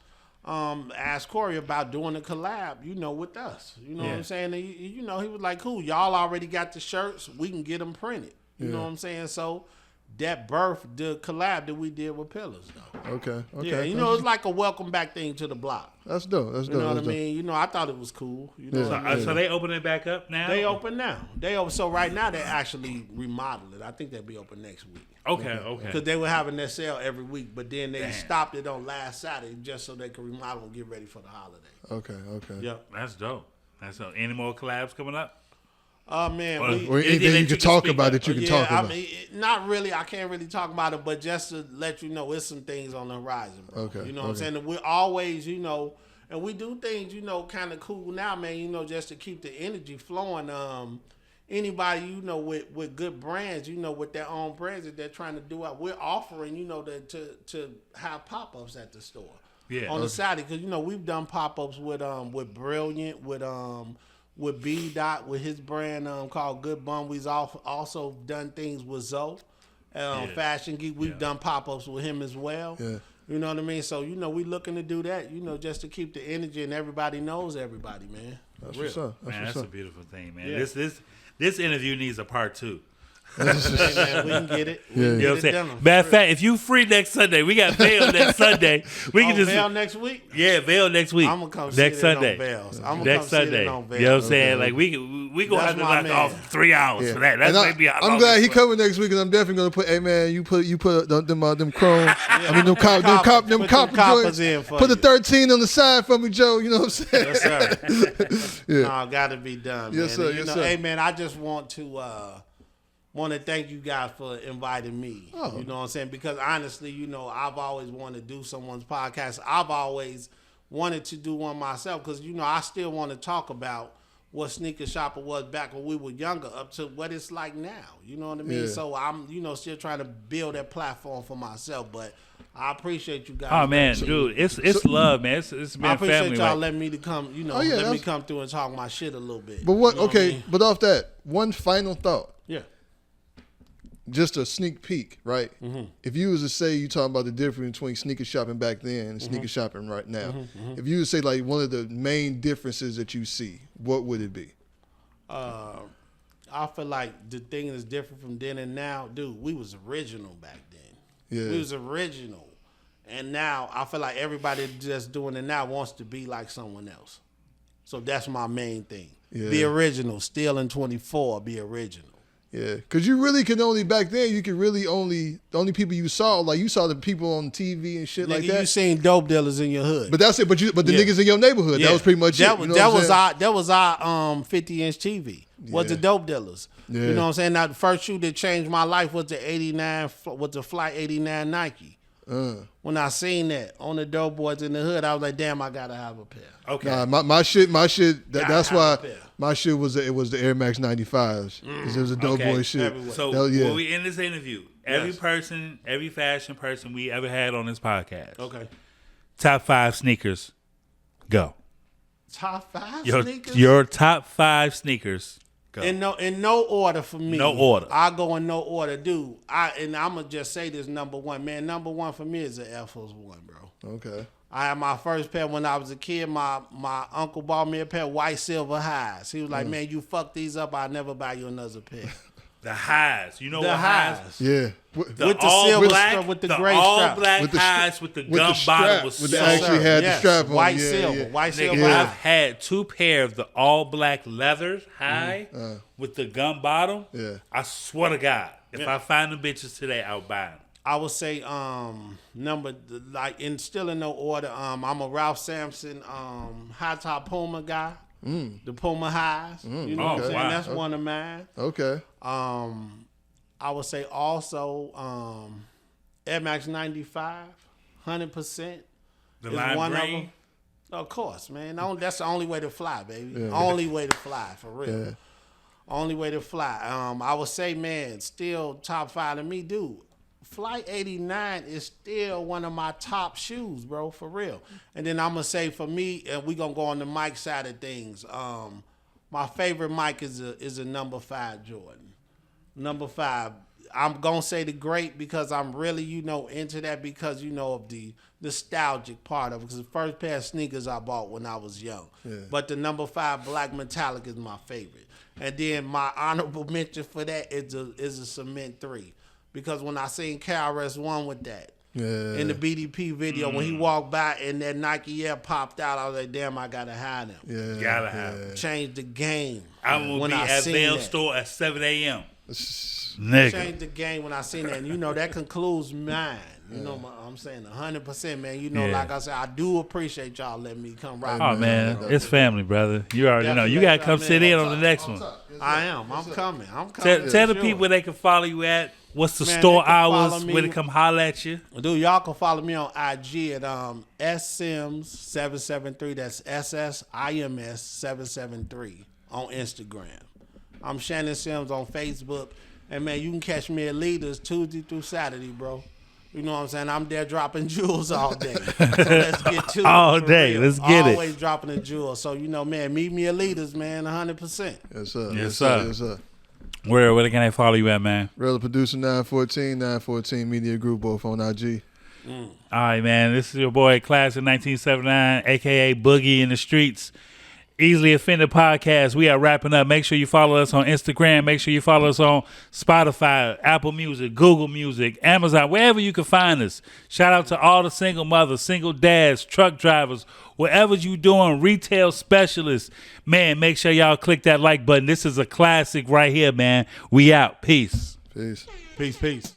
asked Corey about doing a collab, you know, with us. You know what I'm saying? And, you know, he was like, cool, y'all already got the shirts, we can get them printed. You know what I'm saying? So that birthed the collab that we did with Pillars, though. Okay. Yeah, you know, it's like a welcome back thing to the block. That's dope. You know what I mean? You know, I thought it was cool. You know what I mean? So they opening it back up now? They open now. So right now they actually remodeled it. I think they'll be open next week. Okay. Because they were having their sale every week, but then they stopped it on last Saturday just so they could remodel and get ready for the holiday. Okay. Yep. That's dope. Any more collabs coming up? Man, Or anything you can talk about that you can talk about. I mean, not really. I can't really talk about it, but just to let you know, it's some things on the horizon, bro. Okay. You know what I'm saying? And we're always, you know, and we do things, you know, kind of cool now, man, you know, just to keep the energy flowing. Anybody, you know, with good brands, you know, with their own brands that they're trying to do out, we're offering, you know, to have pop-ups at the store. Yeah. On the side, because, you know, we've done pop-ups with Brilliant, with B Dot, with his brand called Good Bum. We've also done things with Zoe, Fashion Geek. We've done pop-ups with him as well. Yeah. You know what I mean? So, you know, we looking to do that, you know, just to keep the energy, and everybody knows everybody, man. That's what's up. Man, that's a beautiful thing, man. Yeah. This interview needs a part 2. Hey, man, we can get it. Yeah. You know what I'm saying? Matter of fact, if you free next Sunday, we got Vail next Sunday. We can just Vail next week? Yeah, Vail next week. I'm gonna come next sit Sunday. in on Vails. I'm gonna next come Sunday. sit in on Vails. You know what I'm saying? Like we gonna have to my knock man. off 3 hours for that. That's maybe I'm glad he coming next week, and I'm definitely gonna put. Hey man, you put them chrome. I mean them copper coppers joints. in for Put the you. 13 on the side for me, Joe. You know what I'm saying? Yes, sir. Yeah. No, gotta be done, man. Yes, sir. And, Yes, know, sir. hey, man, I just want to thank you guys for inviting me. Oh. You know what I'm saying? Because honestly, you know, I've always wanted to do someone's podcast. I've always wanted to do one myself because, you know, I still want to talk about what Sneaker Shopper was back when we were younger up to what it's like now. You know what I mean? Yeah. So I'm, you know, still trying to build that platform for myself. But I appreciate you guys. Oh man, dude, it's love, man. It's been I appreciate family. y'all Like, letting me to come, you know, Oh, yeah, let me that's- come through and talk my shit a little bit. But what? You know Okay, I mean? but off that, one final thought. Yeah. just a sneak peek, right? Mm-hmm. If you was to say, you talking about the difference between sneaker shopping back then and sneaker shopping right now. If you would say like one of the main differences that you see, what would it be? I feel like the thing is different from then and now. Dude, we was original back then. Yeah. We was original. And now I feel like everybody that's doing it now wants to be like someone else. So that's my main thing. Yeah. Be original. Still in 24, be original. Yeah, because you really could only, back then, you could really only, the only people you saw, like you saw the people on TV and shit like that. You seen dope dealers in your hood. But that's it. But the niggas in your neighborhood, that was pretty much that, it. You know that was our 50-inch TV. Was the dope dealers. Yeah. You know what I'm saying? Now the first shoe that changed my life was the Flight 89 Nike. When I seen that on the Dope Boys in the hood, I was like, damn, I gotta have a pair. Okay. Nah, my shit. That's why my shit was the Air Max 95s. It was a dope boy shit. Everywhere. So when we end this interview, every fashion person we ever had on this podcast, top 5 sneakers, go. Top 5 Your sneakers? Your top 5 sneakers. Go. In no order for me. No order. I go in no order, dude. I'm gonna just say this number one, man. Number one for me is the Air Force One, bro. Okay. I had my first pair when I was a kid. My uncle bought me a pair of white silver highs. He was like, man, you fuck these up, I'll never buy you another pair. The highs. You know The what highs? Yeah. With the silver strap, with the gray all strap. black With the highs with the with gum the strap, bottom was with so the actually had the strap on. White Yeah, silver. yeah. White silver. Nigga, Yeah. I've had 2 pair of the all black leathers high with the gum bottom. Yeah. I swear to God, if I find them bitches today, I'll buy them. I would say still in no order. I'm a Ralph Sampson high top Puma guy. The Puma highs. You know what I'm saying? wow. That's one of mine. Okay. I would say also Air Max 95, 100%. The is lime one green. of them. Of course, man. That's the only way to fly, baby. Only way to fly, for real. Yeah. Only way to fly. I would say, man, still top 5 to me, dude. Flight 89 is still one of my top shoes, bro, for real. And then I'm going to say for me, and we're going to go on the Mike side of things, my favorite Mike is a number 5 Jordan. Number 5. I'm going to say the great because I'm really, into that because, of the nostalgic part of it. Because the first pair of sneakers I bought when I was young. Yeah. But the number 5 black metallic is my favorite. And then my honorable mention for that is a Cement 3. Because when I seen KRS-One with that, in the BDP video, when he walked by and that Nike Air popped out, I was like, damn, I got to have them. Yeah. Gotta have them. Changed the game. I will be at Vail store at 7 a.m. Nigga. Changed the game when I seen that. And, that concludes mine. I'm saying 100%, man. Like I said, I do appreciate y'all letting me come right. Oh, man. It's family, brother. You already know. You got to come sit in on the next one. I am. I'm coming. Tell the people where they can follow you at. What's the store hours? Where to come holler at you? Dude, y'all can follow me on IG at SSIMS773. That's SSIMS773 on Instagram. I'm Shannon Sims on Facebook. And, man, you can catch me at Leaders Tuesday through Saturday, bro. You know what I'm saying? I'm there dropping jewels all day. So let's get to it. All day. Let's get it. Always dropping the jewels. So, man, meet me at Leaders, man, 100%. Yes, sir. Yes, sir. Yes, sir. Where can I follow you at, man? Rell Producer 914 Media Group, both on IG. All right, man. This is your boy, Class of 1979, a.k.a. Boogie in the Streets. Easily Offended Podcast. We are wrapping up. Make sure you follow us on Instagram. Make sure you follow us on Spotify, Apple Music, Google Music, Amazon, wherever you can find us. Shout out to all the single mothers, single dads, truck drivers, whatever you doing, retail specialists. Man, make sure y'all click that like button. This is a classic right here, man. We out. Peace. Peace. Peace.